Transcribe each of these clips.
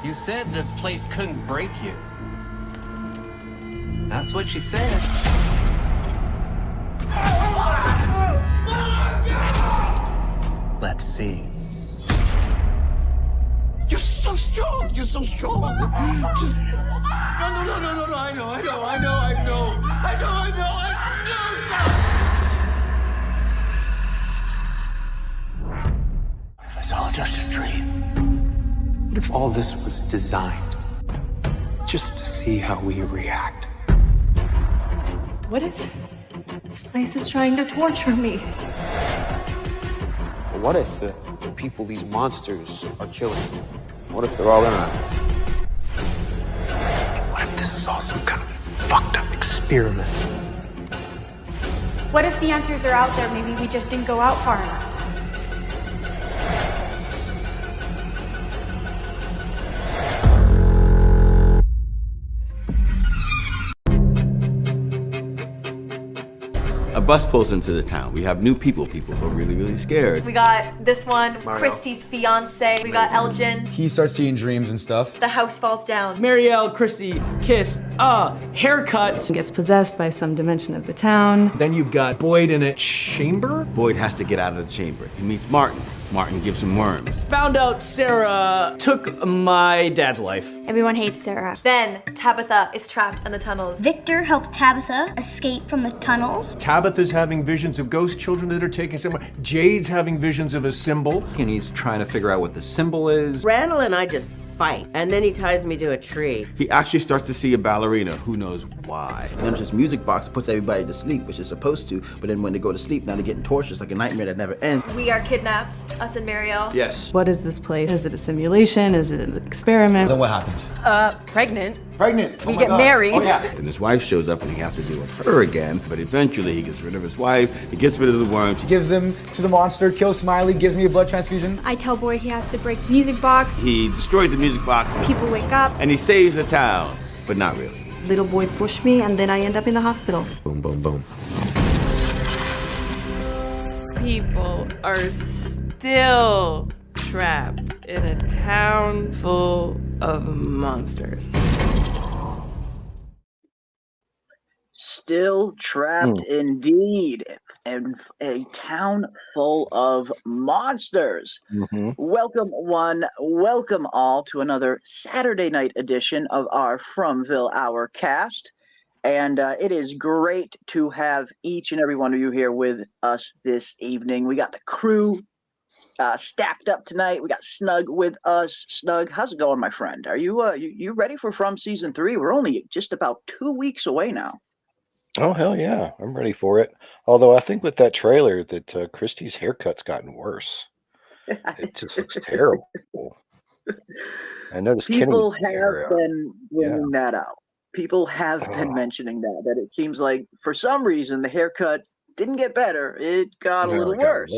You said this place couldn't break you. That's what you said. Let's see. You're so strong. You're so strong. Just no. I know. It's all just a dream. What if all this was designed just to see how we react? What if this place is trying to torture me? What if the people these monsters are killing, what if they're all in on it? What if this is all some kind of fucked up experiment? What if the answers are out there? Maybe we just didn't go out far enough. A bus pulls into the town. We have new people who are really, really scared. We got this one, Mario. Christy's fiance. We got Elgin. He starts seeing dreams and stuff. The house falls down. Marielle, Christy, kiss, haircut. Gets possessed by some dimension of the town. Then you've got Boyd in a chamber. Boyd has to get out of the chamber. He meets Martin. Martin gives him worms. Found out Sarah took my dad's life. Everyone hates Sarah. Then Tabitha is trapped in the tunnels. Victor helped Tabitha escape from the tunnels. Tabitha's having visions of ghost children that are taken somewhere. Jade's having visions of a symbol. And he's trying to figure out what the symbol is. Randall and I just fight, and then he ties me to a tree. He actually starts to see a ballerina. Who knows why? There's this music box that puts everybody to sleep, which is supposed to, but then when they go to sleep, now they're getting tortured. It's like a nightmare that never ends. We are kidnapped, us and Marielle. Yes. What is this place? Is it a simulation? Is it an experiment? Then what happens? Pregnant. Pregnant. We get married. Oh, yeah. And his wife shows up and he has to deal with her again. But eventually he gets rid of his wife. He gets rid of the worms. He gives them to the monster, kills Smiley, gives me a blood transfusion. I tell Boyd he has to break the music box. He destroys the music box. People wake up. And he saves the town. But not really. Little boy pushed me, and then I end up in the hospital. Boom, boom, boom. People are still trapped in a town full of monsters. Still trapped indeed in a town full of monsters. Welcome one, welcome all to another Saturday night edition of our Fromville Hour cast. And it is great to have each and every one of you here with us this evening. We got the crew stacked up tonight. We got Snug with us. Snug, how's it going, my friend? Are you ready for From Season 3? We're only just about 2 weeks away now. Oh, hell yeah. I'm ready for it. Although I think with that trailer that Christy's haircut's gotten worse. It just looks terrible. I noticed People Kenny have been bringing that out. People have been mentioning that it seems like for some reason the haircut didn't get better. It got a little worse.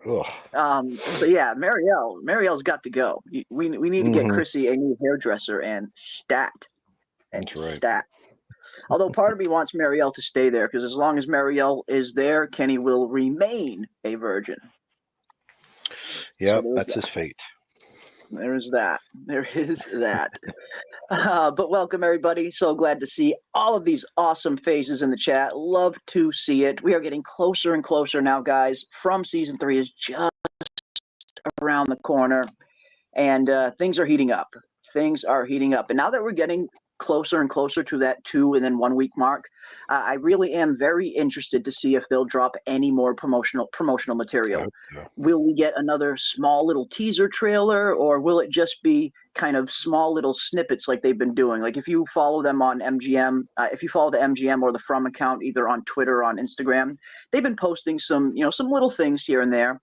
So yeah, Marielle's got to go. We need to get Chrissy a new hairdresser and stat. Although part of me wants Marielle to stay there because as long as Marielle is there, Kenny will remain a virgin. Yeah, so that's his fate. There is that. But welcome, everybody. So glad to see all of these awesome faces in the chat. Love to see it. We are getting closer and closer now, guys. From Season 3 is just around the corner, and things are heating up. And now that we're getting closer and closer to that 2 and then 1 week mark, I really am very interested to see if they'll drop any more promotional material. Will we get another small little teaser trailer, or will it just be kind of small little snippets like they've been doing? Like if you follow them on MGM, if you follow the MGM or the From account, either on Twitter or on Instagram, they've been posting some little things here and there.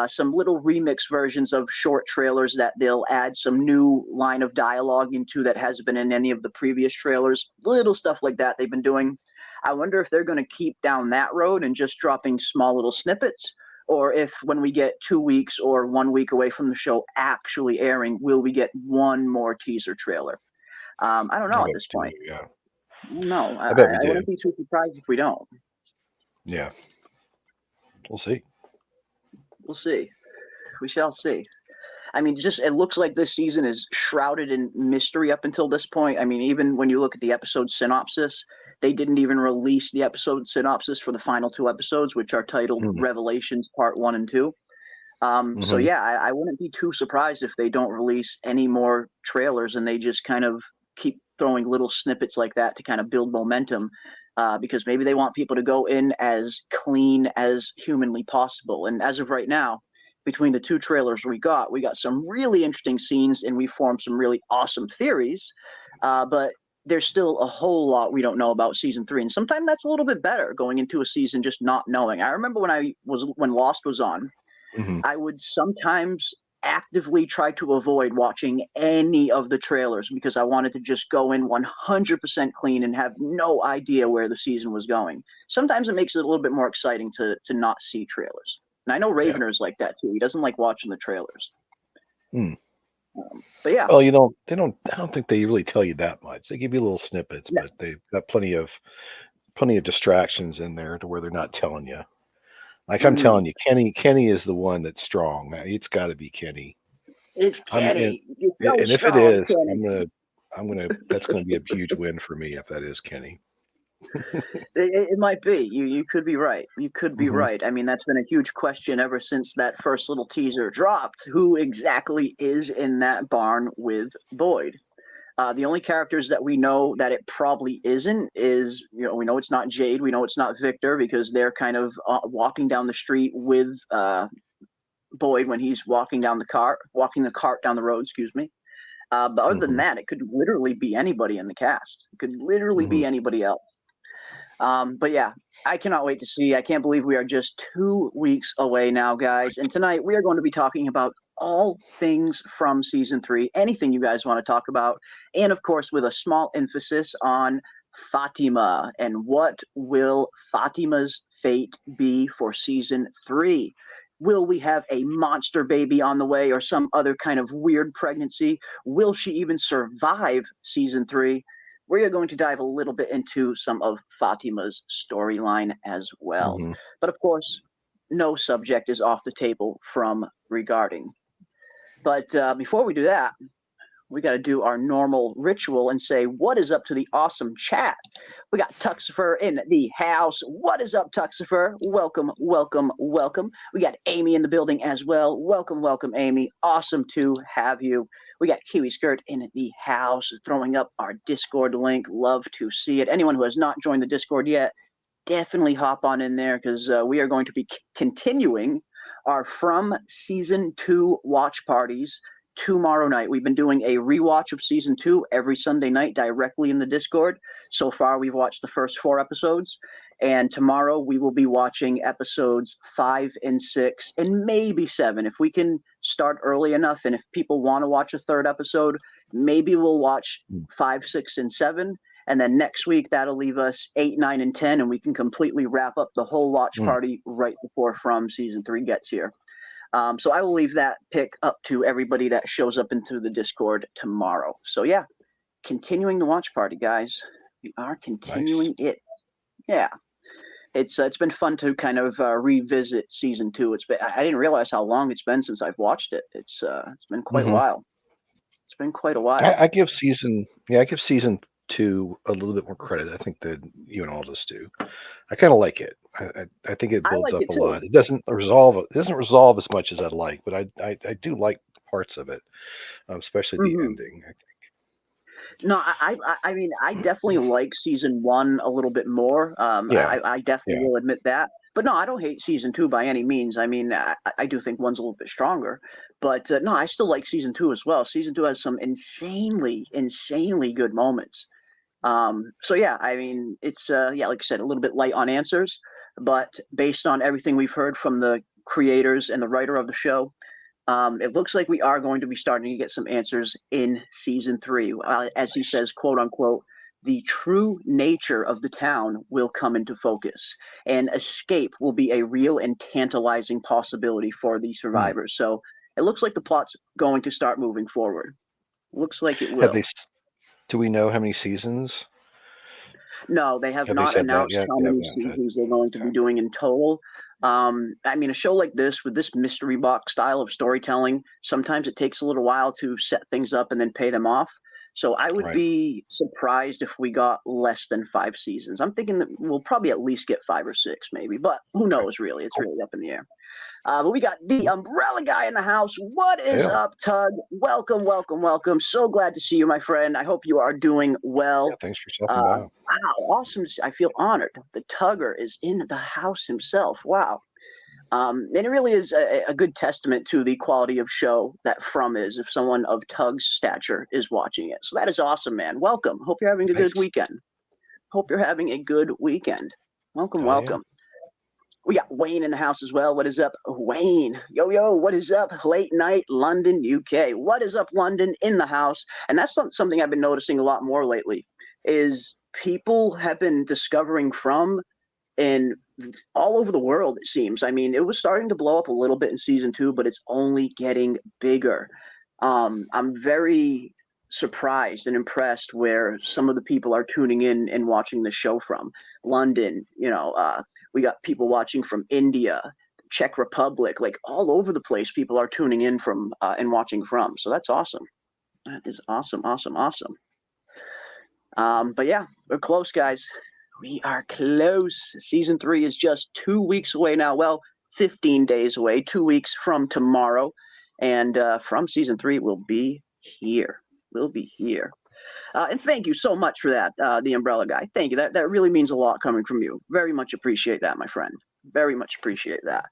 Some little remix versions of short trailers that they'll add some new line of dialogue into that hasn't been in any of the previous trailers. Little stuff like that they've been doing. I wonder if they're going to keep down that road and just dropping small little snippets, or if when we get 2 weeks or 1 week away from the show actually airing, will we get one more teaser trailer? I don't know at this point. No, I wouldn't be too surprised if we don't. Yeah. We'll see. We'll see. We shall see. I mean, just it looks like this season is shrouded in mystery up until this point. I mean, even when you look at the episode synopsis, they didn't even release the episode synopsis for the final 2 episodes, which are titled Revelations Part 1 and 2. So yeah, I wouldn't be too surprised if they don't release any more trailers and they just kind of keep throwing little snippets like that to kind of build momentum, because maybe they want people to go in as clean as humanly possible. And as of right now, between the 2 trailers we got some really interesting scenes and we formed some really awesome theories, but there's still a whole lot we don't know about season 3, and sometimes that's a little bit better, going into a season just not knowing. I remember when Lost was on, I would sometimes actively try to avoid watching any of the trailers because I wanted to just go in 100% clean and have no idea where the season was going. Sometimes it makes it a little bit more exciting to not see trailers. And I know Ravener's like that too. He doesn't like watching the trailers. But yeah. Well, I don't think they really tell you that much. They give you little snippets, but they've got plenty of distractions in there to where they're not telling you. Like I'm telling you, Kenny is the one that's strong. It's got to be Kenny. It's Kenny. And if it is, that's gonna be a huge win for me if that is Kenny. It might be. You could be right. You could be right. I mean, that's been a huge question ever since that first little teaser dropped. Who exactly is in that barn with Boyd? The only characters that we know that it probably isn't is, we know it's not Jade. We know it's not Victor because they're kind of walking down the street with Boyd when he's walking the cart down the road, excuse me. But other than that, it could literally be anybody in the cast. It could literally be anybody else. But yeah, I cannot wait to see. I can't believe we are just 2 weeks away now, guys. And tonight we are going to be talking about all things from season 3, anything you guys want to talk about. And of course, with a small emphasis on Fatima and what will Fatima's fate be for season 3. Will we have a monster baby on the way or some other kind of weird pregnancy? Will she even survive season 3? We are going to dive a little bit into some of Fatima's storyline as well. But of course, no subject is off the table from regarding. But before we do that, we got to do our normal ritual and say, what is up to the awesome chat? We got Tuxifer in the house. What is up, Tuxifer? Welcome, welcome, welcome. We got Amy in the building as well. Welcome, welcome, Amy. Awesome to have you. We got Kiwi Skirt in the house, throwing up our Discord link. Love to see it. Anyone who has not joined the Discord yet, definitely hop on in there because we are going to be continuing our From Season 2 watch parties tomorrow night. We've been doing a rewatch of Season 2 every Sunday night directly in the Discord. So far, we've watched the first 4 episodes. And tomorrow, we will be watching episodes 5 and 6 and maybe 7. If we can start early enough and if people want to watch a 3rd episode, maybe we'll watch 5, 6, and 7. And then next week, that'll leave us 8, 9, and 10, and we can completely wrap up the whole watch party right before From Season 3 gets here. So I will leave that pick up to everybody that shows up into the Discord tomorrow. So yeah, continuing the watch party, guys. We are continuing it. Yeah. It's been fun to kind of revisit Season 2. I didn't realize how long it's been since I've watched it. It's been quite a while. It's been quite a while. I give season 2 a little bit more credit. I think that you and Aldous do. I kind of like it. I think it builds up a lot. It doesn't resolve as much as I'd like, but I do like parts of it, especially the ending. I think. No, I mean, I definitely like season 1 a little bit more. I definitely will admit that. But no, I don't hate season 2 by any means. I mean, I do think 1's a little bit stronger. But no, I still like season 2 as well. Season 2 has some insanely good moments. So yeah, I mean, it's like I said, a little bit light on answers, but based on everything we've heard from the creators and the writer of the show, it looks like we are going to be starting to get some answers in season 3. As he says, quote unquote, the true nature of the town will come into focus, and escape will be a real and tantalizing possibility for the survivors. So it looks like the plot's going to start moving forward. Looks like it will. Do we know how many seasons? No, they have not announced how many seasons they're going to be doing in total. I mean, a show like this with this mystery box style of storytelling, sometimes it takes a little while to set things up and then pay them off. So I would be surprised if we got less than 5 seasons. I'm thinking that we'll probably at least get 5 or 6 maybe, but who knows really? It's really up in the air. But we got the umbrella guy in the house. What is up, Tug? Welcome, welcome, welcome. So glad to see you, my friend. I hope you are doing well. Yeah, thanks for stopping by. Wow, awesome. I feel honored. The Tugger is in the house himself. Wow. And it really is a good testament to the quality of show that From is, if someone of Tug's stature is watching it. So that is awesome, man. Welcome. Hope you're having a good weekend. Hope you're having a good weekend. Welcome, welcome. We got Wayne in the house as well. What is up, Wayne? Yo, yo, what is up? Late night, London, UK. What is up, London, in the house? And that's something I've been noticing a lot more lately, is people have been discovering From in all over the world, it seems. I mean, it was starting to blow up a little bit in season 2, but it's only getting bigger. I'm very surprised and impressed where some of the people are tuning in and watching the show from. London, we got people watching from India, Czech Republic, like all over the place. People are tuning in from and watching From. So that's awesome. That is awesome, awesome, awesome. But yeah, we're close, guys. We are close. Season 3 is just 2 weeks away now. Well, 15 days away, 2 weeks from tomorrow. And From season 3 will be here. Will be here. And thank you so much for that, the umbrella guy. Thank you. That really means a lot coming from you. Very much appreciate that, my friend. Very much appreciate that.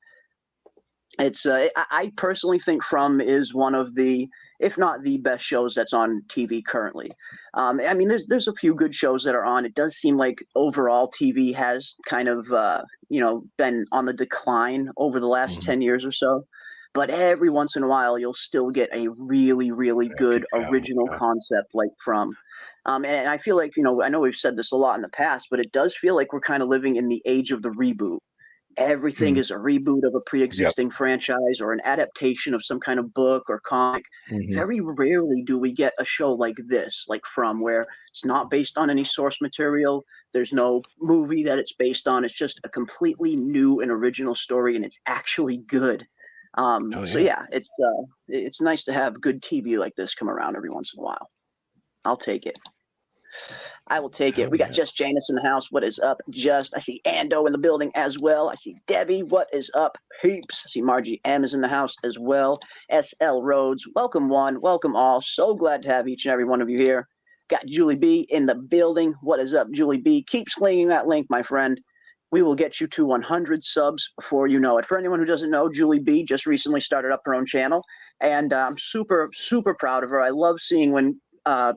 It's I personally think From is one of the, if not the best shows that's on TV currently. I mean, there's a few good shows that are on. It does seem like overall TV has kind of been on the decline over the last 10 years or so. But every once in a while, you'll still get a really, really good original concept like From. And I feel like, I know we've said this a lot in the past, but it does feel like we're kind of living in the age of the reboot. Everything is a reboot of a pre-existing franchise or an adaptation of some kind of book or comic. Very rarely do we get a show like this, like From, where it's not based on any source material. There's no movie that it's based on. It's just a completely new and original story, and it's actually good. So yeah, it's nice to have good TV like this come around every once in a while. I'll take it. I will take it. We got Just Janus in the house. What is up, Just? I see Ando in the building as well. I see Debbie. What is up, peeps? I see Margie M is in the house as well. SL Rhodes. Welcome one. Welcome all. So glad to have each and every one of you here. Got Julie B in the building. What is up, Julie B? Keep slinging that link, my friend. We will get you to 100 subs before you know it. For anyone who doesn't know, Julie B just recently started up her own channel, and I'm super, super proud of her. I love seeing when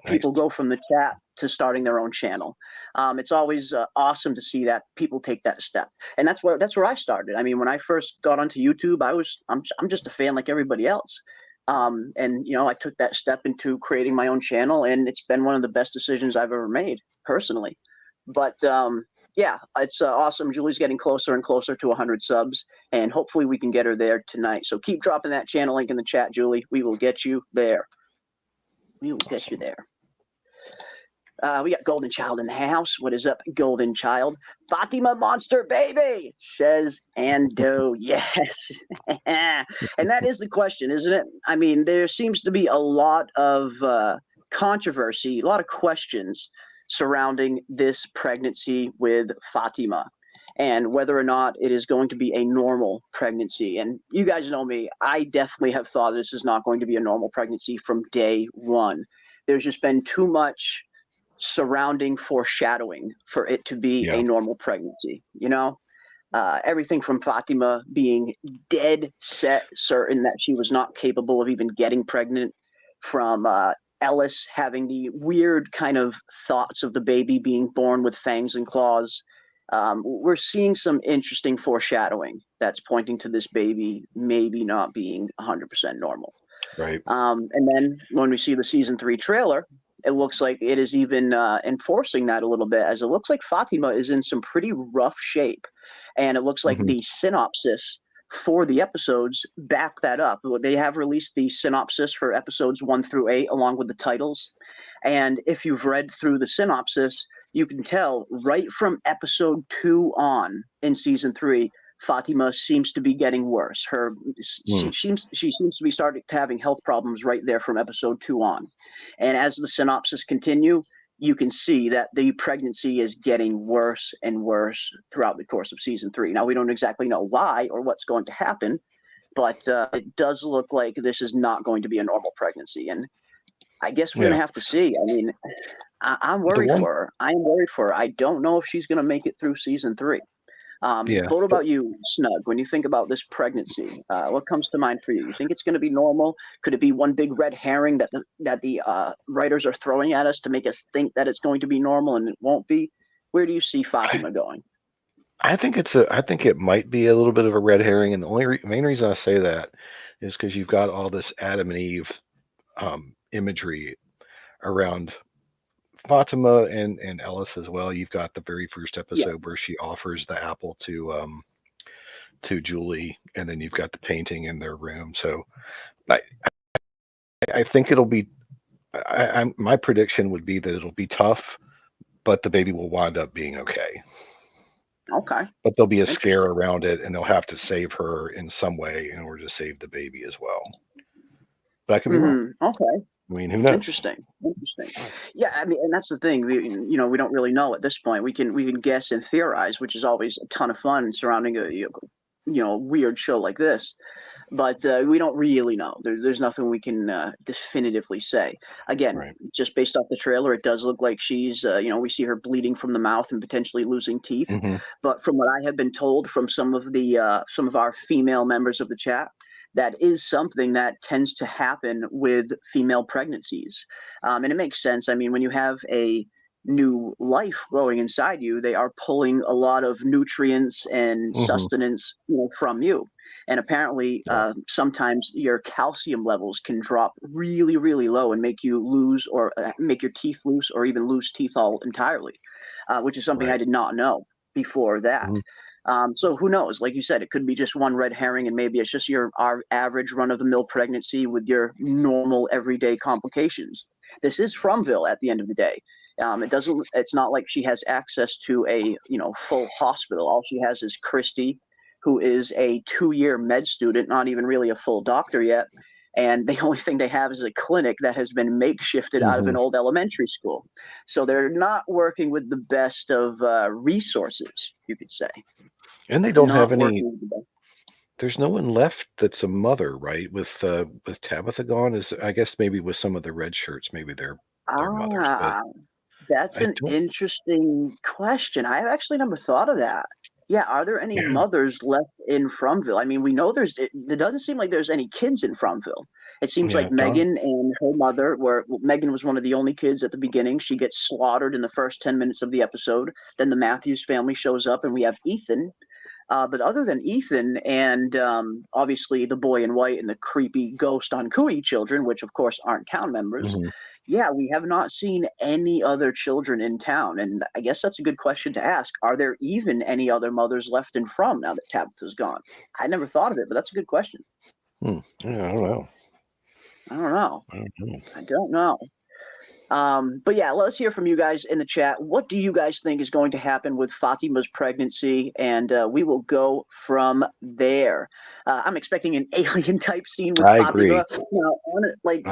people go from the chat to starting their own channel. It's always awesome to see that people take that step, and that's where I started. I mean, when I first got onto YouTube, I'm just a fan like everybody else, and I took that step into creating my own channel, and it's been one of the best decisions I've ever made personally. But yeah, it's awesome. Julie's getting closer and closer to 100 subs, and hopefully we can get her there tonight. So keep dropping that channel link in the chat, Julie. We will get you there. We will get you there. We got Golden Child in the house. What is up, Golden Child? Fatima Monster Baby, says Ando. Yes. And that is the question, isn't it? I mean, there seems to be a lot of controversy, a lot of questions surrounding this pregnancy with Fatima and whether or not it is going to be a normal pregnancy. And you guys know me, I definitely have thought this is not going to be a normal pregnancy from day one. There's just been too much surrounding foreshadowing for it to be a normal pregnancy. Everything from Fatima being dead set certain that she was not capable of even getting pregnant, from Ellis having the weird kind of thoughts of the baby being born with fangs and claws. We're seeing some interesting foreshadowing that's pointing to this baby maybe not being 100% normal. Right. And then when we see the season 3 trailer, it looks like it is even enforcing that a little bit, as it looks like Fatima is in some pretty rough shape. And it looks like the synopsis for the episodes back that up. They have released the synopsis for episodes 1 through 8 along with the titles. And if you've read through the synopsis, you can tell right from episode 2 on in season 3, Fatima seems to be getting worse. She seems to be starting to having health problems right there from episode 2 on. And as the synopsis continue, you can see that the pregnancy is getting worse and worse throughout the course of season 3. Now, we don't exactly know why or what's going to happen, but it does look like this is not going to be a normal pregnancy. And I guess we're going to have to see. I mean, I'm worried for her. I am worried for her. I don't know if she's going to make it through season 3. But what about you, Snug? When you think about this pregnancy, what comes to mind for you? You think it's going to be normal? Could it be one big red herring that the writers are throwing at us to make us think that it's going to be normal and it won't be? Where do you see Fatima going? I think it might be a little bit of a red herring, and the main reason I say that is because you've got all this Adam and Eve imagery around Fatima and Ellis as well. You've got the very first episode where she offers the apple to Julie, and then you've got the painting in their room. So I think it'll be. My prediction would be that it'll be tough, but the baby will wind up being okay. Okay. But there'll be a scare around it, and they'll have to save her in some way in order to save the baby as well. But I could be wrong. Okay. I mean, who knows? Interesting. Yeah, I mean, and that's the thing. We don't really know at this point. We can guess and theorize, which is always a ton of fun surrounding a weird show like this. But we don't really know. There's nothing we can definitively say. Again, just based off the trailer, it does look like she's, we see her bleeding from the mouth and potentially losing teeth. But from what I have been told from some of our female members of the chat, that is something that tends to happen with female pregnancies. And it makes sense. I mean, when you have a new life growing inside you, they are pulling a lot of nutrients and sustenance from you. And apparently, sometimes your calcium levels can drop really, really low and make you lose or make your teeth loose or even lose teeth all entirely, which is something I did not know before that. So who knows? Like you said, it could be just one red herring, and maybe it's just our average run-of-the-mill pregnancy with your normal everyday complications. This is Fromville at the end of the day. It's not like she has access to a full hospital. All she has is Christy, who is a 2-year med student, not even really a full doctor yet. And the only thing they have is a clinic that has been makeshifted out of an old elementary school. So they're not working with the best of resources, you could say. And they don't have any. There's no one left that's a mother, right? With Tabitha gone, I guess maybe with some of the red shirts, maybe they're mothers. That's an interesting question. I've actually never thought of that. Yeah, are there any mothers left in Fromville? I mean, we know it doesn't seem like there's any kids in Fromville. It seems like Megan and her mother Megan was one of the only kids at the beginning. She gets slaughtered in the first 10 minutes of the episode. Then the Matthews family shows up, and we have Ethan. But other than Ethan and obviously the boy in white and the creepy ghost on Cooey children, which of course aren't town members, we have not seen any other children in town. And I guess that's a good question to ask. Are there even any other mothers left in From now that Tabitha's gone? I never thought of it, but that's a good question. Yeah, I don't know. I don't know. But yeah, let's hear from you guys in the chat. What do you guys think is going to happen with Fatima's pregnancy? And we will go from there. I'm expecting an alien type scene with Fatima.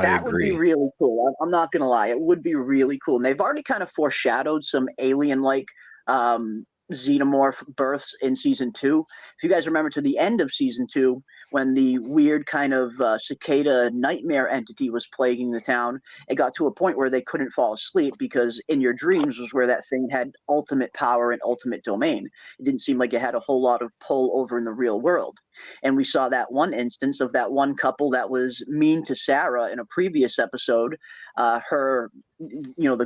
That would be really cool. I'm not going to lie. It would be really cool. And they've already kind of foreshadowed some alien-like xenomorph births in season 2. If you guys remember to the end of season 2, when the weird kind of cicada nightmare entity was plaguing the town, it got to a point where they couldn't fall asleep because in your dreams was where that thing had ultimate power and ultimate domain. It didn't seem like it had a whole lot of pull over in the real world. And we saw that one instance of that one couple that was mean to Sarah in a previous episode. The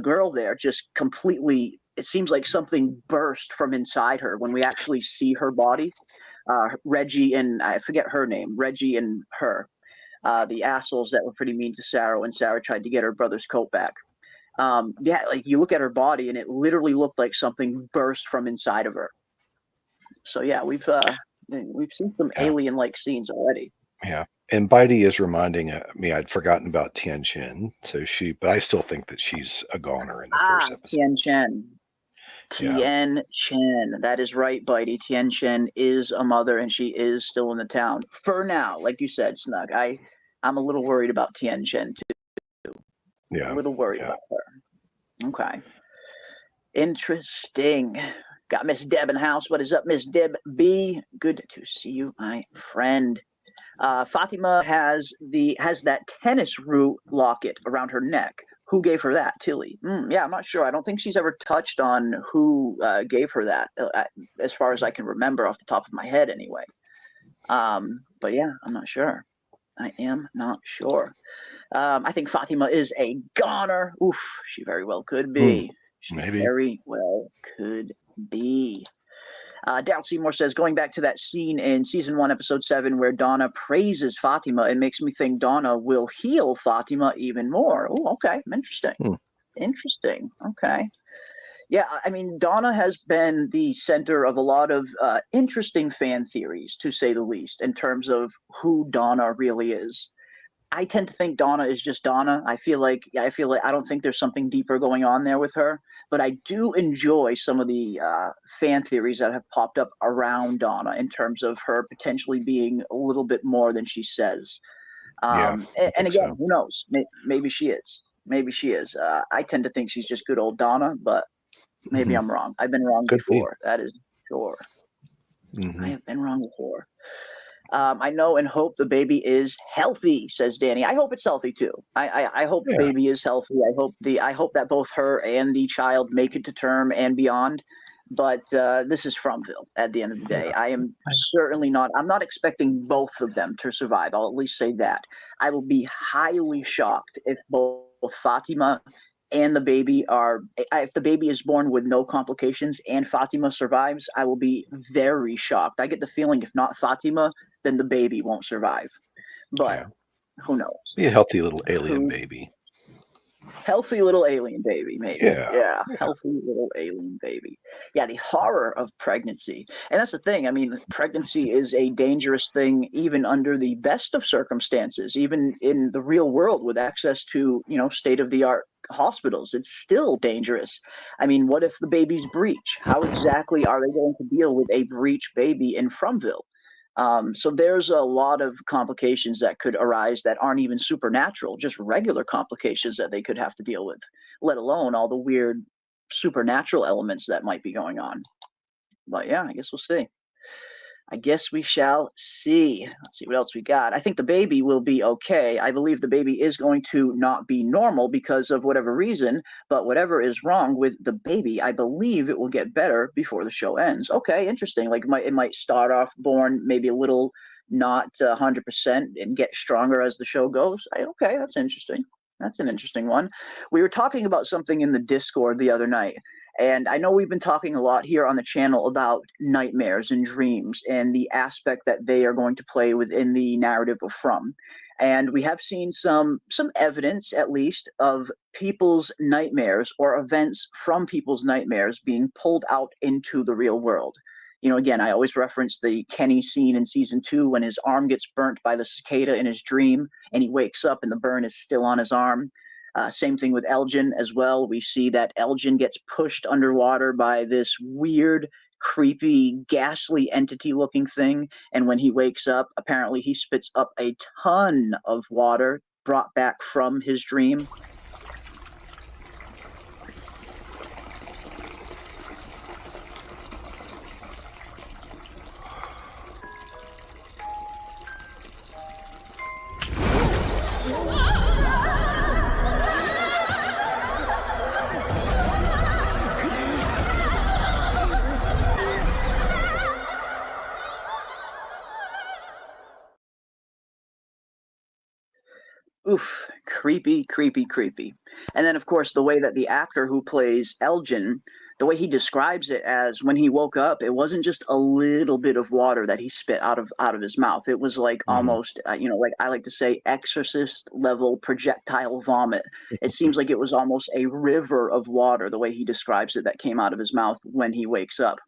girl there just completely, it seems like something burst from inside her when we actually see her body. Reggie and I forget her name, Reggie and her, the assholes that were pretty mean to Sarah when Sarah tried to get her brother's coat back. You look at her body and it literally looked like something burst from inside of her. So yeah, we've seen some alien-like scenes already. Yeah, and Baidi is reminding me I'd forgotten about Tian Chen, but I still think that she's a goner in the first episode. Tian Chen. Tien Chen. That is right, Bitey. Tien Chen is a mother, and she is still in the town for now. Like you said, Snug. I'm a little worried about Tien Chen too. Yeah. A little worried about her. Okay. Interesting. Got Miss Deb in the house. What is up, Miss Deb B? Good to see you, my friend. Fatima has that tennis root locket around her neck. Who gave her that? Tilly. Yeah, I'm not sure. I don't think she's ever touched on who gave her that, as far as I can remember off the top of my head, anyway. But yeah, I'm not sure. I am not sure. I think Fatima is a goner. Oof, she very well could be. She very well could be. Daryl Seymour says, going back to that scene in season 1, episode 7, where Donna praises Fatima, it makes me think Donna will heal Fatima even more. Oh, okay. Interesting. Interesting. Okay. Yeah, I mean, Donna has been the center of a lot of interesting fan theories, to say the least, in terms of who Donna really is. I tend to think Donna is just Donna. I feel like I don't think there's something deeper going on there with her. But I do enjoy some of the fan theories that have popped up around Donna in terms of her potentially being a little bit more than she says. And again, who knows? Maybe she is. Maybe she is. I tend to think she's just good old Donna, but maybe I'm wrong. I've been wrong before. That is sure. I have been wrong before. I know and hope the baby is healthy, says Danny. I hope it's healthy too. I hope the baby is healthy. I hope that both her and the child make it to term and beyond. But this is Fromville at the end of the day. I am certainly not. I'm not expecting both of them to survive. I'll at least say that. I will be highly shocked if both Fatima and the baby if the baby is born with no complications and Fatima survives, I will be very shocked. I get the feeling if not Fatima, then the baby won't survive. But who knows? Be a healthy little alien baby. Healthy little alien baby, maybe. Yeah. Healthy little alien baby. Yeah, the horror of pregnancy. And that's the thing. I mean, pregnancy is a dangerous thing even under the best of circumstances, even in the real world with access to, state-of-the-art hospitals. It's still dangerous. I mean, what if the babies breach? How exactly are they going to deal with a breech baby in Fromville? So there's a lot of complications that could arise that aren't even supernatural, just regular complications that they could have to deal with, let alone all the weird supernatural elements that might be going on. But yeah, I guess we'll see. I guess we shall see. Let's see what else we got. I think the baby will be okay. I believe the baby is going to not be normal because of whatever reason, but whatever is wrong with the baby, I believe it will get better before the show ends. Okay, interesting. Like it might start off born maybe a little not 100% and get stronger as the show goes. Okay, that's interesting. That's an interesting one. We were talking about something in the Discord the other night. And I know we've been talking a lot here on the channel about nightmares and dreams and the aspect that they are going to play within the narrative of From. And we have seen some evidence, at least, of people's nightmares or events from people's nightmares being pulled out into the real world. Again, I always reference the Kenny scene in season 2 when his arm gets burnt by the cicada in his dream and he wakes up and the burn is still on his arm. Same thing with Elgin as well. We see that Elgin gets pushed underwater by this weird, creepy, ghastly entity-looking thing. And when he wakes up, apparently he spits up a ton of water brought back from his dream. Oof, creepy, creepy, creepy. And then, of course, the way that the actor who plays Elgin, the way he describes it as when he woke up, it wasn't just a little bit of water that he spit out of his mouth. It was like almost, like I like to say, exorcist level projectile vomit. It seems like it was almost a river of water, the way he describes it, that came out of his mouth when he wakes up.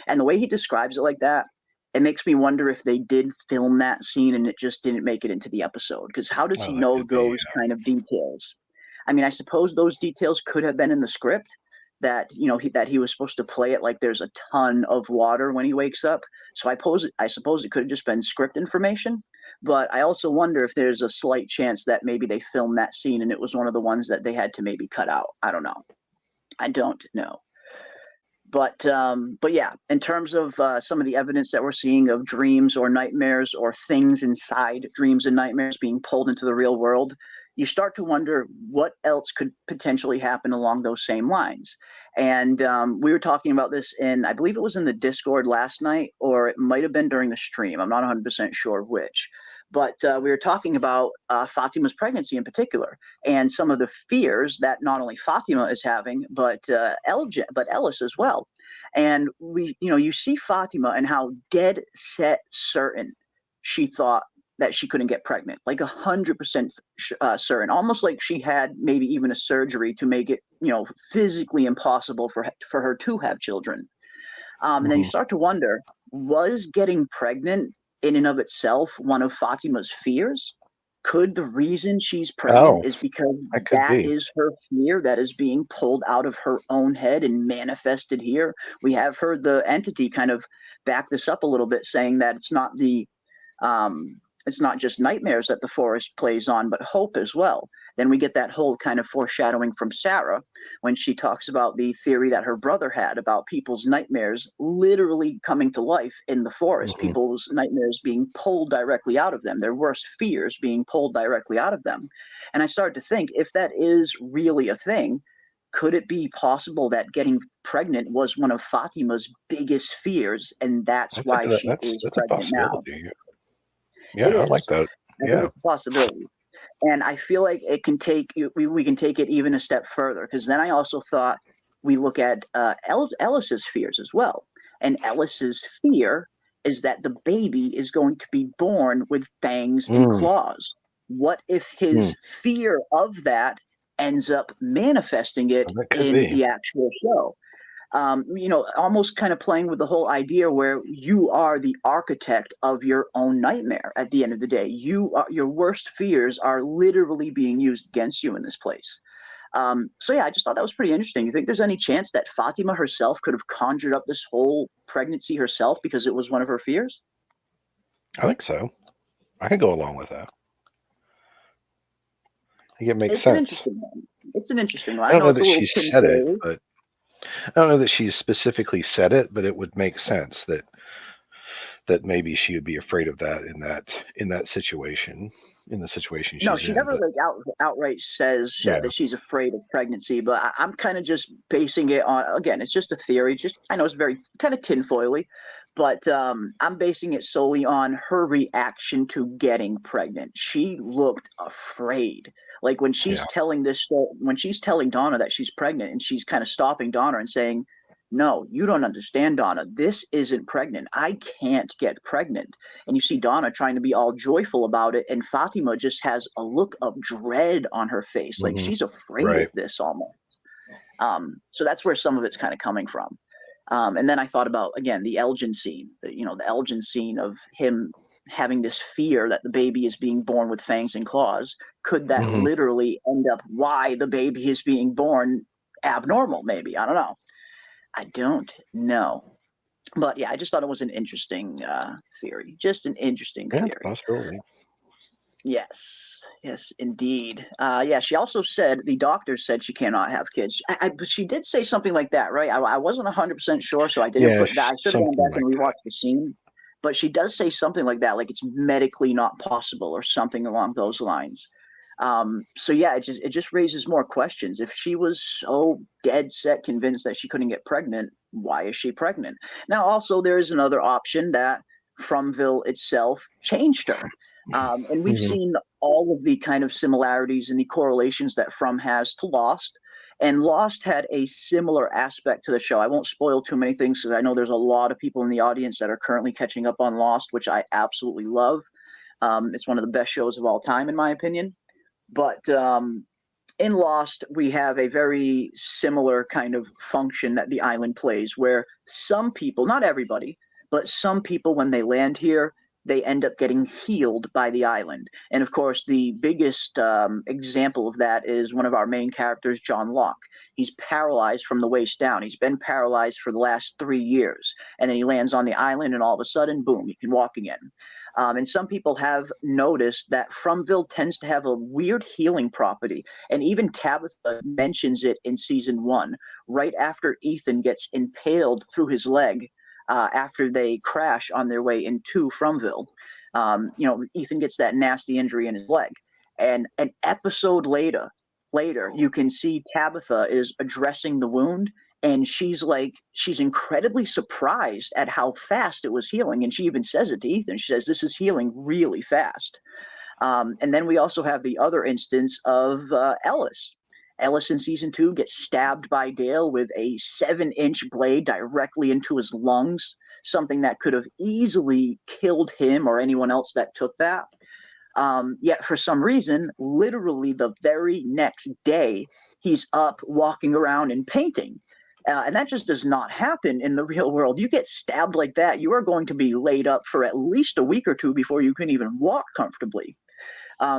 And the way he describes it like that, it makes me wonder if they did film that scene and it just didn't make it into the episode. Because how does he know those kind of details? I mean, I suppose those details could have been in the script. that that he was supposed to play it like there's a ton of water when he wakes up. So I suppose it could have just been script information, but I also wonder if there's a slight chance that maybe they filmed that scene and it was one of the ones that they had to maybe cut out. I don't know. But yeah, in terms of some of the evidence that we're seeing of dreams or nightmares or things inside dreams and nightmares being pulled into the real world, you start to wonder what else could potentially happen along those same lines. And we were talking about this I believe it was in the Discord last night, or it might have been during the stream. I'm not 100% sure which. But we were talking about Fatima's pregnancy in particular, and some of the fears that not only Fatima is having, but Ellis as well. And you see Fatima and how dead set certain she thought that she couldn't get pregnant, like 100% certain, almost like she had maybe even a surgery to make it, physically impossible for her to have children. And then you start to wonder, was getting pregnant in and of itself one of Fatima's fears? Could the reason she's pregnant is because that is her fear that is being pulled out of her own head and manifested here? We have heard the entity kind of back this up a little bit, saying that it's not just nightmares that the forest plays on, but hope as well. Then we get that whole kind of foreshadowing from Sarah when she talks about the theory that her brother had about people's nightmares literally coming to life in the forest, people's nightmares being pulled directly out of them, their worst fears being pulled directly out of them. And I started to think, if that is really a thing, could it be possible that getting pregnant was one of Fatima's biggest fears, and that's why she is pregnant now? Yeah, I like that. Yeah, it's a possibility. And I feel like we can take it even a step further, because then I also thought we look at Ellis's fears as well. And Ellis's fear is that the baby is going to be born with fangs and claws. What if his fear of that ends up manifesting it in the actual show? Almost kind of playing with the whole idea where you are the architect of your own nightmare at the end of the day. Your worst fears are literally being used against you in this place. So yeah, I just thought that was pretty interesting. You think there's any chance that Fatima herself could have conjured up this whole pregnancy herself because it was one of her fears? I think so. I can go along with that. I think it makes sense. It's an interesting one. I don't know that she said it, but I don't know that she specifically said it, but it would make sense that maybe she would be afraid of that in that situation, in the situation she's in. No, she never outright says that she's afraid of pregnancy, but I'm kind of just basing it on, again, it's just a theory. I know it's very kind of tinfoily, but I'm basing it solely on her reaction to getting pregnant. She looked afraid. Like when she's telling Donna that she's pregnant, and she's kind of stopping Donna and saying, "No, you don't understand, Donna. This isn't pregnant. I can't get pregnant." And you see Donna trying to be all joyful about it, and Fatima just has a look of dread on her face, like she's afraid of this almost. So that's where some of it's kind of coming from. And then I thought about, again, the Elgin scene, the Elgin scene of him having this fear that the baby is being born with fangs and claws. Could that literally end up why the baby is being born abnormal? Maybe. I don't know. I don't know. But yeah, I just thought it was an interesting theory. Just an interesting theory. Possibility. Yes, indeed. Yeah, she also said, the doctor said she cannot have kids. But she did say something like that, right? I wasn't 100% sure, so I didn't put that. I should have gone back and rewatched the scene. But she does say something like that, like it's medically not possible or something along those lines. So yeah, it just raises more questions. If she was so dead set convinced that she couldn't get pregnant, why is she pregnant? Now, also, there is another option that Fromville itself changed her. And we've seen all of the kind of similarities and the correlations that From has to Lost. And Lost had a similar aspect to the show. I won't spoil too many things because I know there's a lot of people in the audience that are currently catching up on Lost, which I absolutely love. It's one of the best shows of all time, in my opinion. But in Lost, we have a very similar kind of function that the island plays, where some people, not everybody, but some people, when they land here, they end up getting healed by the island. And of course, the biggest example of that is one of our main characters, John Locke. he's paralyzed from the waist down. He's been paralyzed for the last 3 years. And then he lands on the island, and all of a sudden, boom, he can walk again. And some people have noticed that Fromville tends to have a weird healing property. And even Tabitha mentions it in season 1, right after Ethan gets impaled through his leg after they crash on their way into Fromville. Ethan gets that nasty injury in his leg. And an episode later, you can see Tabitha is addressing the wound, and she's incredibly surprised at how fast it was healing. And she even says it to Ethan. She says, this is healing really fast. And then we also have the other instance of Ellis. Ellis in season 2 gets stabbed by Dale with a 7-inch blade directly into his lungs, something that could have easily killed him or anyone else that took that. Yet for some reason, literally the very next day, he's up walking around and painting. And that just does not happen in the real world. You get stabbed like that, you are going to be laid up for at least a week or two before you can even walk comfortably.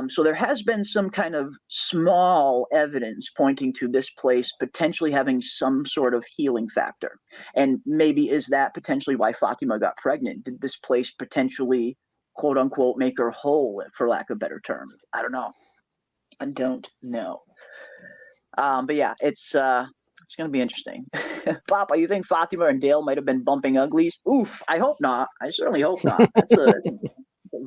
So there has been some kind of small evidence pointing to this place potentially having some sort of healing factor. And maybe is that potentially why Fatima got pregnant? Did this place potentially, quote unquote, make her whole, for lack of a better term? I don't know. But yeah, it's going to be interesting. Papa, you think Fatima and Dale might have been bumping uglies? Oof, I hope not. I certainly hope not. That's a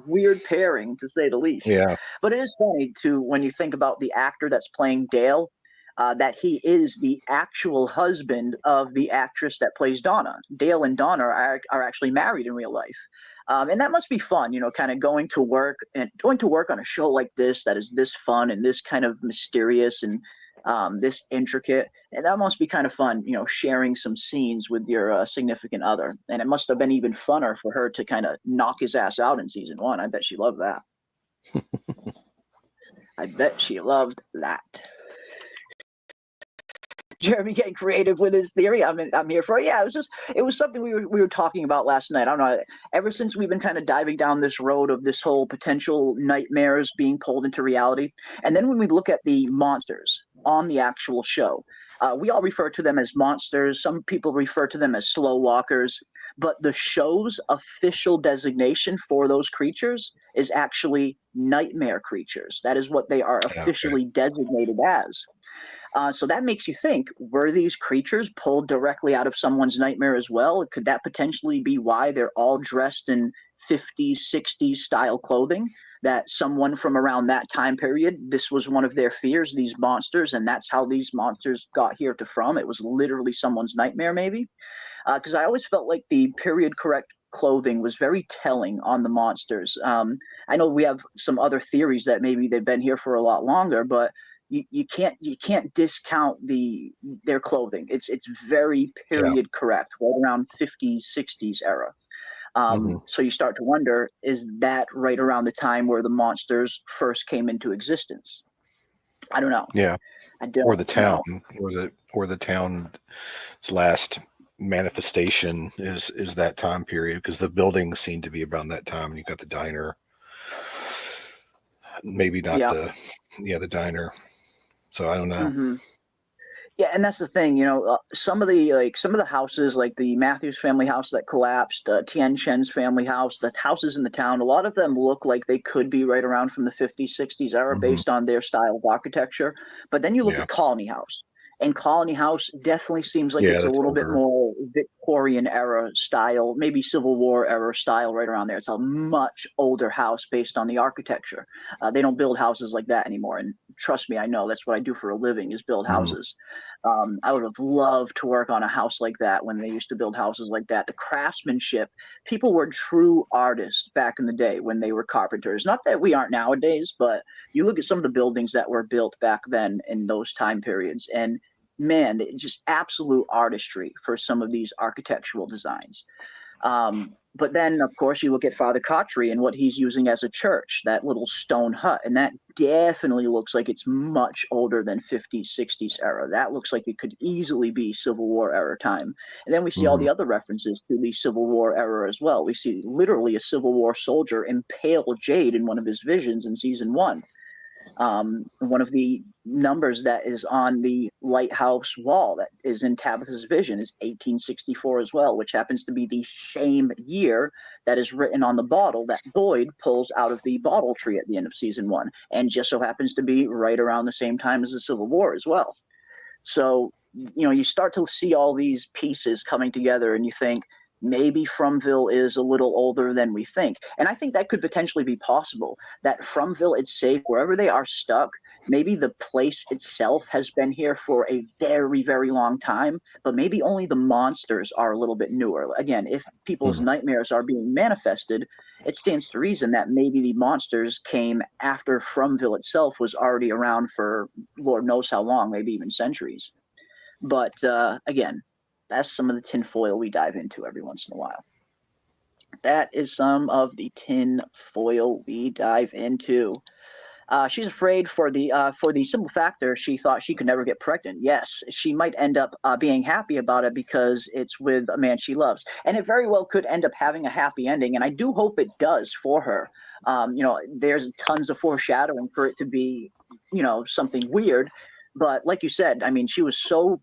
weird pairing, to say the least. Yeah. But it is funny, too, when you think about the actor that's playing Dale, that he is the actual husband of the actress that plays Donna. Dale and Donna are actually married in real life. And that must be fun, kind of going to work on a show like this that is this fun and this kind of mysterious and this intricate. And that must be kind of fun, sharing some scenes with your significant other. And it must have been even funner for her to kind of knock his ass out in season 1. I bet she loved that. I bet she loved that. Jeremy getting creative with his theory. I'm here for it. Yeah, it was something we were talking about last night. I don't know. Ever since we've been kind of diving down this road of this whole potential nightmares being pulled into reality, and then when we look at the monsters on the actual show, we all refer to them as monsters. Some people refer to them as slow walkers, but the show's official designation for those creatures is actually nightmare creatures. That is what they are officially designated as. So that makes you think, were these creatures pulled directly out of someone's nightmare as well? Could that potentially be why they're all dressed in 50s, 60s style clothing? That someone from around that time period, this was one of their fears, these monsters, and that's how these monsters got here to From. It was literally someone's nightmare, maybe? Because I always felt like the period correct clothing was very telling on the monsters. I know we have some other theories that maybe they've been here for a lot longer, but you can't discount their clothing. It's very period correct, right around 50s, 60s era. So you start to wonder, is that right around the time where the monsters first came into existence? I don't know. Yeah. I don't or the town, know. or the town's last manifestation is that time period, because the buildings seem to be around that time. And you've got the diner, maybe not the diner. So I don't know. Mm-hmm. Yeah, and that's the thing, some of the houses, like the Matthews family house that collapsed, Tien Chen's family house, the houses in the town, a lot of them look like they could be right around from the 50s, 60s era based on their style of architecture. But then you look at Colony House, and Colony House definitely seems like it's a little bit more Victorian era style, maybe Civil War era style right around there. It's a much older house based on the architecture. They don't build houses like that anymore. And trust me, I know that's what I do for a living, is build houses. I would have loved to work on a house like that when they used to build houses like that. The craftsmanship, people were true artists back in the day when they were carpenters. Not that we aren't nowadays, but you look at some of the buildings that were built back then in those time periods, and man, just absolute artistry for some of these architectural designs. But then, of course, you look at Father Cautry and what he's using as a church, that little stone hut, and that definitely looks like it's much older than 50s, 60s era. That looks like it could easily be Civil War era time. And then we see all the other references to the Civil War era as well. We see literally a Civil War soldier impale Jade in one of his visions in season 1. One of the numbers that is on the lighthouse wall that is in Tabitha's vision is 1864 as well, which happens to be the same year that is written on the bottle that Boyd pulls out of the bottle tree at the end of season 1, and just so happens to be right around the same time as the Civil War as well. So, you start to see all these pieces coming together, and you think, maybe Fromville is a little older than we think. And I think that could potentially be possible, that Fromville is safe wherever they are stuck. Maybe the place itself has been here for a very, very long time, but maybe only the monsters are a little bit newer. Again, if people's nightmares are being manifested, it stands to reason that maybe the monsters came after Fromville itself was already around for Lord knows how long, maybe even centuries. But again, that's some of the tinfoil we dive into every once in a while. That is some of the tinfoil we dive into. She's afraid for the simple factor she thought she could never get pregnant. Yes, she might end up being happy about it because it's with a man she loves, and it very well could end up having a happy ending. And I do hope it does for her. There's tons of foreshadowing for it to be, something weird. But like you said, I mean, she was so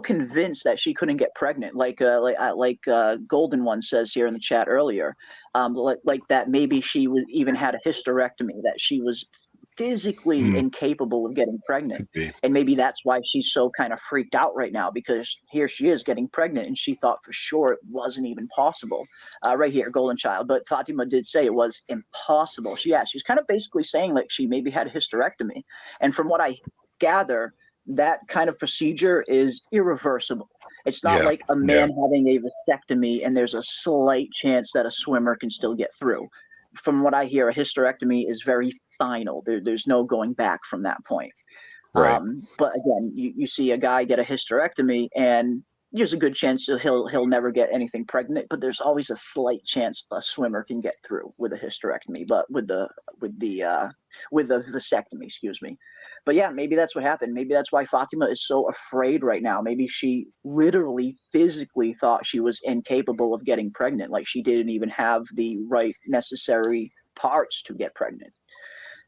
convinced that she couldn't get pregnant, like Golden One says here in the chat earlier, like that maybe she even had a hysterectomy, that she was physically incapable of getting pregnant, and maybe that's why she's so kind of freaked out right now, because here she is getting pregnant and she thought for sure it wasn't even possible. Right here, Golden Child, but Fatima did say it was impossible. She's kind of basically saying like she maybe had a hysterectomy, and from what I gather, that kind of procedure is irreversible. It's not like a man having a vasectomy and there's a slight chance that a swimmer can still get through. From what I hear, a hysterectomy is very final. There's no going back from that point. Right. But again, you see a guy get a hysterectomy and there's a good chance he'll never get anything pregnant, but there's always a slight chance a swimmer can get through with a hysterectomy, but with the vasectomy, excuse me. But yeah, maybe that's what happened. Maybe that's why Fatima is so afraid right now. Maybe she literally physically thought she was incapable of getting pregnant, like she didn't even have the right necessary parts to get pregnant.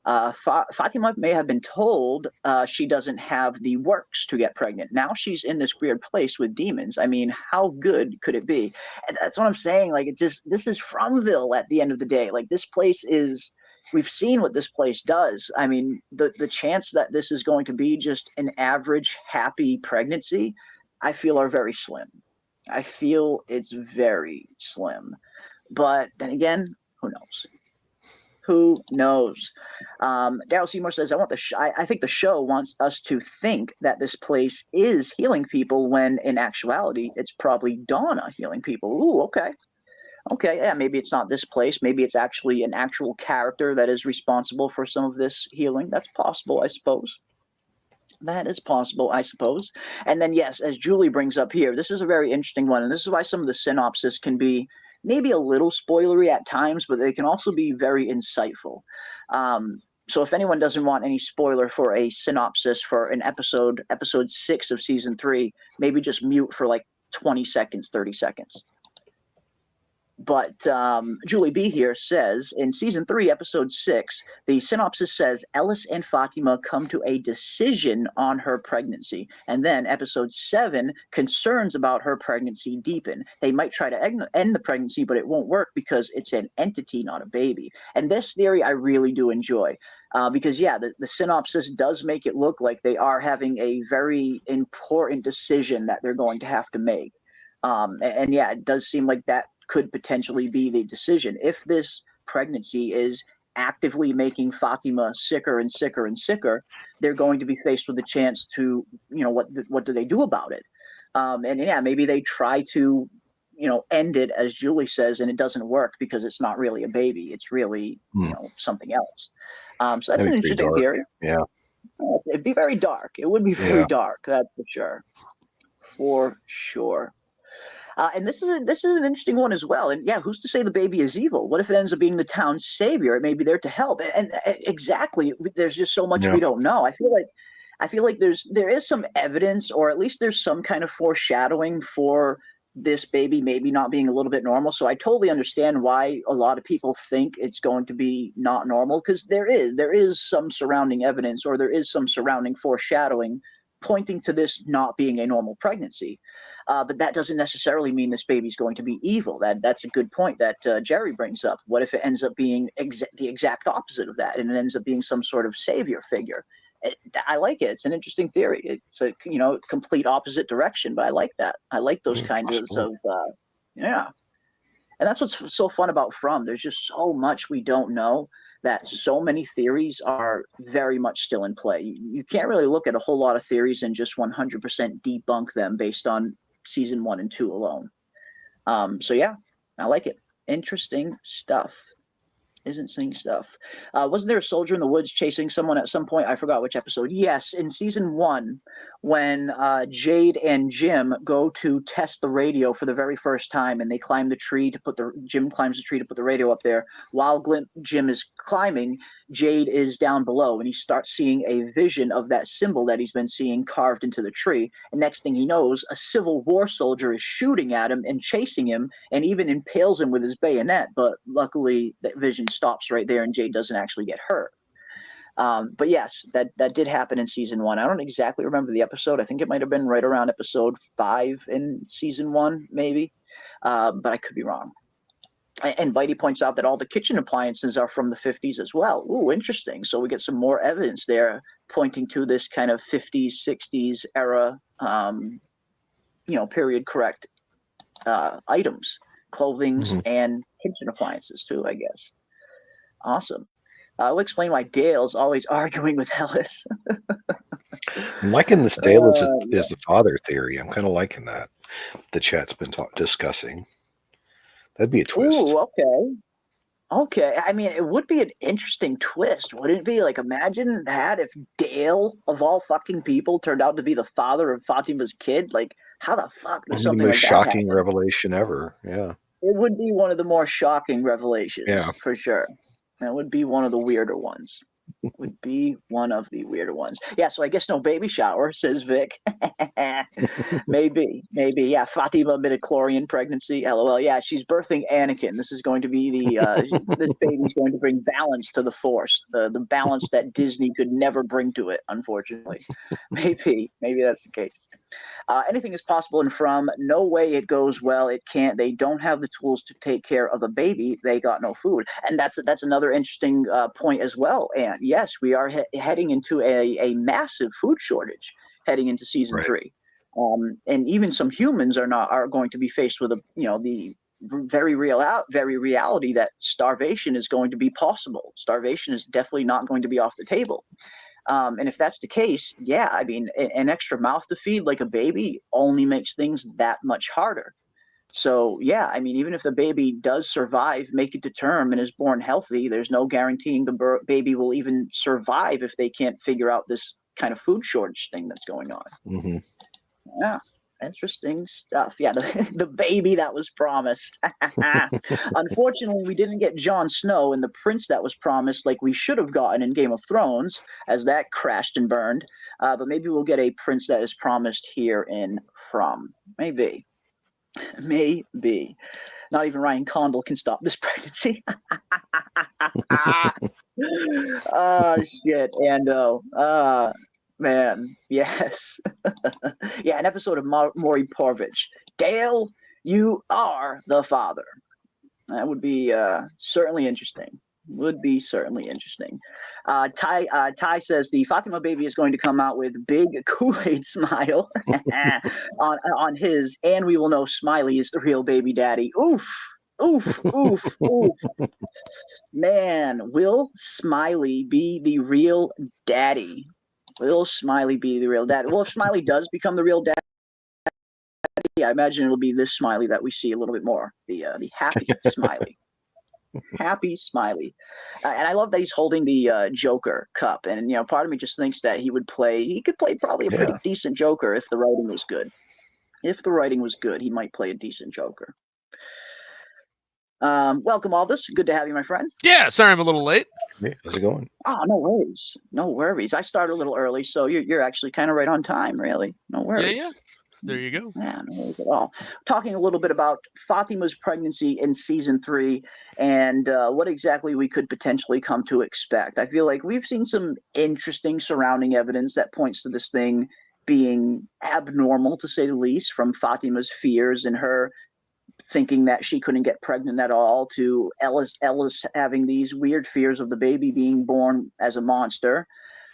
Fatima may have been told she doesn't have the works to get pregnant. Now she's in this weird place with demons. I mean, how good could it be? And that's what I'm saying. Like, this is Fromville at the end of the day. Like, this place is, we've seen what this place does. I mean, the chance that this is going to be just an average happy pregnancy, I feel are very slim. I feel it's very slim. But then again, who knows? Who knows? Daryl Seymour says, I think the show wants us to think that this place is healing people when in actuality, it's probably Donna healing people. Ooh, okay. Okay, yeah, maybe it's not this place. Maybe it's actually an actual character that is responsible for some of this healing. That's possible, I suppose. That is possible, I suppose. And then, yes, as Julie brings up here, this is a very interesting one. And this is why some of the synopsis can be maybe a little spoilery at times, but they can also be very insightful. So if anyone doesn't want any spoiler for a synopsis for an episode 6 of season 3, maybe just mute for like 20 seconds, 30 seconds. But Julie B here says, in season 3, episode 6, the synopsis says Ellis and Fatima come to a decision on her pregnancy. And then episode 7, concerns about her pregnancy deepen. They might try to end the pregnancy, but it won't work because it's an entity, not a baby. And this theory I really do enjoy. Because, yeah, the synopsis does make it look like they are having a very important decision that they're going to have to make. And yeah, it does seem like that could potentially be the decision. If this pregnancy is actively making Fatima sicker and sicker and sicker, they're going to be faced with the chance to, what do they do about it? And yeah, maybe they try to, end it, as Julie says, and it doesn't work because it's not really a baby. It's really, something else. So that's an interesting theory. Yeah. It'd be very dark. It would be very dark, that's for sure. For sure. And this is an interesting one as well. And yeah, who's to say the baby is evil? What if it ends up being the town's savior? It may be there to help. And exactly, there's just so much we don't know. I feel like there is some evidence, or at least there's some kind of foreshadowing for this baby maybe not being a little bit normal. So I totally understand why a lot of people think it's going to be not normal, because there is some surrounding evidence, or there is some surrounding foreshadowing pointing to this not being a normal pregnancy. But that doesn't necessarily mean this baby's going to be evil. That's a good point that Jerry brings up. What if it ends up being the exact opposite of that, and it ends up being some sort of savior figure? I like it. It's an interesting theory. It's a complete opposite direction, but I like that. I like those kinds of yeah. And that's what's so fun about From. There's just so much we don't know, that so many theories are very much still in play. You can't really look at a whole lot of theories and just 100% debunk them based on season 1 and 2 alone. So yeah, I like it. Interesting stuff. Interesting stuff. Wasn't there a soldier in the woods chasing someone at some point? I forgot which episode. Yes, in season 1, when Jade and Jim go to test the radio for the very first time, and they climb the tree Jim climbs the tree to put the radio up there. While Jim is climbing, Jade is down below, and he starts seeing a vision of that symbol that he's been seeing carved into the tree. And next thing he knows, a Civil War soldier is shooting at him and chasing him, and even impales him with his bayonet. But luckily, that vision stops right there, and Jade doesn't actually get hurt. But yes, that did happen in season 1. I don't exactly remember the episode. I think it might have been right around episode 5 in season 1, maybe. But I could be wrong. And Bitey points out that all the kitchen appliances are from the 50s as well. Ooh, interesting. So we get some more evidence there pointing to this kind of 50s, 60s era, period correct items, clothing and kitchen appliances too, I guess. Awesome. I'll explain why Dale's always arguing with Ellis. I'm liking this Dale is the father theory. I'm kind of liking that. The chat's been discussing. That'd be a twist. Ooh, okay. Okay. I mean, it would be an interesting twist, wouldn't it be? Like, imagine that if Dale, of all fucking people, turned out to be the father of Fatima's kid. Like, how the fuck does something like that happen? The most shocking revelation ever. Yeah. It would be one of the more shocking revelations, for sure. That would be one of the weirder ones. Would be one of the weirder ones. Yeah, so I guess no baby shower, says Vic. Maybe. Yeah, Fatima midichlorian pregnancy. LOL. Yeah, she's birthing Anakin. This is going to be this baby's going to bring balance to the Force. The balance that Disney could never bring to it, unfortunately. Maybe that's the case. Anything is possible in From. No way it goes well. It can't. They don't have the tools to take care of a baby. They got no food. And that's another interesting point as well. And yes, we are heading into a massive food shortage heading into season 3. And even some humans are going to be faced with the very reality that starvation is going to be possible. Starvation is definitely not going to be off the table. And if that's the case, yeah, I mean, an extra mouth to feed like a baby only makes things that much harder. So, yeah, I mean, even if the baby does survive, make it to term, and is born healthy, there's no guaranteeing the baby will even survive if they can't figure out this kind of food shortage thing that's going on. Mm-hmm. Yeah. Interesting stuff. Yeah, the baby that was promised. Unfortunately, we didn't get Jon Snow and the prince that was promised like we should have gotten in Game of Thrones, as that crashed and burned. But maybe we'll get a prince that is promised here in From. Maybe. Not even Ryan Condal can stop this pregnancy. Oh, shit, Ando. Man, yes. Yeah, an episode of Maury Povich. Dale, you are the father. That would be certainly interesting. Ty says the Fatima baby is going to come out with big Kool-Aid smile on his, and we will know Smiley is the real baby daddy. Oof. Man, will Smiley be the real daddy? Will Smiley be the real dad? Well, if Smiley does become the real dad, I imagine it'll be this Smiley that we see a little bit more. The happy Smiley. Happy Smiley. And I love that he's holding the Joker cup. And, part of me just thinks that he could play probably a pretty decent Joker if the writing was good. If the writing was good, he might play a decent Joker. Welcome, Aldous. Good to have you, my friend. Yeah, sorry I'm a little late. Hey, how's it going? Oh, no worries. I started a little early, so you're actually kind of right on time, really. No worries. Yeah. There you go. Yeah, no worries at all. Talking a little bit about Fatima's pregnancy in season 3 and what exactly we could potentially come to expect. I feel like we've seen some interesting surrounding evidence that points to this thing being abnormal, to say the least, from Fatima's fears and her thinking that she couldn't get pregnant at all to Ellis having these weird fears of the baby being born as a monster.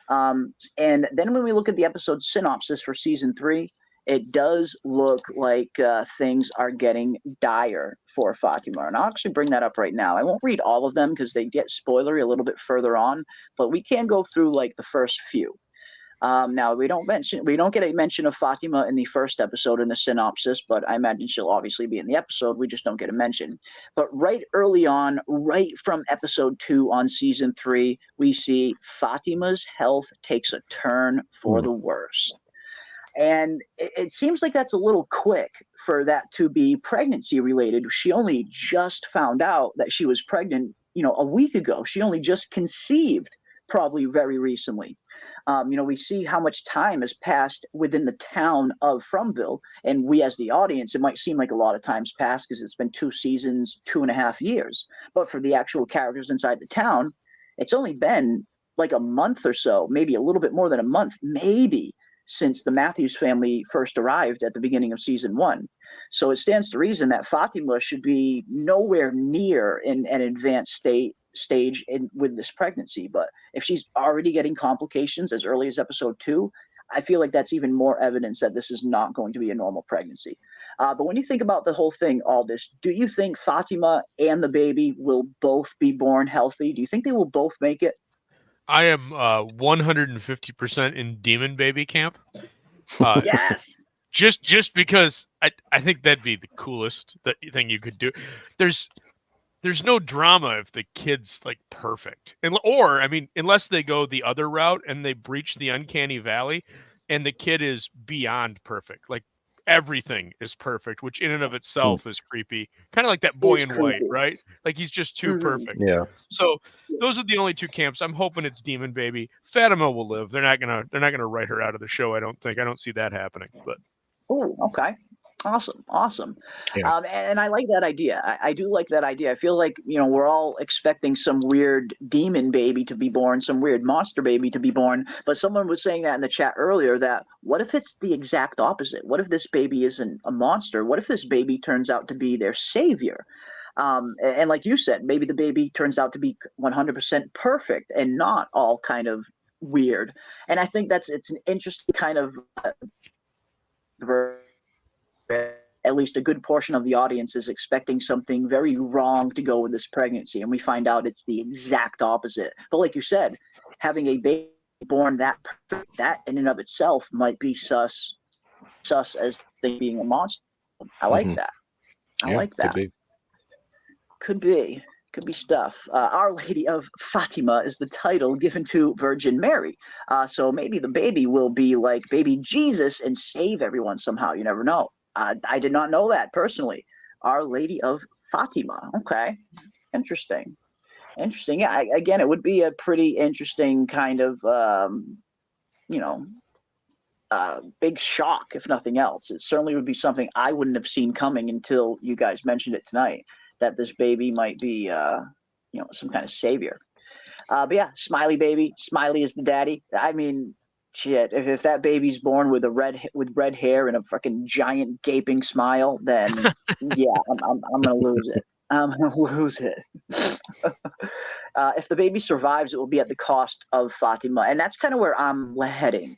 And then when we look at the episode synopsis for season 3, it does look like things are getting dire for Fatima. And I'll actually bring that up right now. I won't read all of them because they get spoilery a little bit further on, but we can go through like the first few. Now we don't get a mention of Fatima in the first episode in the synopsis, but I imagine she'll obviously be in the episode. We just don't get a mention. But right early on, right from episode 2 on season 3, we see Fatima's health takes a turn for the worse. And it seems like that's a little quick for that to be pregnancy related. She only just found out that she was pregnant, a week ago. She only just conceived probably very recently. We see how much time has passed within the town of Fromville, and we as the audience, it might seem like a lot of time's passed because it's been 2 seasons, 2.5 years. But for the actual characters inside the town, it's only been like a month or so, maybe a little bit more than a month, maybe, since the Matthews family first arrived at the beginning of season 1. So it stands to reason that Fatima should be nowhere near in an advanced stage with this pregnancy. But if she's already getting complications as early as episode 2, I feel like that's even more evidence that this is not going to be a normal pregnancy. But when you think about the whole thing, Aldous, do you think Fatima and the baby will both be born healthy? Do you think they will both make it? I am 150% in Demon Baby camp. Yes. Just because I think that'd be the coolest thing you could do. There's no drama if the kid's like perfect, unless they go the other route and they breach the uncanny valley, and the kid is beyond perfect. Like everything is perfect, which in and of itself is creepy. Kind of like that boy in white, right? Like he's just too perfect. Yeah. So those are the only 2 camps. I'm hoping it's Demon Baby. Fatima will live. They're not gonna write her out of the show. I don't think. I don't see that happening. But okay. Awesome. Yeah. And I like that idea. I do like that idea. I feel like, we're all expecting some weird demon baby to be born, some weird monster baby to be born. But someone was saying that in the chat earlier, that what if it's the exact opposite? What if this baby isn't a monster? What if this baby turns out to be their savior? And like you said, maybe the baby turns out to be 100% perfect and not all kind of weird. And I think it's an interesting kind of at least a good portion of the audience is expecting something very wrong to go with this pregnancy, and we find out it's the exact opposite. But like you said, having a baby born that perfect, that in and of itself might be sus as thing being a monster. I like that. I like that. Could be stuff. Our Lady of Fatima is the title given to Virgin Mary. So maybe the baby will be like baby Jesus and save everyone somehow. You never know. I did not know that personally. Our Lady of Fatima. Okay. Interesting. Yeah, again, it would be a pretty interesting kind of, big shock, if nothing else. It certainly would be something I wouldn't have seen coming until you guys mentioned it tonight, that this baby might be, some kind of savior. But yeah, Smiley baby. Smiley is the daddy. I mean, shit, if that baby's born with red hair and a fucking giant gaping smile, then yeah, I'm gonna lose it. If the baby survives, it will be at the cost of Fatima, and that's kind of where I'm heading.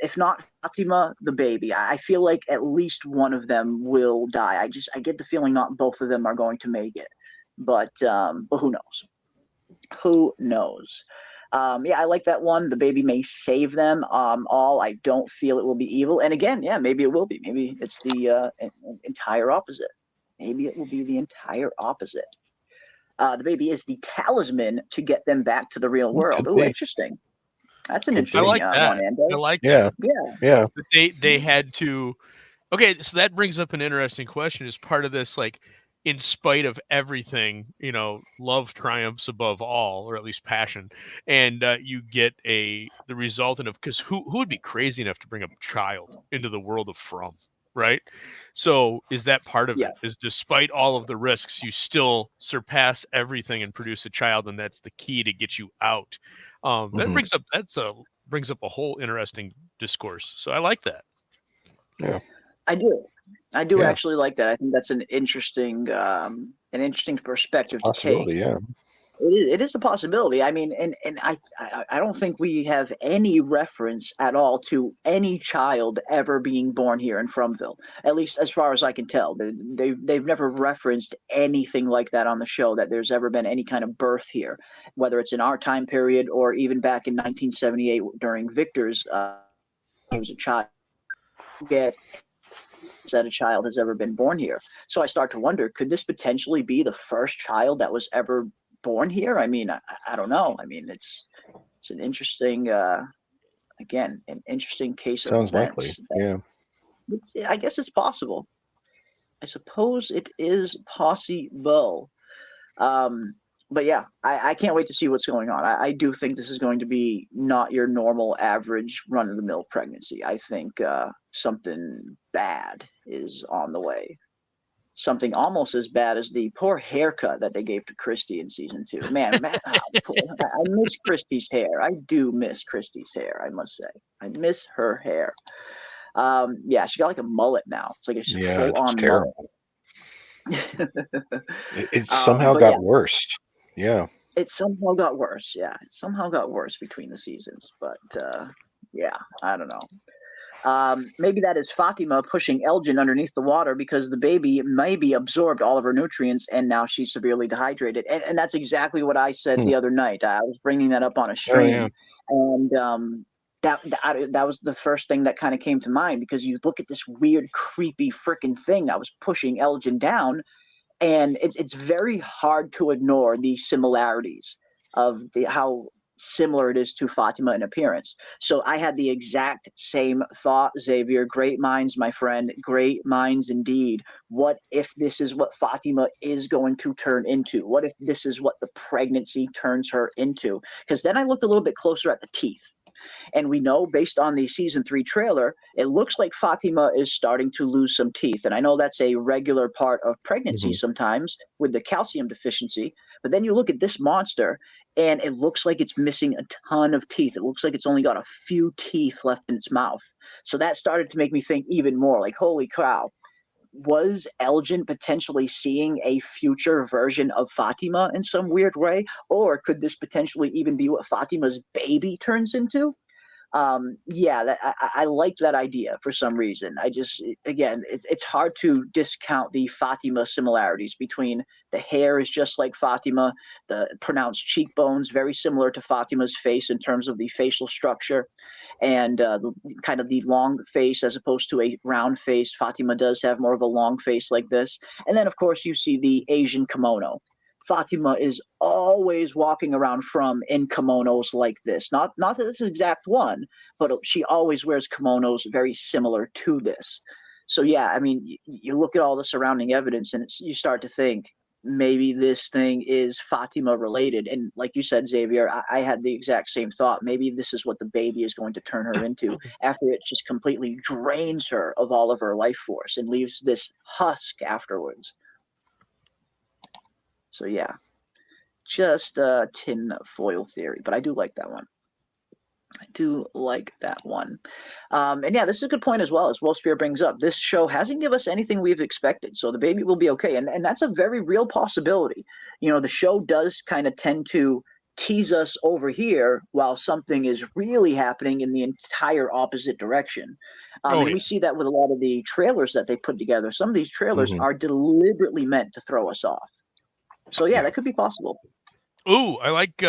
If not Fatima, the baby. I feel like at least one of them will die. I get the feeling not both of them are going to make it, but who knows? Who knows? Yeah, I like that one. The baby may save them all. I don't feel it will be evil. And again, yeah, maybe it will be. Maybe it's the entire opposite. Maybe it will be the entire opposite. The baby is the talisman to get them back to the real world. Oh, interesting. That's an interesting one, Ando. I like that. Yeah. They had to. Okay, so that brings up an interesting question. As part of this, like, in spite of everything, love triumphs above all, or at least passion, and you get the resultant of, because who would be crazy enough to bring a child into the world of From, right? So is that part of it? Is despite all of the risks, you still surpass everything and produce a child, and that's the key to get you out. That brings up a whole interesting discourse. So I like that. Yeah, I do actually like that. I think that's an interesting perspective to take. Yeah. It is a possibility. I mean, and I don't think we have any reference at all to any child ever being born here in Fromville, at least as far as I can tell. They've never referenced anything like that on the show, that there's ever been any kind of birth here, whether it's in our time period or even back in 1978 during Victor's he was a child. Get that a child has ever been born here. So I start to wonder, could this potentially be the first child that was ever born here? I mean, I don't know. I mean, it's an interesting, again, an interesting case of events. Likely. Yeah. I guess it's possible. I suppose it is possible. But yeah, I can't wait to see what's going on. I do think this is going to be not your normal average run-of-the-mill pregnancy. I think something bad is on the way. Something almost as bad as the poor haircut that they gave to Christy in season 2. Man, I miss Christy's hair. I do miss Christy's hair, I must say. I miss her hair. Yeah, she got like a mullet now. It's like a full-on mullet. It somehow got worse. Yeah. It somehow got worse. Yeah, it somehow got worse between the seasons. But yeah, I don't know. Maybe that is Fatima pushing Elgin underneath the water because the baby maybe absorbed all of her nutrients and now she's severely dehydrated. And that's exactly what I said the other night. I was bringing that up on a stream. And that was the first thing that kind of came to mind, because you look at this weird, creepy freaking thing that was pushing Elgin down, and it's very hard to ignore the similarities of how similar it is to Fatima in appearance. So I had the exact same thought, Xavier. Great minds, my friend. Great minds indeed. What if this is what Fatima is going to turn into? What if this is what the pregnancy turns her into? Because then I looked a little bit closer at the teeth. And we know, based on the season 3 trailer, it looks like Fatima is starting to lose some teeth. And I know that's a regular part of pregnancy sometimes with the calcium deficiency. But then you look at this monster, and it looks like it's missing a ton of teeth. It looks like it's only got a few teeth left in its mouth. So that started to make me think even more, like, holy cow. Was Elgin potentially seeing a future version of Fatima in some weird way? Or could this potentially even be what Fatima's baby turns into? Yeah, I like that idea for some reason. Again, it's hard to discount the Fatima similarities between the hair is just like Fatima, the pronounced cheekbones, very similar to Fatima's face in terms of the facial structure, and kind of the long face as opposed to a round face. Fatima does have more of a long face like this. And then, of course, you see the Asian kimono. Fatima is always walking around From in kimonos like this. Not this exact one, but she always wears kimonos very similar to this. So yeah, I mean, you look at all the surrounding evidence and you start to think maybe this thing is Fatima related. And like you said, Xavier, I had the exact same thought. Maybe this is what the baby is going to turn her into after it just completely drains her of all of her life force and leaves this husk afterwards. So yeah, just a tinfoil theory, but I do like that one. And yeah, this is a good point as well, as Wolfspear brings up. This show hasn't given us anything we've expected, so the baby will be okay. And that's a very real possibility. You know, the show does kind of tend to tease us over here while something is really happening in the entire opposite direction. And we see that with a lot of the trailers that they put together. Some of these trailers are deliberately meant to throw us off. So yeah, that could be possible. Ooh, I like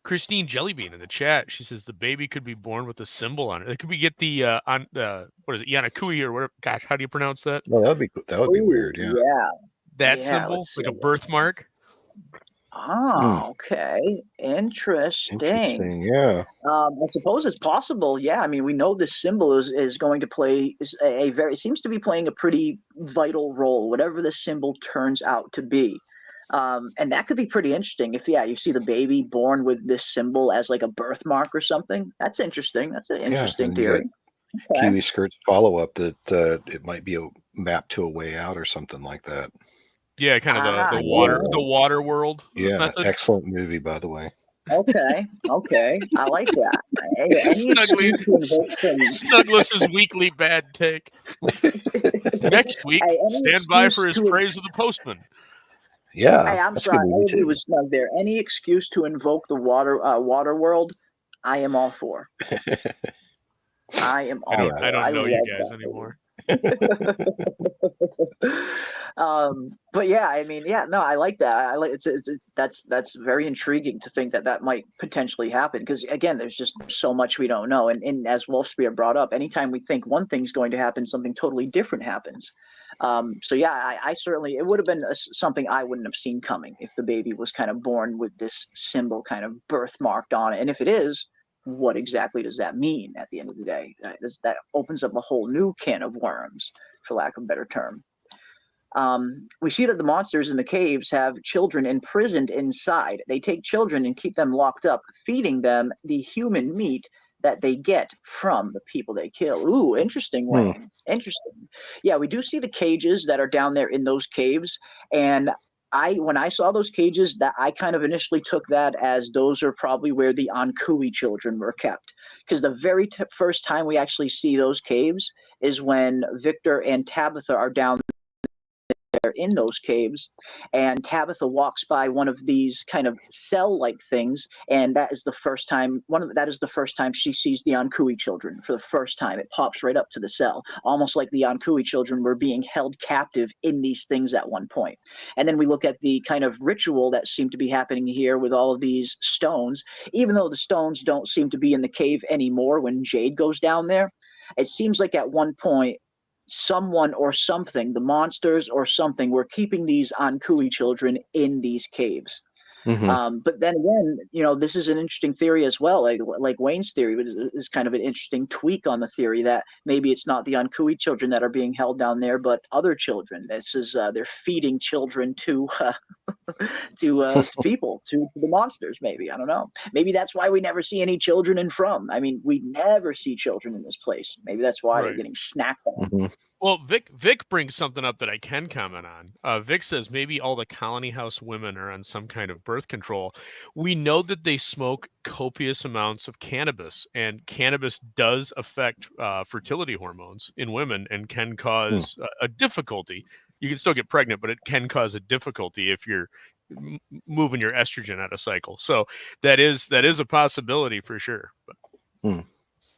Christine Jellybean in the chat. She says the baby could be born with a symbol on it. Could we get the what is it, Yanakui or whatever? Gosh, how do you pronounce that? Well, that would be weird. Yeah. That symbol, like a birthmark. Oh, okay. Interesting. Yeah. I suppose it's possible. Yeah, I mean, we know this symbol is going to play a very seems to be playing a pretty vital role, whatever the symbol turns out to be. And that could be pretty interesting if, yeah, you see the baby born with this symbol as like a birthmark or something. That's interesting. That's an interesting And you got theory. Okay. Kiwi Skirt's follow up that it might be a map to a way out or something like that. Yeah, kind of the water world method. Excellent movie, by the way. Okay, I like that. Snugglis's weekly bad take. Next week, stand by for his praise of the postman. Yeah, hey, I'm sorry, I was snug there. Any excuse to invoke the water world, I am all for. I am all. I don't know you guys anymore. But yeah, I mean, yeah, no, I like that. I like that's very intriguing to think that might potentially happen, because again, there's just so much we don't know, and as Wolfspear brought up, anytime we think one thing's going to happen, something totally different happens. So yeah, I certainly, it would have been something I wouldn't have seen coming if the baby was kind of born with this symbol kind of birthmarked on it, and if it is, what exactly does that mean at the end of the day? That opens up a whole new can of worms, for lack of a better term. We see that the monsters in the caves have children imprisoned inside. They take children and keep them locked up, feeding them the human meat that they get from the people they kill. Ooh, interesting, Wayne. Interesting. Yeah, we do see the cages that are down there in those caves, and when I saw those cages, that I kind of initially took that as those are probably where the Ankui children were kept, because the very first time we actually see those caves is when Victor and Tabitha are down in those caves, and Tabitha walks by one of these kind of cell-like things, and that is the first time she sees the Ankui children for the first time. It pops right up to the cell, almost like the Ankui children were being held captive in these things at one point. And then we look at the kind of ritual that seemed to be happening here with all of these stones, even though the stones don't seem to be in the cave anymore when Jade goes down there. It seems like at one point someone or something, the monsters or something, were keeping these Ankui children in these caves. But then again, this is an interesting theory as well. Like Wayne's theory is kind of an interesting tweak on the theory that maybe it's not the Ankui children that are being held down there, but other children. This is they're feeding children to to people, to the monsters. Maybe, I don't know. Maybe that's why we never see any children in From. I mean, we never see children in this place. Maybe that's why they're getting snacked on. Well, Vic brings something up that I can comment on. Vic says maybe all the colony house women are on some kind of birth control. We know that they smoke copious amounts of cannabis, and cannabis does affect fertility hormones in women and can cause a difficulty. You can still get pregnant, but it can cause a difficulty if you're moving your estrogen out of cycle. So that is a possibility for sure.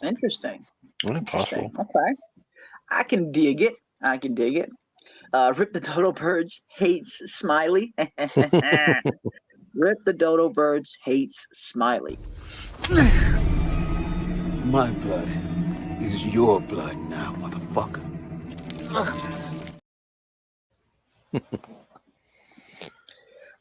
Interesting. Possible. Okay. I can dig it. Rip the Dodo Birds hates Smiley. Rip the Dodo Birds hates Smiley. My blood is your blood now, motherfucker.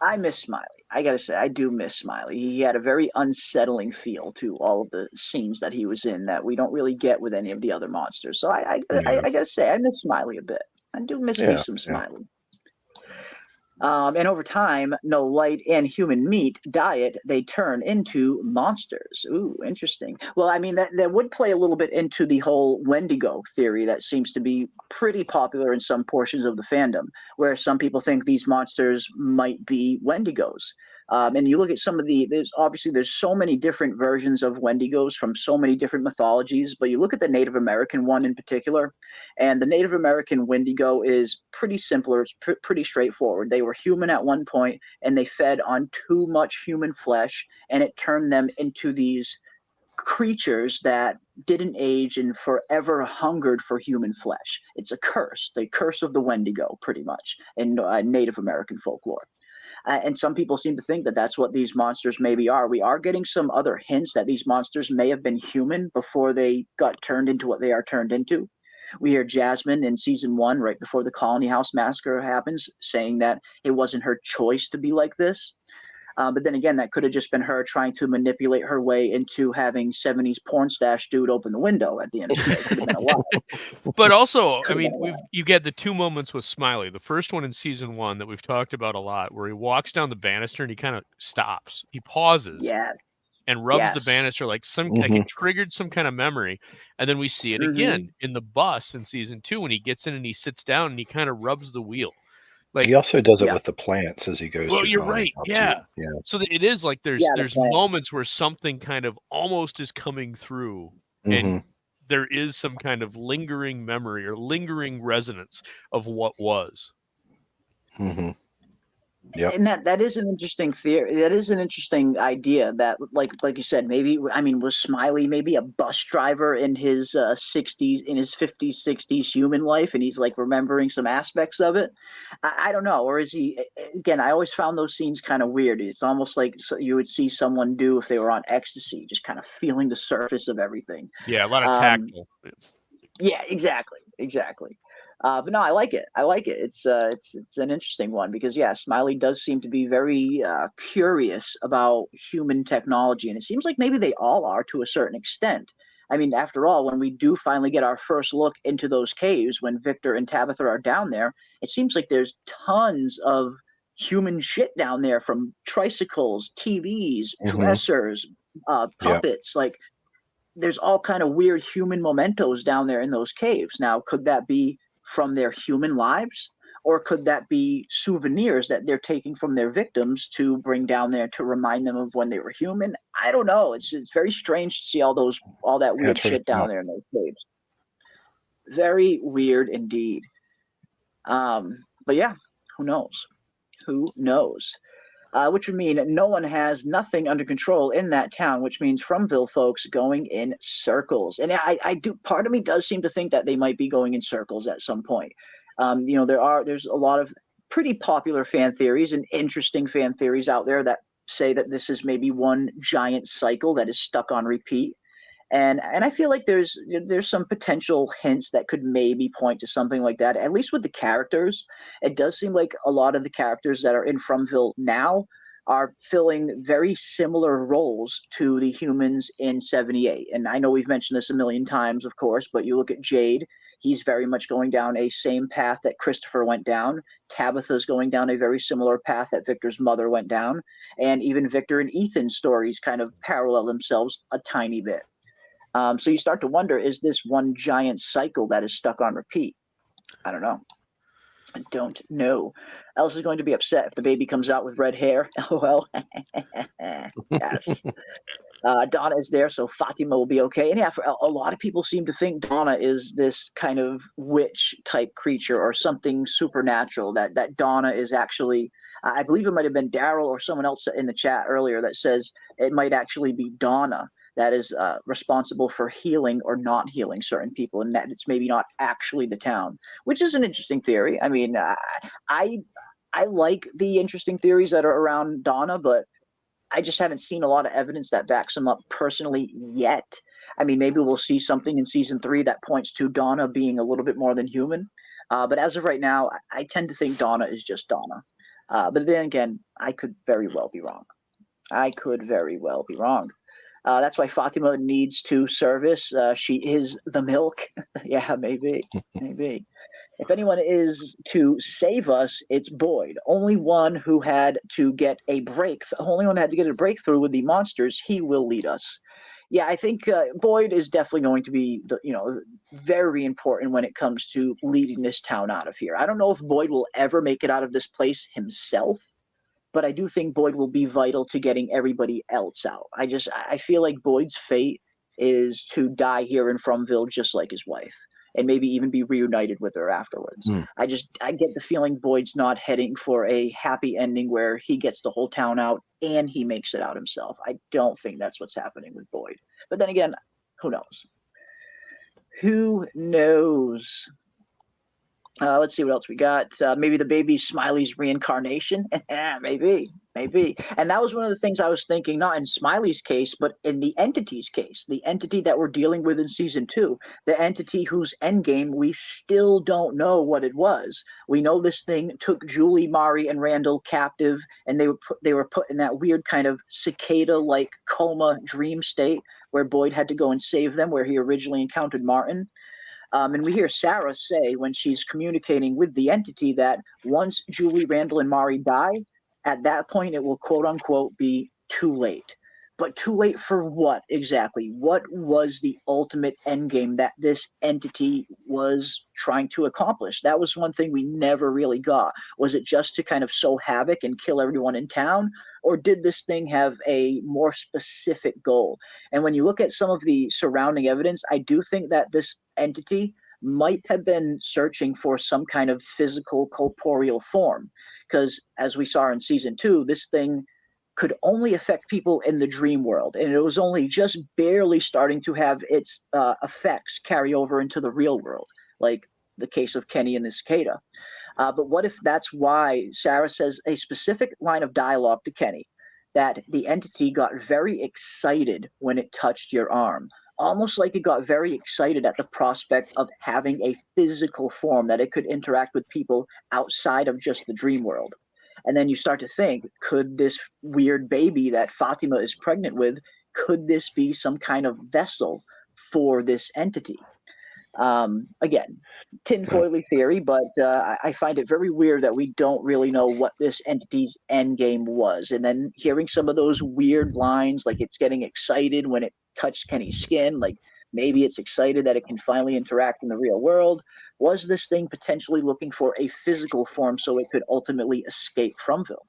I miss Smiley. I gotta say, I do miss Smiley. He had a very unsettling feel to all of the scenes that he was in that we don't really get with any of the other monsters. So I gotta say, I miss Smiley a bit. I do miss me some Smiley. And over time, no light and human meat diet, they turn into monsters. Ooh, interesting. Well, I mean, that would play a little bit into the whole Wendigo theory that seems to be pretty popular in some portions of the fandom, where some people think these monsters might be Wendigos. And you look at some of there's so many different versions of Wendigos from so many different mythologies, but you look at the Native American one in particular, and the Native American Wendigo is pretty simpler. It's pretty straightforward. They were human at one point, and they fed on too much human flesh, and it turned them into these creatures that didn't age and forever hungered for human flesh. It's a curse, the curse of the Wendigo, pretty much, in Native American folklore. And some people seem to think that that's what these monsters maybe are. We are getting some other hints that these monsters may have been human before they got turned into what they are turned into. We hear Jasmine in season 1, right before the Colony House massacre happens, saying that it wasn't her choice to be like this. But then again, that could have just been her trying to manipulate her way into having 70s porn stash dude open the window at the end of the day. Could have been a lot. But also, I mean, you get the two moments with Smiley. The first one in season 1 that we've talked about a lot, where he walks down the banister and he kind of stops. He pauses. And rubs the banister like like it triggered some kind of memory. And then we see it again in the bus in season 2 when he gets in and he sits down and he kind of rubs the wheel. Like, he also does it with the plants as he goes. Well, you're right. Yeah. So that it is like there's moments where something kind of almost is coming through, and there is some kind of lingering memory or lingering resonance of what was. And that is an interesting theory. That is an interesting idea. That, like you said, maybe, I mean, was Smiley maybe a bus driver in his 60s, in his 50s, 60s human life, and he's like remembering some aspects of it? I don't know. Or is he? Again, I always found those scenes kind of weird. It's almost like you would see someone do if they were on ecstasy, just kind of feeling the surface of everything. Yeah, a lot of tactile. Yeah, exactly. But no, I like it. It's an interesting one because Smiley does seem to be very curious about human technology, and it seems like maybe they all are to a certain extent. I mean, after all, when we do finally get our first look into those caves, when Victor and Tabitha are down there, it seems like there's tons of human shit down there, from tricycles, TVs, dressers, puppets. Like, there's all kind of weird human mementos down there in those caves. Now, could that be from their human lives, or could that be souvenirs that they're taking from their victims to bring down there to remind them of when they were human? I don't know. It's very strange to see all that weird shit down there in those caves. Very weird indeed. But yeah, who knows? Which would mean no one has nothing under control in that town, which means Fromville folks going in circles. And I do, part of me does seem to think that they might be going in circles at some point. There's a lot of pretty popular fan theories and interesting fan theories out there that say that this is maybe one giant cycle that is stuck on repeat. And I feel like there's some potential hints that could maybe point to something like that, at least with the characters. It does seem like a lot of the characters that are in Fromville now are filling very similar roles to the humans in 78. And I know we've mentioned this a million times, of course, but you look at Jade, he's very much going down a same path that Christopher went down. Tabitha's going down a very similar path that Victor's mother went down. And even Victor and Ethan's stories kind of parallel themselves a tiny bit. So you start to wonder, is this one giant cycle that is stuck on repeat? I don't know. Alice is going to be upset if the baby comes out with red hair. LOL. Yes. Donna is there, so Fatima will be okay. And a lot of people seem to think Donna is this kind of witch-type creature or something supernatural, that Donna is actually... I believe it might have been Daryl or someone else in the chat earlier that says it might actually be Donna that is responsible for healing or not healing certain people, and that it's maybe not actually the town, which is an interesting theory. I mean, I like the interesting theories that are around Donna, but I just haven't seen a lot of evidence that backs them up personally yet. I mean, maybe we'll see something in season 3 that points to Donna being a little bit more than human. But as of right now, I tend to think Donna is just Donna. But then again, I could very well be wrong. That's why Fatima needs to service. She is the milk. Yeah, maybe. If anyone is to save us, it's Boyd. Only one who had to get a breakthrough with the monsters. He will lead us. Yeah, I think Boyd is definitely going to be very important when it comes to leading this town out of here. I don't know if Boyd will ever make it out of this place himself, but I do think Boyd will be vital to getting everybody else out. I feel like Boyd's fate is to die here in Fromville just like his wife, and maybe even be reunited with her afterwards. I get the feeling Boyd's not heading for a happy ending where he gets the whole town out and he makes it out himself. I don't think that's what's happening with Boyd. But then again, who knows? Let's see what else we got. Maybe the baby Smiley's reincarnation. maybe. And that was one of the things I was thinking, not in Smiley's case, but in the entity's case, the entity that we're dealing with in season 2, the entity whose endgame we still don't know what it was. We know this thing took Julie, Mari, and Randall captive, and they were put in that weird kind of cicada-like coma dream state where Boyd had to go and save them, where he originally encountered Martin. And we hear Sarah say when she's communicating with the entity that once Julie, Randall, and Mari die, at that point it will quote unquote be too late. But too late for what exactly? What was the ultimate endgame that this entity was trying to accomplish? That was one thing we never really got. Was it just to kind of sow havoc and kill everyone in town? Or did this thing have a more specific goal? And when you look at some of the surrounding evidence, I do think that this entity might have been searching for some kind of physical, corporeal form. Because as we saw in season 2, this thing could only affect people in the dream world, and it was only just barely starting to have its effects carry over into the real world, like the case of Kenny and the cicada. But what if that's why Sarah says a specific line of dialogue to Kenny, that the entity got very excited when it touched your arm, almost like it got very excited at the prospect of having a physical form that it could interact with people outside of just the dream world. And then you start to think, could this weird baby that Fatima is pregnant with, could this be some kind of vessel for this entity? Again, tinfoily theory, but I find it very weird that we don't really know what this entity's endgame was. And then hearing some of those weird lines, like it's getting excited when it touched Kenny's skin, like maybe it's excited that it can finally interact in the real world. Was this thing potentially looking for a physical form so it could ultimately escape Fromville?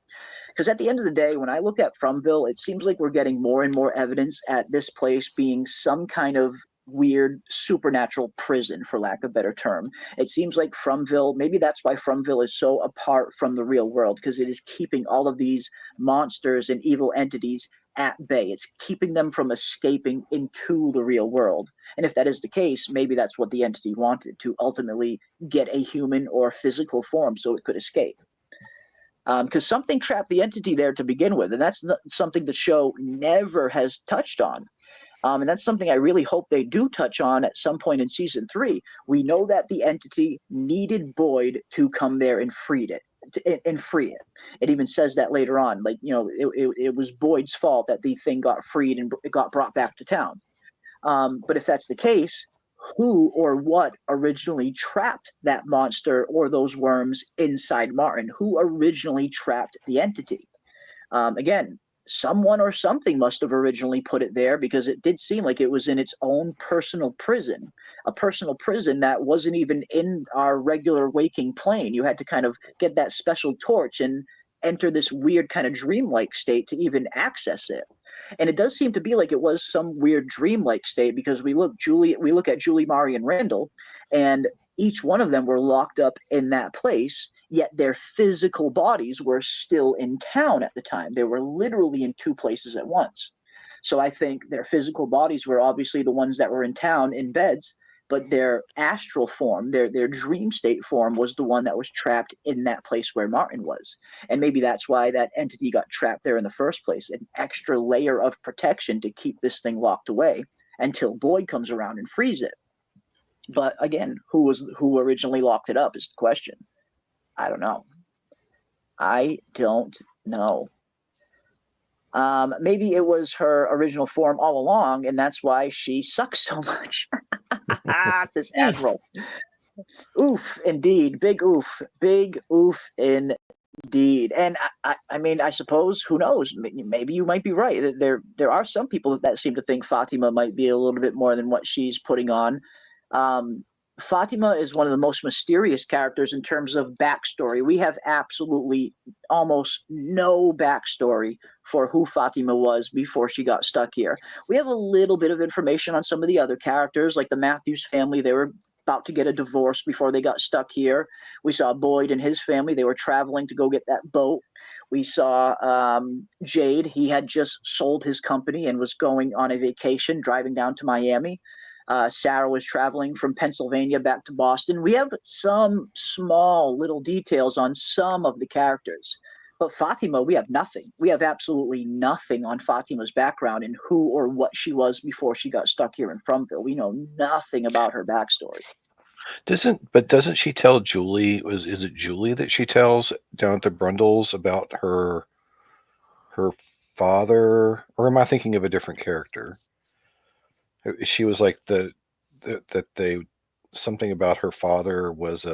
Because at the end of the day, when I look at Fromville, it seems like we're getting more and more evidence at this place being some kind of weird supernatural prison, for lack of a better term. It seems like Fromville, maybe that's why Fromville is so apart from the real world, because it is keeping all of these monsters and evil entities at bay. It's keeping them from escaping into the real world. And if that is the case, maybe that's what the entity wanted, to ultimately get a human or physical form so it could escape. Because something trapped the entity there to begin with, and that's something the show never has touched on. And that's something I really hope they do touch on at some point in season 3. We know that the entity needed Boyd to come there and free it. It even says that later on, like, you know, it was Boyd's fault that the thing got freed and it got brought back to town. But if that's the case, who or what originally trapped that monster or those worms inside Martin? Who originally trapped the entity? Again, someone or something must have originally put it there, because it did seem like it was in its own personal prison, a personal prison that wasn't even in our regular waking plane. You had to kind of get that special torch and enter this weird kind of dreamlike state to even access it. And it does seem to be like it was some weird dreamlike state, because we look at Julie, Mari, and Randall, and each one of them were locked up in that place, yet their physical bodies were still in town at the time. They were literally in 2 places at once. So I think their physical bodies were obviously the ones that were in town in beds, but their astral form, their dream state form, was the one that was trapped in that place where Martin was. And maybe that's why that entity got trapped there in the first place, an extra layer of protection to keep this thing locked away until Boyd comes around and frees it. But again, who originally locked it up is the question. I don't know. Maybe it was her original form all along, and that's why she sucks so much. Says Admiral. Oof, indeed. Big oof. Big oof indeed. And I mean, I suppose, who knows? Maybe you might be right. There are some people that seem to think Fatima might be a little bit more than what she's putting on. Fatima is one of the most mysterious characters in terms of backstory. We have absolutely almost no backstory for who Fatima was before she got stuck here. We have a little bit of information on some of the other characters, like the Matthews family. They were about to get a divorce before they got stuck here. We saw Boyd and his family. They were traveling to go get that boat. We saw Jade. He had just sold his company and was going on a vacation, driving down to Miami. Sarah was traveling from Pennsylvania back to Boston. We have some small little details on some of the characters. But Fatima, we have nothing. We have absolutely nothing on Fatima's background and who or what she was before she got stuck here in Fromville. We know nothing about her backstory. Doesn't she tell Julie? Is it Julie that she tells down at the Brundles about her father? Or am I thinking of a different character? She was like that they something about her father was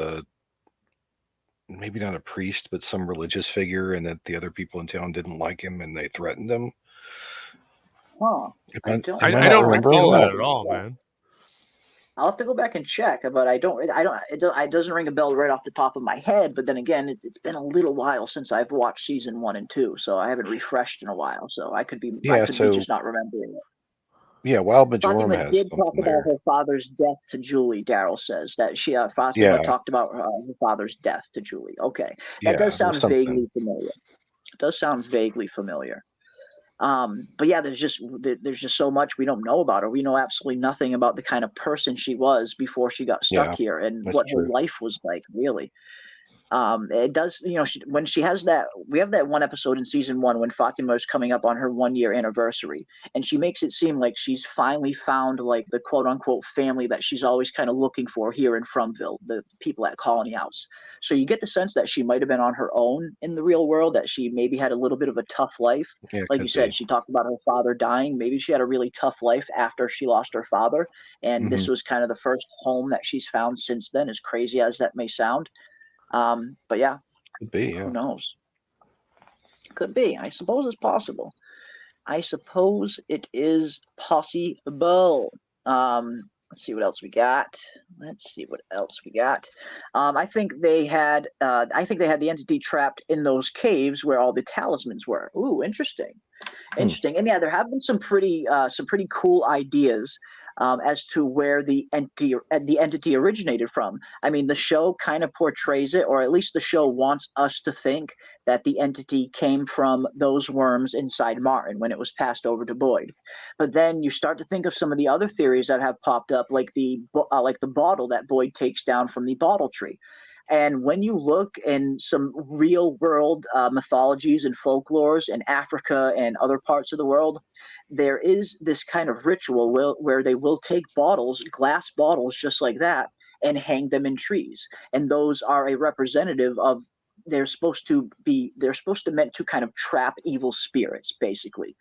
maybe not a priest, but some religious figure, and that the other people in town didn't like him and they threatened him. Huh. I don't recall that at all, man. I'll have to go back and check, but it doesn't ring a bell right off the top of my head. But then again, it's been a little while since I've watched season 1 and 2, so I haven't refreshed in a while. So I could be just not remembering it. Yeah, Wild Majorum Fatima has did talk something there. about her father's death to Julie. Daryl says that Fatima talked about her father's death to Julie. Okay, that does sound vaguely familiar. It does sound vaguely familiar. But yeah, there's just so much we don't know about her. We know absolutely nothing about the kind of person she was before she got stuck here and what her life was like, really. It does, when she has that, we have that one episode in season 1 when Fatima is coming up on her 1-year anniversary, and she makes it seem like she's finally found like the quote unquote family that she's always kind of looking for here in Fromville, the people at Colony House. So you get the sense that she might have been on her own in the real world, that she maybe had a little bit of a tough life. Like you said, she talked about her father dying. Maybe she had a really tough life after she lost her father, and this was kind of the first home that she's found since then, as crazy as that may sound. But yeah, could be. Who knows? Could be. I suppose it's possible. I suppose it is possible. Let's see what else we got. I think they had the entity trapped in those caves where all the talismans were. Ooh, interesting. Interesting. And yeah, there have been some pretty cool ideas as to where the entity originated from. I mean, the show kind of portrays it, or at least the show wants us to think that the entity came from those worms inside Martin when it was passed over to Boyd. But then you start to think of some of the other theories that have popped up, like the bottle that Boyd takes down from the bottle tree. And when you look in some real world mythologies and folklores in Africa and other parts of the world, there is this kind of ritual where they will take glass bottles just like that, and hang them in trees. And those are a representative of, they're supposed to meant to kind of trap evil spirits, basically.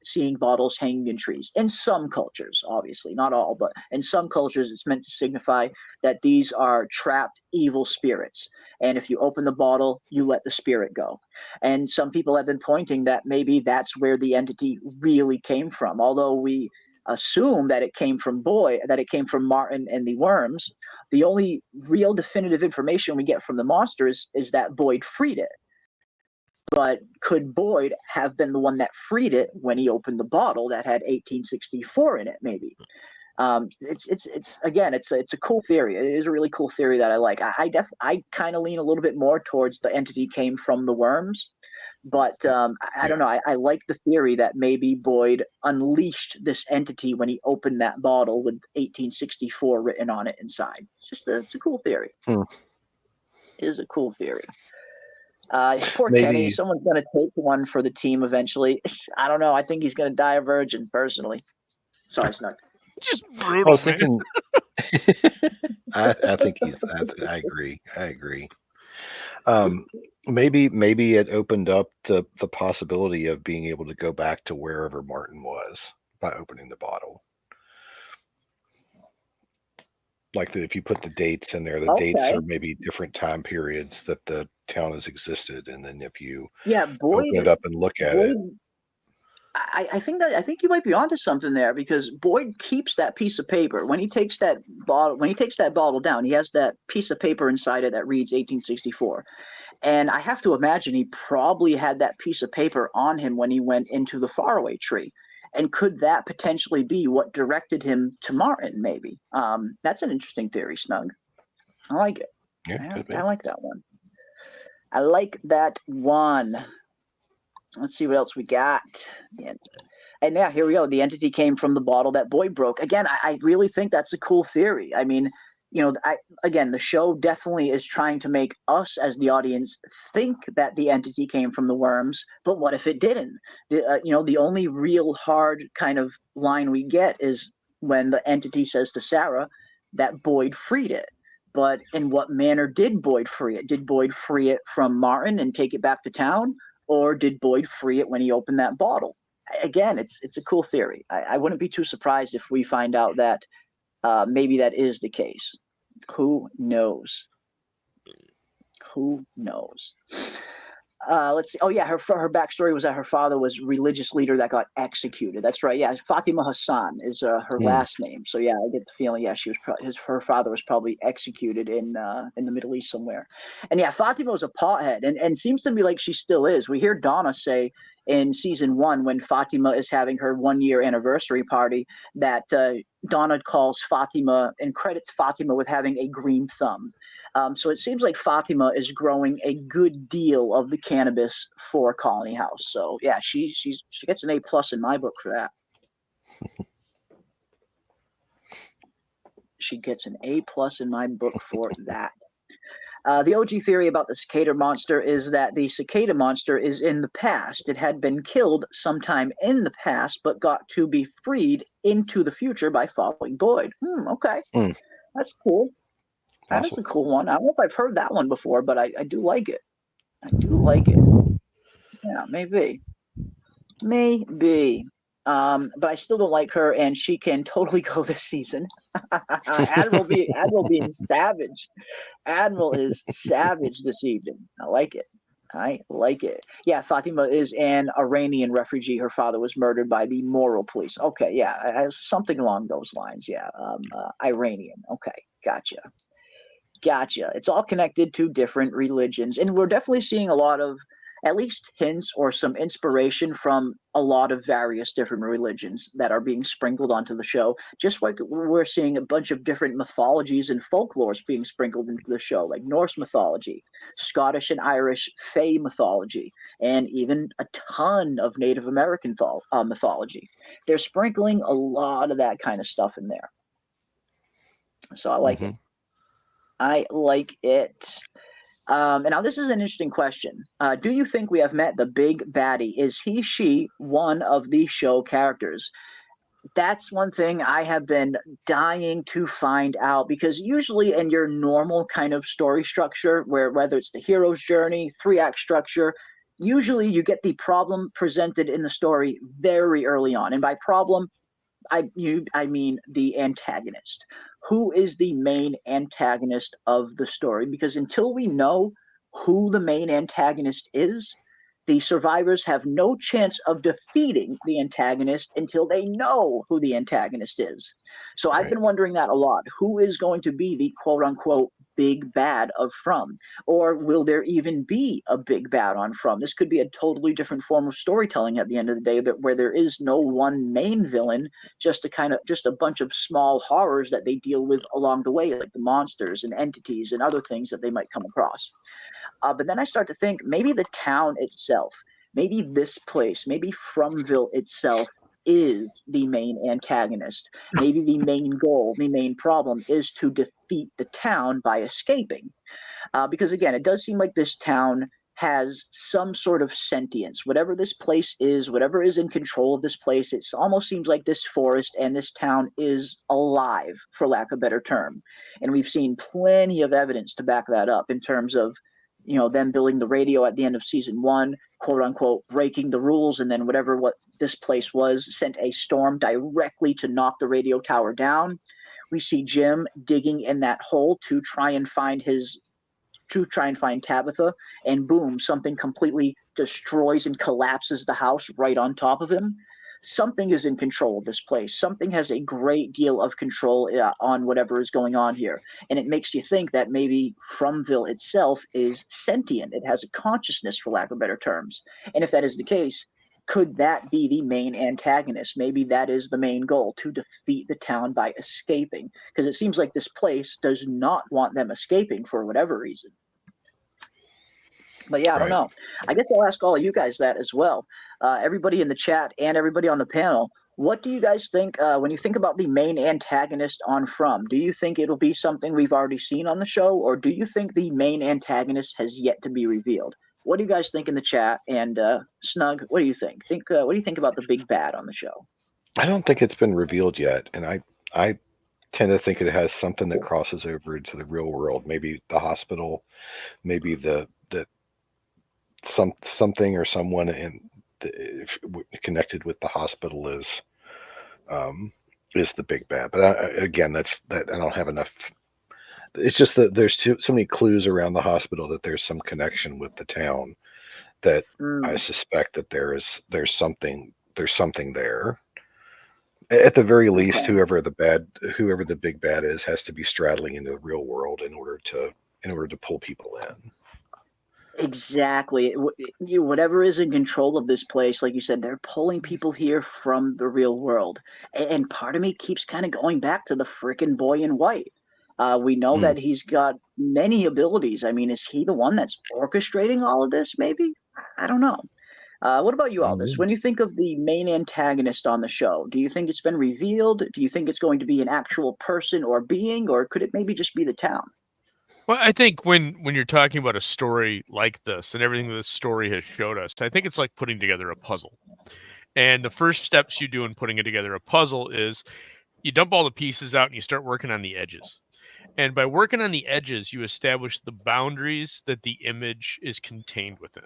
Seeing bottles hanging in trees. In some cultures, obviously, not all, but in some cultures, it's meant to signify that these are trapped evil spirits. And if you open the bottle, you let the spirit go. And some people have been pointing that maybe that's where the entity really came from. Although we assume that it came from Martin and the worms, the only real definitive information we get from the monsters is that Boyd freed it. But could Boyd have been the one that freed it when he opened the bottle that had 1864 in it? Maybe. It's a cool theory. It is a really cool theory that I like. I kind of lean a little bit more towards the entity came from the worms, but I don't know. I like the theory that maybe Boyd unleashed this entity when he opened that bottle with 1864 written on it inside. It's a cool theory. It is a cool theory. Poor Kenny. Someone's going to take one for the team eventually. I don't know. I think he's going to die a virgin, personally. Sorry, Snug. Just brutal. I was thinking. I think I agree. Maybe it opened up the possibility of being able to go back to wherever Martin was by opening the bottle. Like that, if you put the dates in there, the dates are maybe different time periods that the town has existed, and then if you open it up and look at it, I think you might be onto something there, because Boyd keeps that piece of paper when he takes that bottle down. He has that piece of paper inside it that reads 1864, and I have to imagine he probably had that piece of paper on him when he went into the faraway tree. And could that potentially be what directed him to Martin, maybe? That's an interesting theory, Snug. I like it. Yeah, I like that one. Let's see what else we got. Yeah. And yeah, here we go. The entity came from the bottle that Boyd broke. Again, I really think that's a cool theory. I mean, again, the show definitely is trying to make us as the audience think that the entity came from the worms, but what if it didn't? The only real hard kind of line we get is when the entity says to Sarah that Boyd freed it. But in what manner did Boyd free it? Did Boyd free it from Martin and take it back to town? Or did Boyd free it when he opened that bottle? Again, it's a cool theory. I wouldn't be too surprised if we find out that maybe that is the case. Who knows? Who knows? Let's see. Oh yeah, her backstory was that her father was a religious leader that got executed. That's right. Yeah, Fatima Hassan is her last name. So yeah, I get the feeling. Yeah, she was her father was probably executed in the Middle East somewhere. And yeah, Fatima was a pothead, and seems to me like she still is. We hear Donna say in season 1 when Fatima is having her 1-year anniversary party that Donna calls Fatima and credits Fatima with having a green thumb. So it seems like Fatima is growing a good deal of the cannabis for Colony House. So yeah, she gets an A+ in my book for that. She gets an A+ in my book for that. The OG theory about the cicada monster is that the cicada monster is in the past. It had been killed sometime in the past, but got to be freed into the future by following Boyd. Okay. That's cool. That is a cool one. I don't know if I've heard that one before, but I do like it. I do like it. Yeah, maybe. Maybe. But I still don't like her, and she can totally go this season. Admiral being savage. Admiral is savage this evening. I like it. I like it. Yeah, Fatima is an Iranian refugee. Her father was murdered by the moral police. Okay, yeah, something along those lines. Yeah, Iranian. Okay, gotcha. It's all connected to different religions, and we're definitely seeing a lot of at least hints or some inspiration from a lot of various different religions that are being sprinkled onto the show, just like we're seeing a bunch of different mythologies and folklores being sprinkled into the show, like Norse mythology, Scottish and Irish Fae mythology, and even a ton of Native American mythology. They're sprinkling a lot of that kind of stuff in there. So I like it. I like it. And now this is an interesting question. Do you think we have met the big baddie? Is he, she one of the show characters? That's one thing I have been dying to find out, because usually in your normal kind of story structure, where whether it's the hero's journey, 3-act structure, usually you get the problem presented in the story very early on. And by problem, I mean the antagonist. Who is the main antagonist of the story? Because until we know who the main antagonist is, the survivors have no chance of defeating the antagonist until they know who the antagonist is. So I've been wondering that a lot. Who is going to be the quote-unquote big bad of From? Or will there even be a big bad on From? This could be a totally different form of storytelling at the end of the day, where there is no one main villain, just a bunch of small horrors that they deal with along the way, like the monsters and entities and other things that they might come across. But then I start to think maybe the town itself, maybe this place, maybe Fromville itself is the main antagonist. Maybe the main goal, the main problem is to defeat the town by escaping. Because again, it does seem like this town has some sort of sentience. Whatever this place is, whatever is in control of this place, it almost seems like this forest and this town is alive, for lack of a better term. And we've seen plenty of evidence to back that up in terms of them building the radio at the end of season 1, quote unquote, breaking the rules, and then what this place was sent a storm directly to knock the radio tower down. We see Jim digging in that hole to try and find Tabitha, and boom, something completely destroys and collapses the house right on top of him. Something is in control of this place. Something has a great deal of control on whatever is going on here. And it makes you think that maybe Fromville itself is sentient. It has a consciousness, for lack of better terms. And if that is the case, could that be the main antagonist? Maybe that is the main goal, to defeat the town by escaping. Because it seems like this place does not want them escaping for whatever reason. But yeah, I don't know. I guess I'll ask all of you guys that as well. Everybody in the chat and everybody on the panel, what do you guys think when you think about the main antagonist on From? Do you think it'll be something we've already seen on the show, or do you think the main antagonist has yet to be revealed? What do you guys think in the chat? And Snug, what do you think? What do you think about the big bad on the show? I don't think it's been revealed yet, and I tend to think it has something that crosses over into the real world. Maybe the hospital, maybe the something or someone connected with the hospital is the big bad. But again, I don't have enough. It's just that there's so many clues around the hospital that there's some connection with the town that I suspect that there's something there. At the very least, whoever the big bad is has to be straddling into the real world in order to pull people in. Exactly. Whatever is in control of this place, like you said, they're pulling people here from the real world. And part of me keeps kind of going back to the frickin' boy in white. We know that he's got many abilities. I mean, is he the one that's orchestrating all of this, maybe? I don't know. What about you, Aldous? When you think of the main antagonist on the show, do you think it's been revealed? Do you think it's going to be an actual person or being, or could it maybe just be the town? Well, I think when you're talking about a story like this and everything this story has showed us, I think it's like putting together a puzzle. And the first steps you do in putting together a puzzle is you dump all the pieces out and you start working on the edges. And by working on the edges, you establish the boundaries that the image is contained within.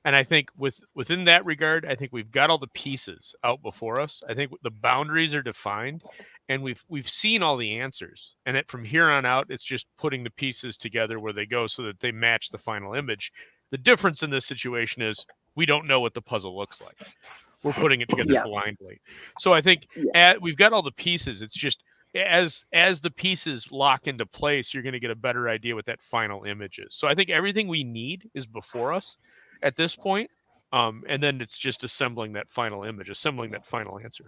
And I think within that regard, I think we've got all the pieces out before us. I think the boundaries are defined, and we've seen all the answers. And from here on out, it's just putting the pieces together where they go so that they match the final image. The difference in this situation is we don't know what the puzzle looks like. We're putting it together blindly. So I think we've got all the pieces. It's just as the pieces lock into place, you're going to get a better idea what that final image is. So I think everything we need is before us at this point, and then it's just assembling that final image, assembling that final answer.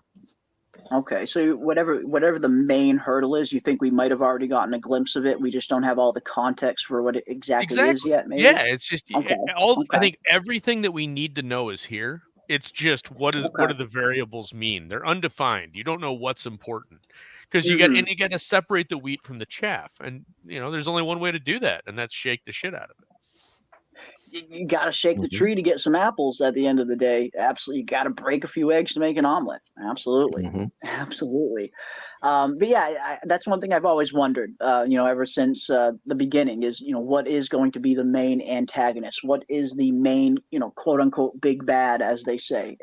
Okay, so whatever the main hurdle is, you think we might have already gotten a glimpse of it. We just don't have all the context for what it exactly is yet. Maybe. Yeah, it's just I think everything that we need to know is here. It's just what do the variables mean? They're undefined. You don't know what's important because you got to separate the wheat from the chaff, and there's only one way to do that, and that's shake the shit out of it. You got to shake the tree to get some apples at the end of the day. Absolutely. You got to break a few eggs to make an omelet. Absolutely. Absolutely. But yeah, that's one thing I've always wondered, ever since the beginning is, what is going to be the main antagonist? What is the main, quote unquote, big bad, as they say?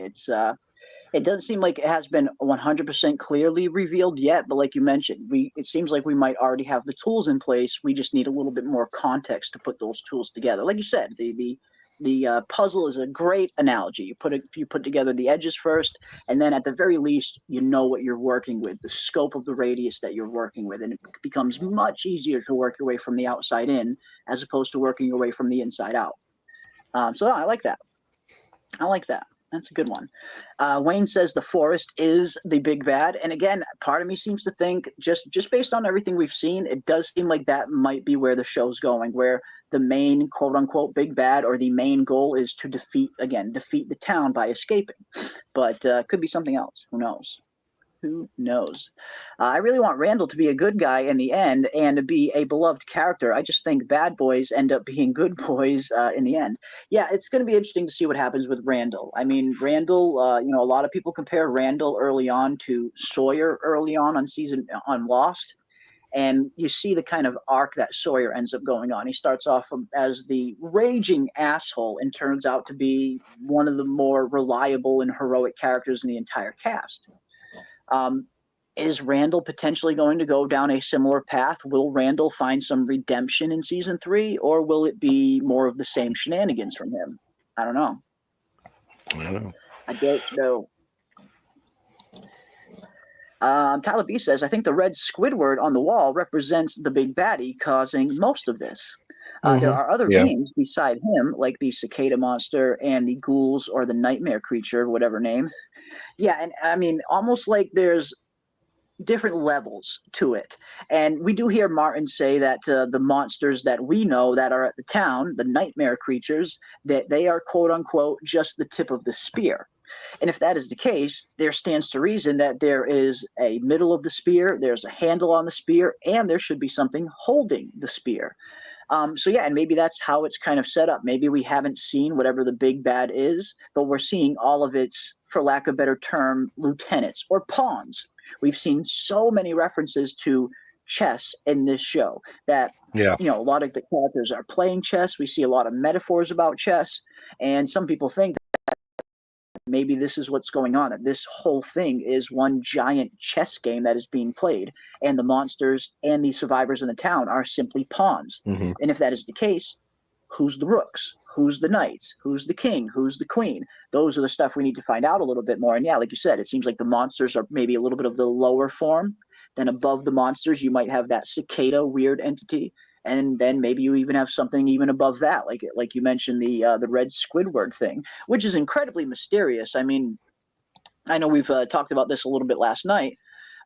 It doesn't seem like it has been 100% clearly revealed yet, but like you mentioned, it seems like we might already have the tools in place. We just need a little bit more context to put those tools together. Like you said, the puzzle is a great analogy. You put together the edges first, and then at the very least, you know what you're working with, the scope of the radius that you're working with, and it becomes much easier to work your way from the outside in as opposed to working your way from the inside out. So I like that. That's a good one. Wayne says the forest is the big bad. And again, part of me seems to think just based on everything we've seen, it does seem like that might be where the show's going, where the main quote unquote big bad or the main goal is to defeat the town by escaping. But could be something else. Who knows? Who knows? I really want Randall to be a good guy in the end and to be a beloved character. I just think bad boys end up being good boys in the end. Yeah, it's going to be interesting to see what happens with Randall. I mean, Randall, a lot of people compare Randall early on to Sawyer early on Lost. And you see the kind of arc that Sawyer ends up going on. He starts off as the raging asshole and turns out to be one of the more reliable and heroic characters in the entire cast. Is Randall potentially going to go down a similar path? Will Randall find some redemption in season 3, or will it be more of the same shenanigans from him? I don't know. I don't know. Tyler B says, I think the red Squidward on the wall represents the big baddie causing most of this. There are other beings beside him, like the cicada monster and the ghouls or the nightmare creature, whatever name. Yeah, and I mean, almost like there's different levels to it. And we do hear Martin say that the monsters that we know that are at the town, the nightmare creatures, that they are quote unquote just the tip of the spear. And if that is the case, there stands to reason that there is a middle of the spear, there's a handle on the spear, and there should be something holding the spear. So yeah, and maybe that's how it's kind of set up. Maybe we haven't seen whatever the big bad is, but we're seeing all of its, for lack of a better term, lieutenants or pawns. We've seen so many references to chess in this show that Yeah. you know, a lot of the characters are playing chess. We see a lot of metaphors about chess, and some people think that maybe this is what's going on, that this whole thing is one giant chess game that is being played, and the monsters and the survivors in the town are simply pawns. Mhm. And if that is the case, who's the rooks? Who's the knights? Who's the king? Who's the queen? Those are the stuff we need to find out a little bit more. And yeah, like you said, it seems like the monsters are maybe a little bit of the lower form. Then above the monsters, you might have that cicada weird entity, and then maybe you even have something even above that, like you mentioned, the red Squidward thing, which is incredibly mysterious. I mean, I know we've talked about this a little bit last night,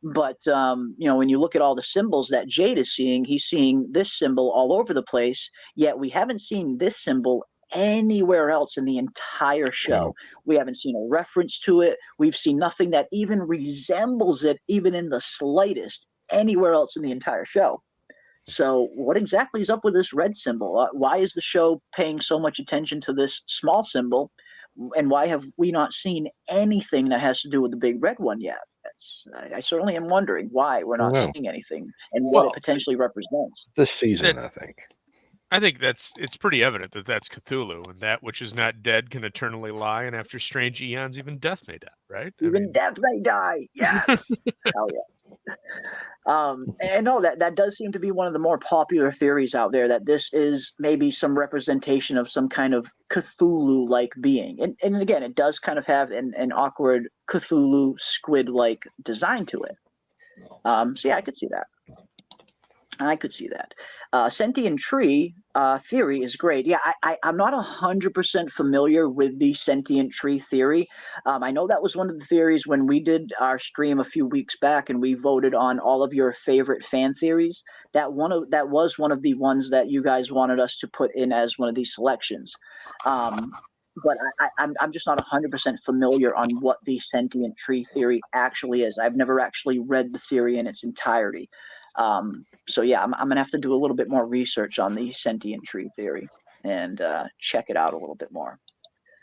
but you know, when you look at all the symbols that Jade is seeing, he's seeing this symbol all over the place. Yet we haven't seen this symbol anywhere else in the entire show. We haven't seen a reference to it. We've seen nothing that even resembles it, even in the slightest, anywhere else in the entire show. So what exactly is up with this red symbol? Why is the show paying so much attention to this small symbol? And why have we not seen anything that has to do with the big red one yet? I certainly am wondering why we're not seeing anything and what it potentially represents. This season, I think. I think it's pretty evident that that's Cthulhu, and that which is not dead can eternally lie, and after strange eons, even death may die, right? Even death may die. Yes. Hell yes. And no, that does seem to be one of the more popular theories out there, that this is maybe some representation of some kind of Cthulhu-like being. And again, it does kind of have an awkward Cthulhu squid-like design to it. So yeah, I could see that. I could see that. Sentient tree theory is great. Yeah, I'm not 100% familiar with the sentient tree theory. I know that was one of the theories when we did our stream a few weeks back, and we voted on all of your favorite fan theories. That was one of the ones that you guys wanted us to put in as one of these selections. But I'm just not 100% familiar on what the sentient tree theory actually is. I've never actually read the theory in its entirety. So yeah, I'm gonna have to do a little bit more research on the sentient tree theory and check it out a little bit more.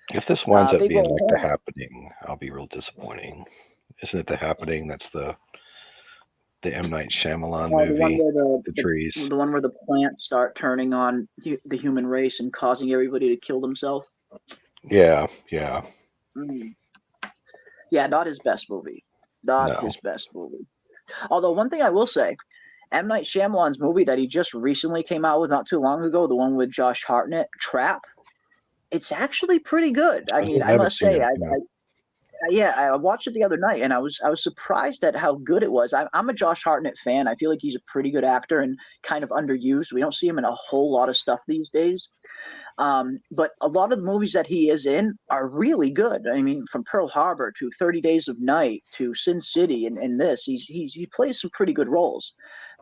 If this winds up being like The Happening, I'll be real disappointing. Isn't it The Happening? That's the M. Night Shyamalan movie, the trees. The one where the plants start turning on the human race and causing everybody to kill themselves. Yeah. Yeah, not his best movie. His best movie. Although one thing I will say, M. Night Shyamalan's movie that he just recently came out with not too long ago, the one with Josh Hartnett, Trap, it's actually pretty good. I mean, I must say, I watched it the other night, and I was surprised at how good it was. I'm a Josh Hartnett fan. I feel like he's a pretty good actor and kind of underused. We don't see him in a whole lot of stuff these days. But a lot of the movies that he is in are really good. I mean, from Pearl Harbor to 30 Days of Night to Sin City and this, he plays some pretty good roles.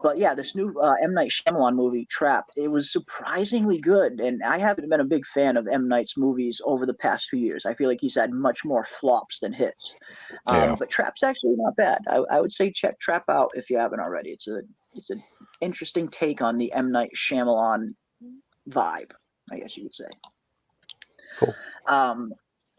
But yeah, this new M. Night Shyamalan movie, Trap, it was surprisingly good. And I haven't been a big fan of M. Night's movies over the past few years. I feel like he's had much more flops than hits. But Trap's actually not bad. I would say check Trap out if you haven't already. It's an interesting take on the M. Night Shyamalan vibe, I guess you would say. Cool.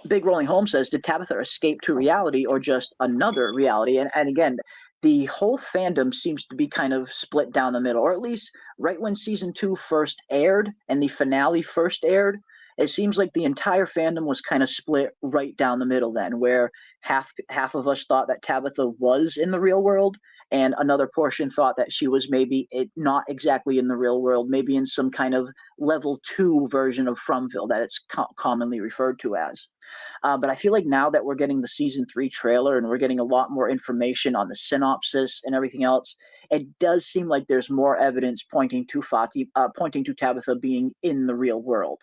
Big Rolling Home says, did Tabitha escape to reality or just another reality? And again, the whole fandom seems to be kind of split down the middle, or at least right when season 2 first aired and the finale first aired, it seems like the entire fandom was kind of split right down the middle then, where half of us thought that Tabitha was in the real world, and another portion thought that she was maybe not exactly in the real world, maybe in some kind of level 2 version of Fromville that it's commonly referred to as. But I feel like now that we're getting the season 3 trailer and we're getting a lot more information on the synopsis and everything else, it does seem like there's more evidence pointing to Tabitha being in the real world.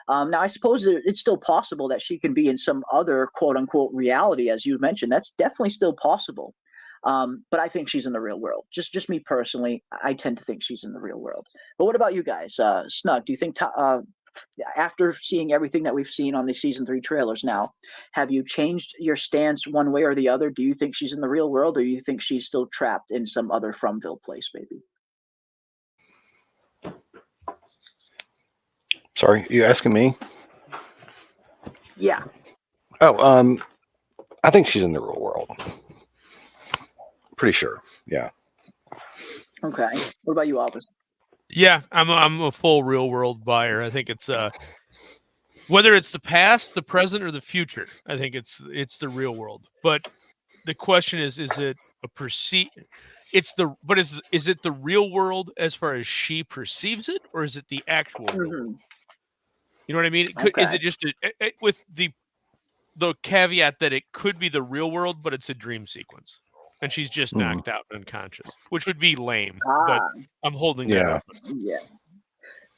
Now, I suppose it's still possible that she can be in some other quote-unquote reality, as you mentioned. That's definitely still possible. But I think she's in the real world. Just me personally, I tend to think she's in the real world. But what about you guys? Snug, do you think after seeing everything that we've seen on the season 3 trailers now, have you changed your stance one way or the other? Do you think she's in the real world, or do you think she's still trapped in some other Fromville place, maybe? Sorry, you asking me? Yeah. Oh, I think she's in the real world. Pretty sure. Yeah. Okay. What about you, Albus? Yeah, I'm a full real world buyer. I think it's whether it's the past, the present, or the future. I think it's the real world. But the question is it a perceive? It's the but is it the real world as far as she perceives it, or is it the actual real world? You know what I mean? Is it just with the caveat that it could be the real world, but it's a dream sequence, and she's just knocked out and unconscious, which would be lame. But I'm holding that open. Yeah.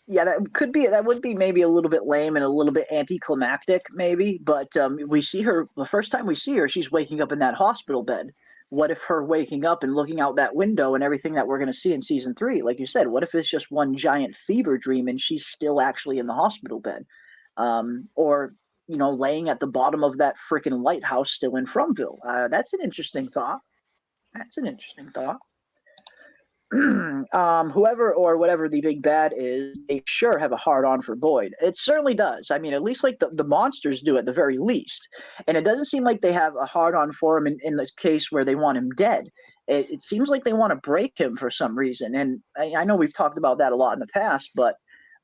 Yeah, that would be maybe a little bit lame and a little bit anticlimactic, maybe. But we see her the first time we see her, she's waking up in that hospital bed. What if her waking up and looking out that window and everything that we're going to see in season 3, like you said, what if it's just one giant fever dream and she's still actually in the hospital bed, or laying at the bottom of that freaking lighthouse still in Fromville? That's an interesting thought. Whoever or whatever the big bad is, they sure have a hard on for Boyd. It certainly does. I mean, at least like the monsters do at the very least. And it doesn't seem like they have a hard on for him in this case where they want him dead. It seems like they want to break him for some reason. And I know we've talked about that a lot in the past, but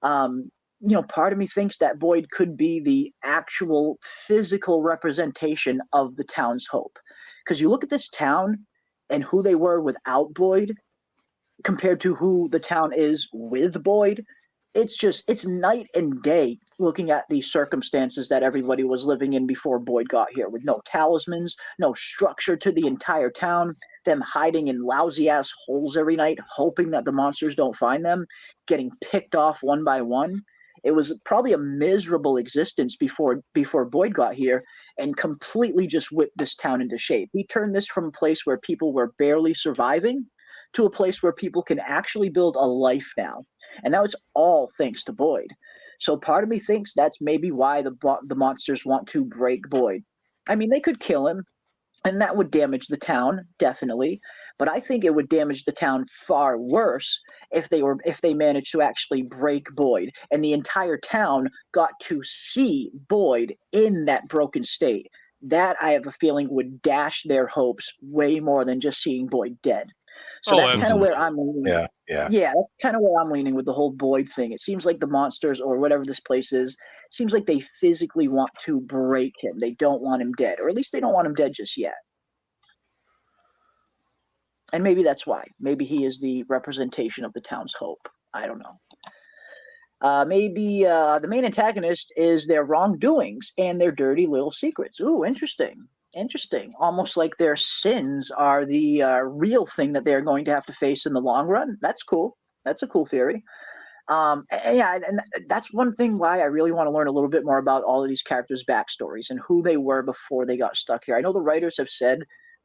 part of me thinks that Boyd could be the actual physical representation of the town's hope. Because you look at this town and who they were without Boyd compared to who the town is with Boyd, it's night and day looking at the circumstances that everybody was living in before Boyd got here, with no talismans, no structure to the entire town, them hiding in lousy ass holes every night, hoping that the monsters don't find them, getting picked off one by one. It was probably a miserable existence before Boyd got here and completely just whipped this town into shape. He turned this from a place where people were barely surviving to a place where people can actually build a life now. And that was all thanks to Boyd. So part of me thinks that's maybe why the monsters want to break Boyd. I mean, they could kill him, and that would damage the town, definitely. But I think it would damage the town far worse if they managed to actually break Boyd, and the entire town got to see Boyd in that broken state. That, I have a feeling, would dash their hopes way more than just seeing Boyd dead. So that's kind of where I'm leaning. Yeah, that's kind of where I'm leaning with the whole Boyd thing. It seems like the monsters, or whatever this place is, seems like they physically want to break him. They don't want him dead, or at least they don't want him dead just yet. And maybe that's why. Maybe he is the representation of the town's hope. I don't know. Maybe the main antagonist is their wrongdoings and their dirty little secrets. Ooh, interesting. Almost like their sins are the real thing that they're going to have to face in the long run. That's cool. That's a cool theory. And that's one thing why I really want to learn a little bit more about all of these characters' backstories and who they were before they got stuck here. I know the writers have said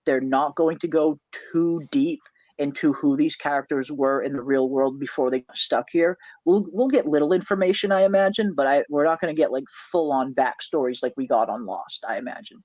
they're not going to go too deep into who these characters were in the real world before they got stuck here. We'll get little information, I imagine, but we're not going to get like full-on backstories like we got on Lost, I imagine.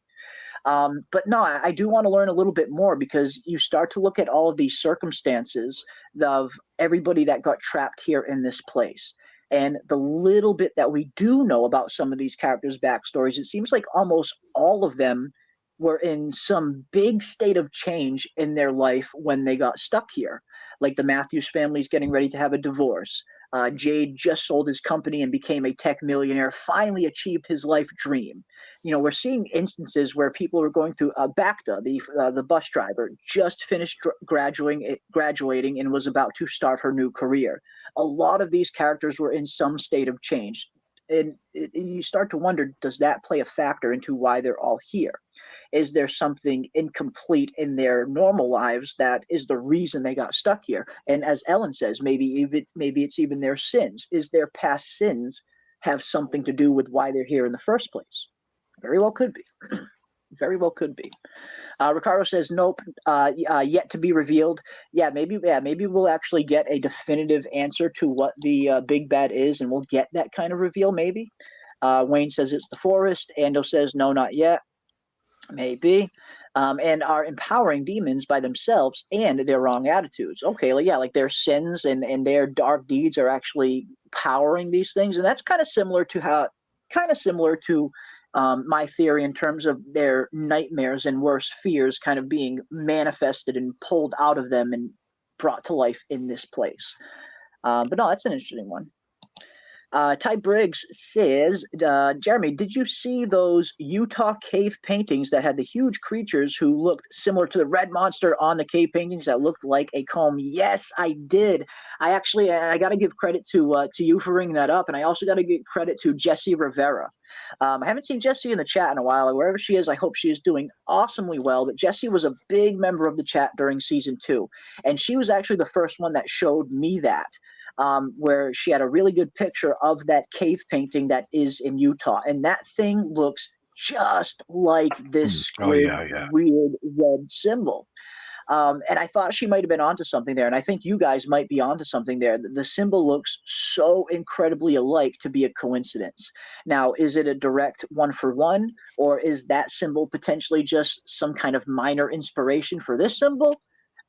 But no, I do want to learn a little bit more, because you start to look at all of these circumstances of everybody that got trapped here in this place. And the little bit that we do know about some of these characters' backstories, it seems like almost all of them were in some big state of change in their life when they got stuck here. Like the Matthews family's getting ready to have a divorce. Jade just sold his company and became a tech millionaire, finally achieved his life dream. We're seeing instances where people are going through Bacta, the bus driver, just finished graduating and was about to start her new career. A lot of these characters were in some state of change. And you start to wonder, does that play a factor into why they're all here? Is there something incomplete in their normal lives that is the reason they got stuck here? And as Ellen says, maybe it's even their sins. Is their past sins have something to do with why they're here in the first place? Very well could be. Very well could be. Ricardo says nope, yet to be revealed. Yeah, maybe we'll actually get a definitive answer to what the big bad is, and we'll get that kind of reveal. Maybe. Wayne says it's the forest. Ando says no, not yet. Maybe. And are empowering demons by themselves and their wrong attitudes. Okay, like their sins and their dark deeds are actually powering these things, and that's kind of similar to my theory in terms of their nightmares and worst fears kind of being manifested and pulled out of them and brought to life in this place. But no, that's an interesting one. Ty Briggs says, Jeremy, did you see those Utah cave paintings that had the huge creatures who looked similar to the red monster on the cave paintings that looked like a comb? Yes, I did. I got to give credit to you for bringing that up, and I also got to give credit to Jessie Rivera. I haven't seen Jessie in the chat in a while. Wherever she is, I hope she is doing awesomely well. But Jessie was a big member of the chat during season 2, and she was actually the first one that showed me that. Where she had a really good picture of that cave painting that is in Utah. And that thing looks just like this squid, weird red symbol. And I thought she might have been onto something there. And I think you guys might be onto something there. The symbol looks so incredibly alike to be a coincidence. Now, is it a direct 1-for-1, or is that symbol potentially just some kind of minor inspiration for this symbol?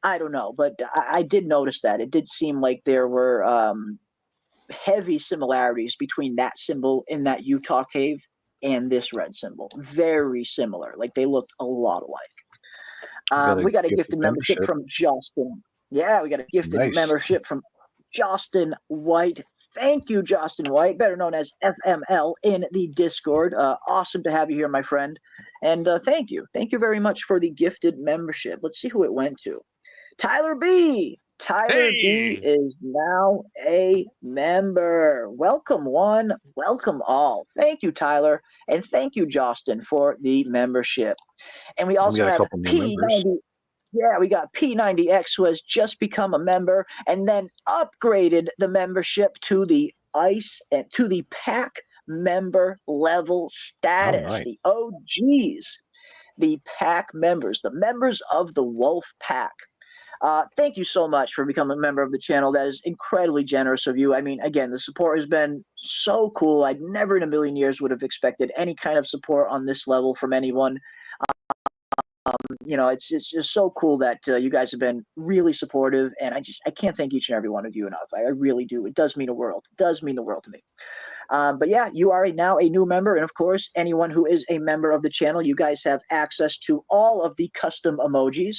I don't know, but I did notice that. It did seem like there were heavy similarities between that symbol in that Utah cave and this red symbol. Very similar. Like, they looked a lot alike. We got a gifted membership from Justin. Yeah, we got a gifted membership from Justin White. Thank you, Justin White, better known as FML in the Discord. Awesome to have you here, my friend. And thank you. Thank you very much for the gifted membership. Let's see who it went to. Tyler B. Tyler B is now a member. Welcome one, welcome all. Thank you, Tyler, and thank you, Justin, for the membership. And we also have P90. Yeah, we got P90X, who has just become a member and then upgraded the membership to the ICE and to the pack member level status. The OGs, the pack members, the members of the Wolf Pack. Thank you so much for becoming a member of the channel. That is incredibly generous of you. I mean, again, the support has been so cool. I'd never in a million years would have expected any kind of support on this level from anyone. You know, it's just so cool that you guys have been really supportive, and I can't thank each and every one of you enough. I really do. It does mean a world. It does mean the world to me. But yeah, you are now a new member, and of course, anyone who is a member of the channel, you guys have access to all of the custom emojis.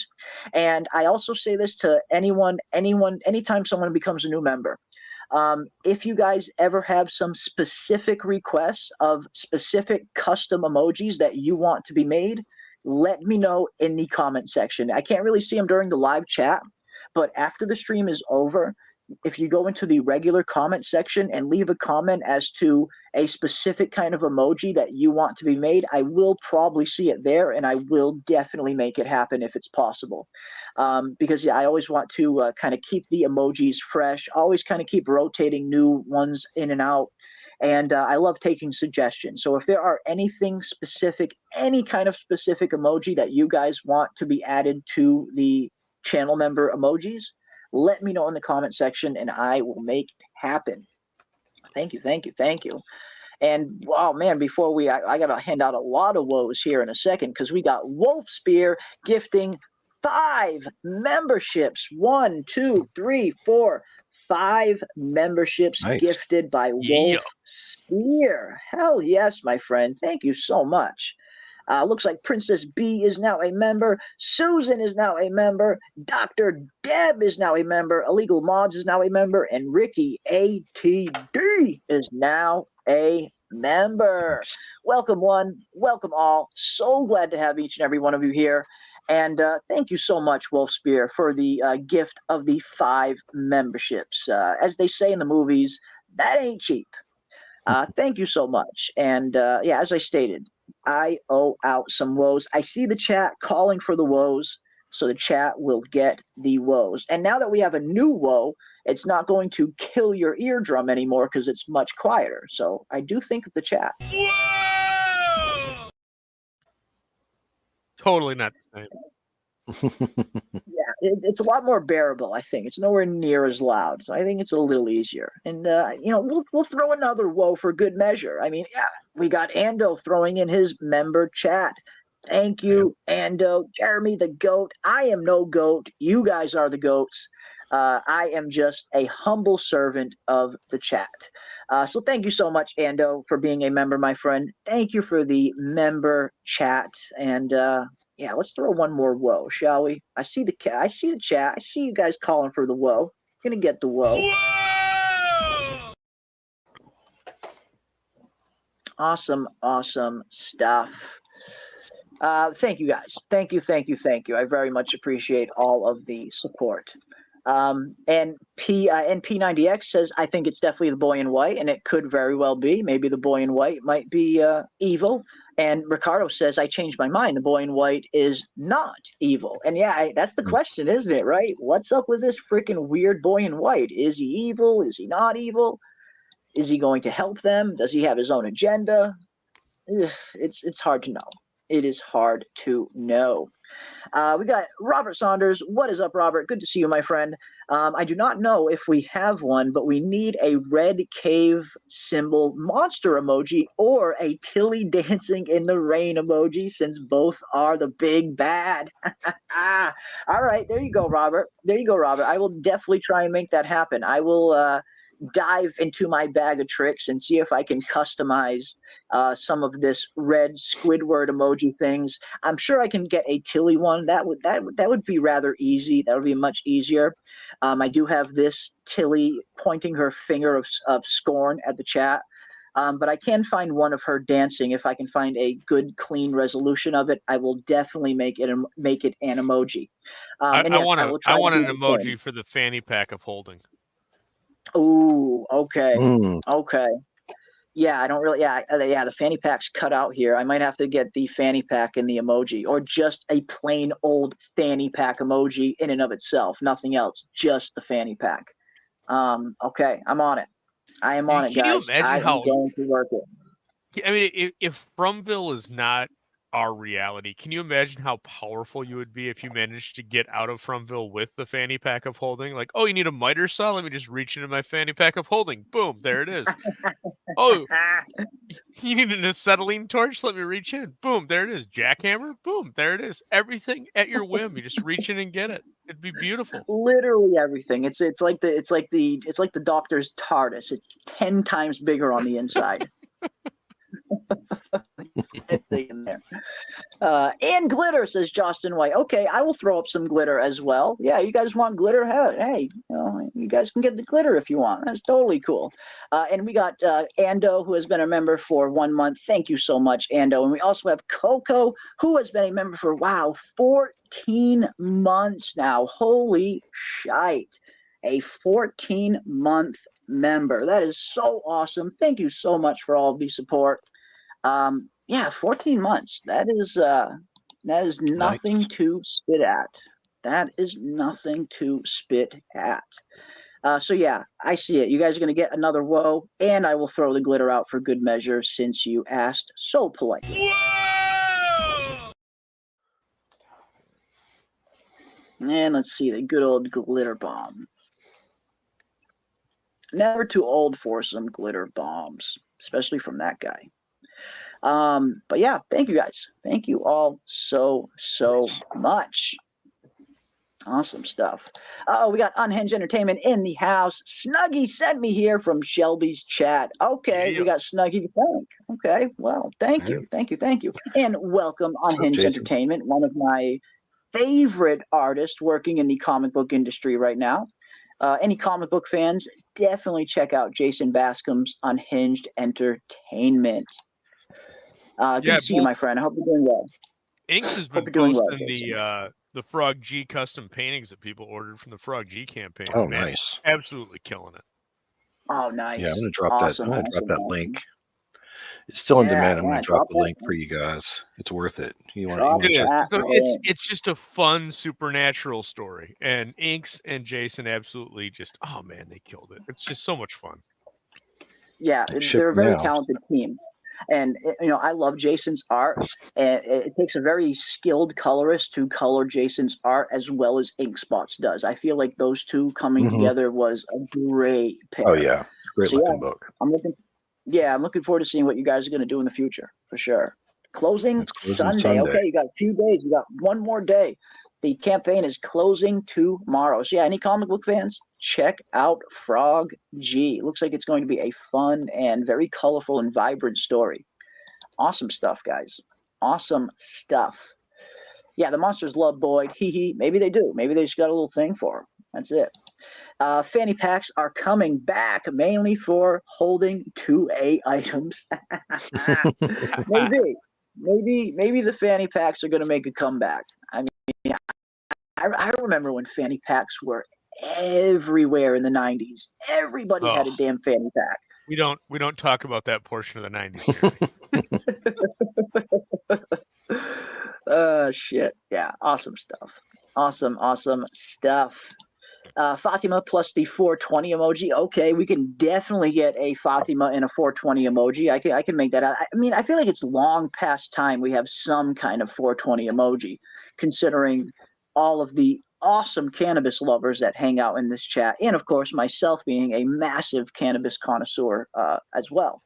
And I also say this to anyone, anytime someone becomes a new member. If you guys ever have some specific requests of specific custom emojis that you want to be made, let me know in the comment section. I can't really see them during the live chat, but after the stream is over, if you go into the regular comment section and leave a comment as to a specific kind of emoji that you want to be made, I will probably see it there, and I will definitely make it happen if it's possible. Because yeah, I always want to kind of keep the emojis fresh, always kind of keep rotating new ones in and out. And I love taking suggestions. So if there are anything specific, any kind of specific emoji that you guys want to be added to the channel member emojis, let me know in the comment section and I will make it happen. Thank you, thank you, thank you. And wow, man, before I got to hand out a lot of woes here in a second, because we got Wolf Spear gifting 5 memberships. 1, 2, 3, 4, 5 memberships gifted by Wolf Spear. Hell yes, my friend. Thank you so much. Looks like Princess B is now a member. Susan is now a member. Dr. Deb is now a member. Illegal Mods is now a member. And Ricky ATD is now a member. Welcome one, welcome all. So glad to have each and every one of you here. And thank you so much, Wolf Spear, for the gift of the 5 memberships. As they say in the movies, that ain't cheap. Thank you so much. And yeah, as I stated, I owe out some woes. I see the chat calling for the woes, so the chat will get the woes. And now that we have a new woe, it's not going to kill your eardrum anymore because it's much quieter. So I do think of the chat. totally not the same. Yeah, it's a lot more bearable. I think it's nowhere near as loud, so I think it's a little easier. And we'll throw another whoa for good measure. I mean, yeah, we got Ando throwing in his member chat. Thank you, Ando. Jeremy the goat. I am no goat. You guys are the goats. I am just a humble servant of the chat. So thank you so much, Ando, for being a member, my friend. Thank you for the member chat. And yeah, let's throw one more whoa, shall we? I see the chat. I see you guys calling for the whoa. Gonna get the whoa. Awesome stuff. Thank you guys. Thank you. I very much appreciate all of the support. And P90X says, I think it's definitely the boy in white, and it could very well be. Maybe the boy in white might be evil. And Ricardo says, I changed my mind. The boy in white is not evil. And yeah, that's the question, isn't it, right? What's up with this freaking weird boy in white? Is he evil? Is he not evil? Is he going to help them? Does he have his own agenda? It's hard to know. It is hard to know. We got Robert Saunders. What is up, Robert? Good to see you, my friend. I do not know if we have one, but we need a red cave symbol monster emoji or a Tilly dancing in the rain emoji, since both are the big bad. All right, there you go, Robert. I will definitely try and make that happen. I will dive into my bag of tricks and see if I can customize some of this red Squidward emoji things. I'm sure I can get a Tilly one. That would be rather easy. That would be much easier. I do have this Tilly pointing her finger of scorn at the chat. But I can find one of her dancing. If I can find a good, clean resolution of it, I will definitely make it an emoji. I want an emoji for the fanny pack of holding. Ooh, okay. Okay. Yeah, I don't really. Yeah, the fanny pack's cut out here. I might have to get the fanny pack and the emoji, or just a plain old fanny pack emoji in and of itself, nothing else, just the fanny pack. Okay, I'm on it. I am on it, guys. Can you imagine how going to work it? I mean, if Fromville is not our reality, can you imagine how powerful you would be if you managed to get out of Fromville with the fanny pack of holding? Like, oh, you need a miter saw? Let me just reach into my fanny pack of holding. Boom, there it is. Oh, you need an acetylene torch? Let me reach in. Boom, there it is. Jackhammer? Boom, there it is. Everything at your whim. You just reach in and get it. It'd be beautiful. Literally everything. It's like the doctor's TARDIS. It's 10 times bigger on the inside. In there. And glitter, says Justin White. Okay, I will throw up some glitter as well. Yeah, you guys want glitter? Hey, you guys can get the glitter if you want. That's totally cool. And we got Ando, who has been a member for 1 month. Thank you so much, Ando. And we also have Coco, who has been a member for 14 months now. Holy shite. A 14-month member. That is so awesome. Thank you so much for all of the support. Yeah, 14 months. That is nothing to spit at. That is nothing to spit at. So yeah, I see it. You guys are gonna get another whoa, and I will throw the glitter out for good measure since you asked so politely. And let's see the good old glitter bomb. Never too old for some glitter bombs, especially from that guy. But yeah, thank you guys. Thank you all so much. Awesome stuff. Oh, we got Unhinged Entertainment in the house. Snuggie sent me here from Shelby's chat. Okay, we got Snuggie to thank. Okay, well, thank you. And welcome, Unhinged Entertainment, one of my favorite artists working in the comic book industry right now. Any comic book fans, definitely check out Jason Bascom's Unhinged Entertainment. Good to see you, my friend. I hope you're doing well. Inks has been posting the Frog G custom paintings that people ordered from the Frog G campaign. Oh, man, nice. Absolutely killing it. Oh, nice. Yeah, I'm gonna drop that. I'm gonna drop that link. It's still in demand. I'm gonna drop the link for you guys. It's worth it. You want it is. So it's just a fun supernatural story, and Inks and Jason absolutely just they killed it. It's just so much fun. Yeah, they're a very talented team. And I love Jason's art, and it takes a very skilled colorist to color Jason's art as well as Ink Spots does. I feel like those two coming together was a great pair. Oh yeah, great looking book. I'm looking forward to seeing what you guys are going to do in the future for sure. Closing Sunday. Okay, you got a few days. You got one more day. The campaign is closing tomorrow. So yeah, any comic book fans, check out Frog G. It looks like it's going to be a fun and very colorful and vibrant story. Awesome stuff, guys. Awesome stuff. Yeah, the monsters love Boyd. Hee hee. Maybe they do. Maybe they just got a little thing for him. That's it. Fanny packs are coming back mainly for holding 2A items. Maybe the fanny packs are going to make a comeback. I mean, I remember when fanny packs were everywhere in the 90s. Everybody had a damn fanny pack. We don't talk about that portion of the 90s. Shit. Yeah, awesome stuff. Awesome stuff. Fatima plus the 420 emoji. Okay, we can definitely get a Fatima and a 420 emoji. I can make that out. I mean, I feel like it's long past time we have some kind of 420 emoji, considering all of the awesome cannabis lovers that hang out in this chat, and of course myself being a massive cannabis connoisseur as well.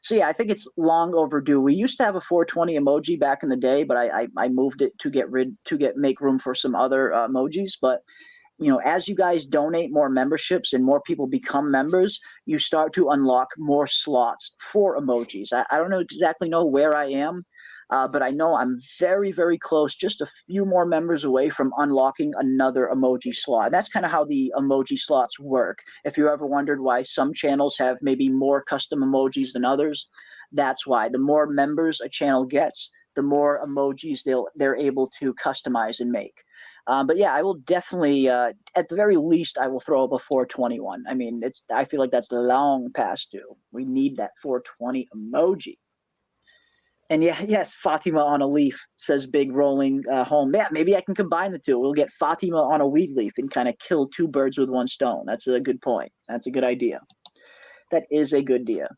So yeah, I think it's long overdue. We used to have a 420 emoji back in the day, but I moved it to make room for some other emojis. But as you guys donate more memberships and more people become members, you start to unlock more slots for emojis. I don't exactly know where I am, but I know I'm very, very close, just a few more members away from unlocking another emoji slot. And that's kind of how the emoji slots work. If you ever wondered why some channels have maybe more custom emojis than others, that's why. The more members a channel gets, the more emojis they're able to customize and make. But yeah, I will definitely, at the very least, I will throw up a 421. I mean, I feel like that's long past due. We need that 420 emoji. And yeah, yes, Fatima on a leaf, says Big Rolling Home. Yeah, maybe I can combine the two. We'll get Fatima on a weed leaf and kind of kill two birds with one stone. That's a good point. That's a good idea. That is a good idea.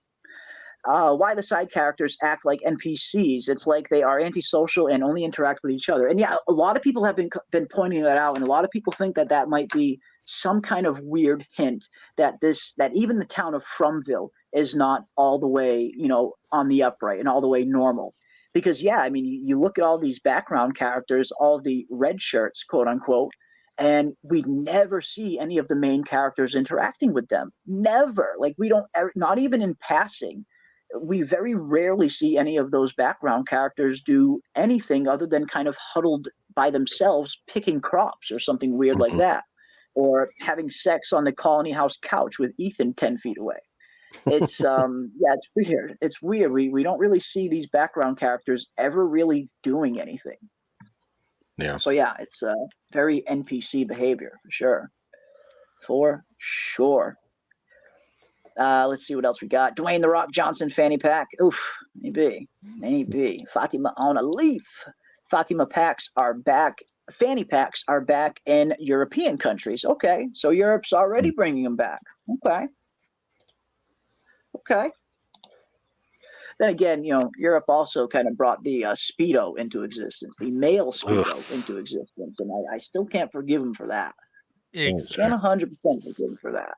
Why the side characters act like NPCs. It's like they are antisocial and only interact with each other. And yeah, a lot of people have been pointing that out, and a lot of people think that might be some kind of weird hint that even the town of Fromville is not all the way, on the upright and all the way normal. Because yeah, I mean, you look at all these background characters, all the red shirts, quote unquote, and we never see any of the main characters interacting with them. Never. Like we don't, not even in passing. We very rarely see any of those background characters do anything other than kind of huddled by themselves picking crops or something weird like that, or having sex on the colony house couch with Ethan 10 feet away. It's yeah, it's weird. It's weird. We don't really see these background characters ever really doing anything. Yeah. So yeah, it's very NPC behavior for sure. For sure. Let's see what else we got. Dwayne The Rock Johnson fanny pack. Oof, maybe. Fatima on a leaf. Fatima packs are back. Fanny packs are back in European countries. Okay, so Europe's already bringing them back. Okay. Then again, Europe also kind of brought the Speedo into existence, the male Speedo into existence, and I still can't forgive him for that. Exactly. Can't 100% forgive him for that.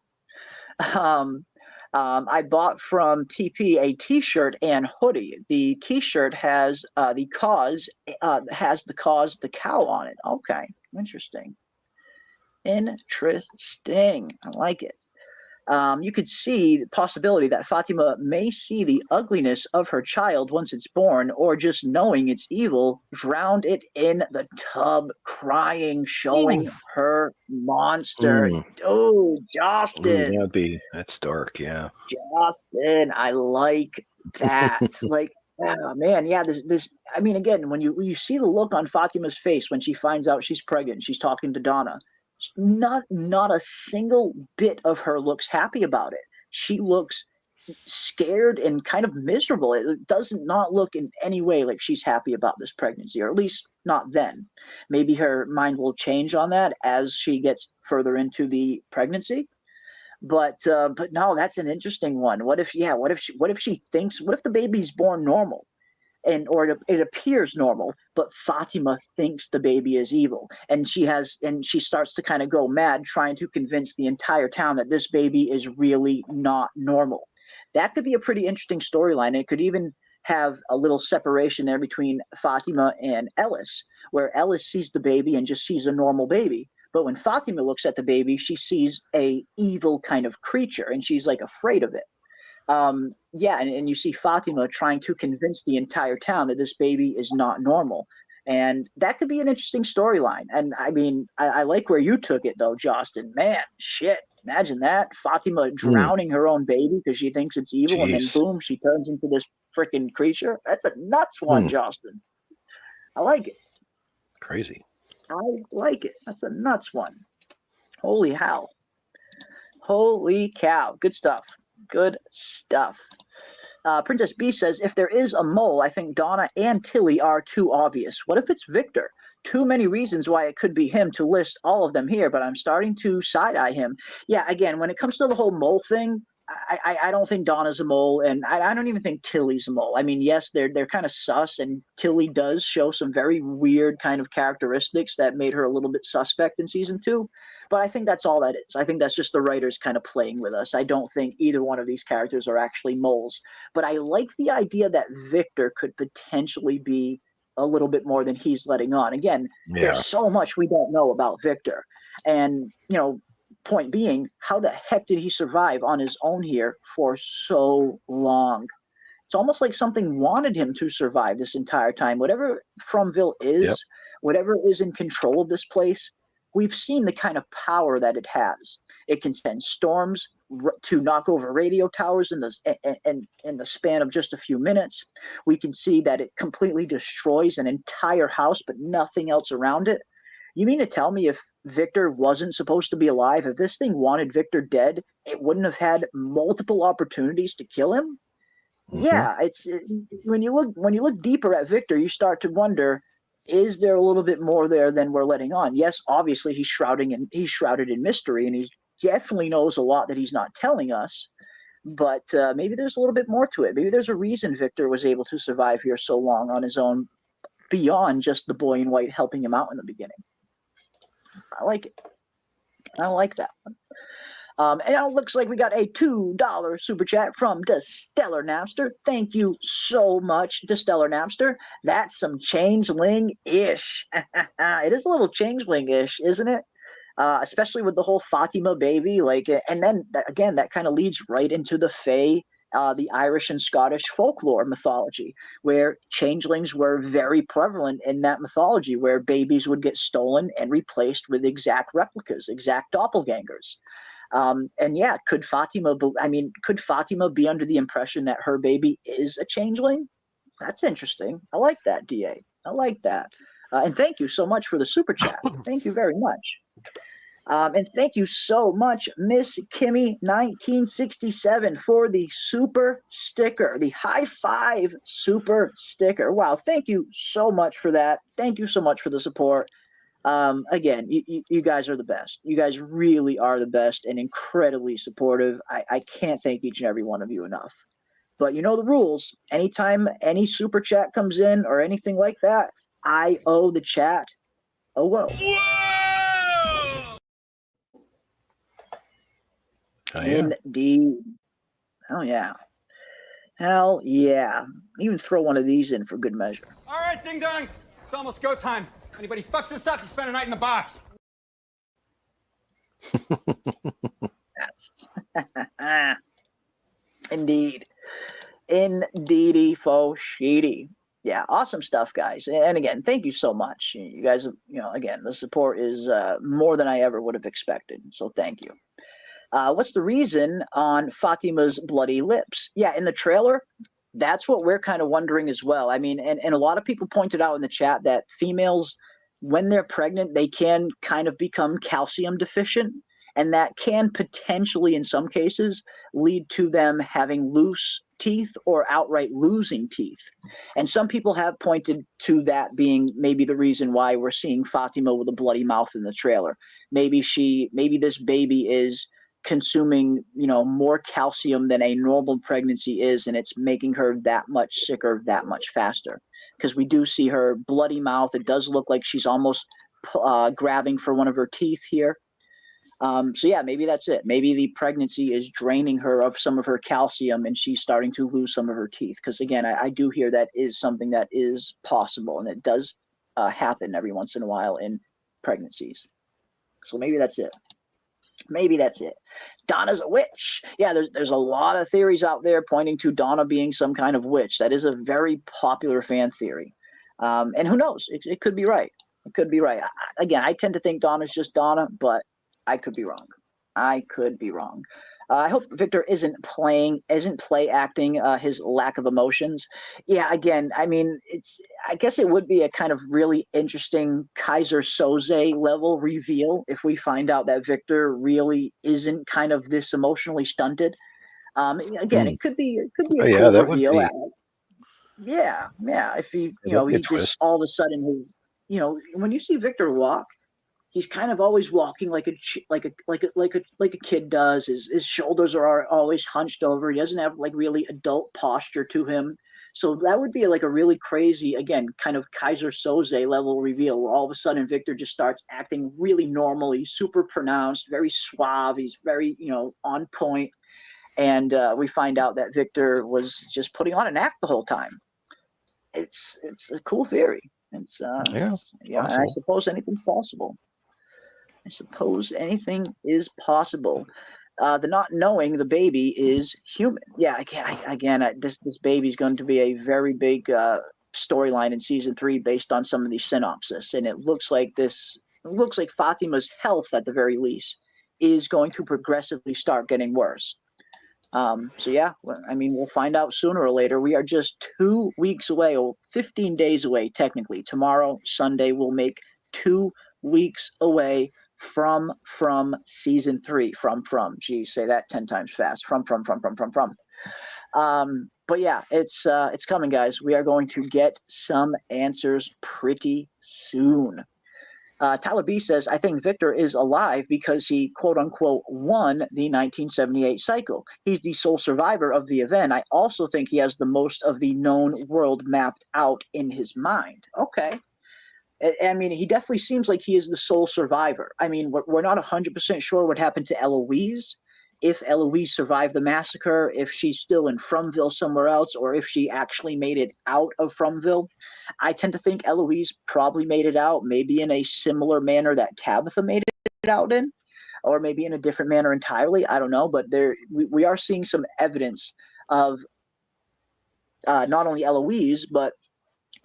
I bought from TP a T-shirt and hoodie. The T-shirt has the cause the cow on it. Okay, interesting. I like it. You could see the possibility that Fatima may see the ugliness of her child once it's born, or just knowing it's evil, drowned it in the tub, crying, showing her monster. Dude, Justin. That's dark, yeah. Justin, I like that. Like, oh man, yeah. This. I mean, again, when you see the look on Fatima's face when she finds out she's pregnant, she's talking to Donna. Not a single bit of her looks happy about it. She looks scared and kind of miserable. It does not look in any way like she's happy about this pregnancy, or at least not then. Maybe her mind will change on that as she gets further into the pregnancy. But no, that's an interesting one. What if she thinks, what if the baby's born normal? Or it appears normal, but Fatima thinks the baby is evil, and she starts to kind of go mad trying to convince the entire town that this baby is really not normal. That could be a pretty interesting storyline. It could even have a little separation there between Fatima and Ellis, where Ellis sees the baby and just sees a normal baby, but when Fatima looks at the baby, she sees a evil kind of creature, and she's like afraid of it. And you see Fatima trying to convince the entire town that this baby is not normal. And that could be an interesting storyline. And I mean, I like where you took it though, Justin. Man, shit. Imagine that. Fatima drowning her own baby because she thinks it's evil, and then boom, she turns into this freaking creature. That's a nuts one, Justin. I like it. Crazy. I like it. That's a nuts one. Holy hell. Holy cow. Good stuff. Good stuff. Princess B says, if there is a mole, I think Donna and Tilly are too obvious. What if it's Victor? Too many reasons why it could be him to list all of them here, but I'm starting to side-eye him. Yeah, again, when it comes to the whole mole thing, I don't think Donna's a mole, and I don't even think Tilly's a mole. I mean, yes, they're kind of sus, and Tilly does show some very weird kind of characteristics that made her a little bit suspect in season 2. But I think that's all that is. I think that's just the writers kind of playing with us. I don't think either one of these characters are actually moles. But I like the idea that Victor could potentially be a little bit more than he's letting on. Again, there's so much we don't know about Victor. And, point being, how the heck did he survive on his own here for so long? It's almost like something wanted him to survive this entire time. Whatever Fromville is, whatever is in control of this place, we've seen the kind of power that it has. It can send storms to knock over radio towers in the span of just a few minutes. We can see that it completely destroys an entire house, but nothing else around it. You mean to tell me if Victor wasn't supposed to be alive, if this thing wanted Victor dead, it wouldn't have had multiple opportunities to kill him? Yeah, when you look deeper at Victor, you start to wonder, is there a little bit more there than we're letting on? Yes, obviously he's shrouded in mystery, and he definitely knows a lot that he's not telling us. But maybe there's a little bit more to it. Maybe there's a reason Victor was able to survive here so long on his own, beyond just the boy in white helping him out in the beginning. I like it. I like that one. And it looks like we got a $2 super chat from Stellar Napster. Thank you so much, Stellar Napster. That's some changeling-ish. It is a little changeling-ish, isn't it? Especially with the whole Fatima baby. And then, again, that kind of leads right into the Fae, the Irish and Scottish folklore mythology, where changelings were very prevalent in that mythology, where babies would get stolen and replaced with exact replicas, exact doppelgangers. And yeah, could Fatima be under the impression that her baby is a changeling? That's interesting. I like that, DA. I like that. And thank you so much for the super chat. Thank you very much. And thank you so much, Miss Kimmy 1967, for the super sticker, the high five super sticker. Wow, thank you so much for that. Thank you so much for the support. Again, you guys are the best. You guys really are the best and incredibly supportive. I can't thank each and every one of you enough. But you know the rules. Anytime any super chat comes in or anything like that, I owe the chat a whoa. Indeed. Hell yeah. Hell yeah. Even throw one of these in for good measure. All right, ding dongs. It's almost go time. Anybody fucks this up, you spend a night in the box. Yes. Indeed. Indeedy fo sheedy. Yeah, awesome stuff, guys. And again, thank you so much. You guys, again, the support is more than I ever would have expected. So thank you. What's the reason on Fatima's bloody lips? Yeah, in the trailer, that's what we're kind of wondering as well. I mean, and a lot of people pointed out in the chat that females, when they're pregnant, they can kind of become calcium deficient. And that can potentially, in some cases, lead to them having loose teeth or outright losing teeth. And some people have pointed to that being maybe the reason why we're seeing Fatima with a bloody mouth in the trailer. Maybe this baby is consuming, more calcium than a normal pregnancy is, and it's making her that much sicker that much faster. Because we do see her bloody mouth. It does look like she's almost grabbing for one of her teeth here. So yeah, maybe that's it. Maybe the pregnancy is draining her of some of her calcium and she's starting to lose some of her teeth. Because again, I do hear that is something that is possible, and it does happen every once in a while in pregnancies. So maybe that's it. Maybe that's it. Donna's a witch. Yeah, there's a lot of theories out there pointing to Donna being some kind of witch. That is a very popular fan theory. And who knows? It could be right. It could be right. Again, I tend to think Donna's just Donna, but I could be wrong. I could be wrong. I hope Victor isn't play acting his lack of emotions. Yeah, again, I mean, I guess it would be a kind of really interesting Kaiser Soze level reveal if we find out that Victor really isn't kind of this emotionally stunted. Again, it could be a cool reveal. Yeah. If he, he just all of a sudden when you see Victor walk, he's kind of always walking like a kid does. His shoulders are always hunched over. He doesn't have like really adult posture to him. So that would be like a really crazy, again, kind of Kaiser Soze level reveal where all of a sudden Victor just starts acting really normally, super pronounced, very suave. He's very, on point. And we find out that Victor was just putting on an act the whole time. It's a cool theory. I suppose anything's possible. I suppose anything is possible. The not knowing the baby is human. Yeah, this baby's going to be a very big storyline in season 3 based on some of these synopsis, and it looks like Fatima's health, at the very least, is going to progressively start getting worse. So yeah, I mean, we'll find out sooner or later. We are just 2 weeks away, or 15 days away, technically. Tomorrow, Sunday, will make 2 weeks away from season 3. Geez, say that 10 times fast. From. But yeah, it's coming, guys. We are going to get some answers pretty soon. Tyler B says, I think Victor is alive because he, quote unquote, won the 1978 cycle. He's the sole survivor of the event. I also think he has the most of the known world mapped out in his mind. Okay. I mean, he definitely seems like he is the sole survivor. I mean, we're not 100% sure what happened to Eloise, if Eloise survived the massacre, if she's still in Fromville somewhere else, or if she actually made it out of Fromville. I tend to think Eloise probably made it out, maybe in a similar manner that Tabitha made it out in, or maybe in a different manner entirely. I don't know, but we are seeing some evidence of not only Eloise, but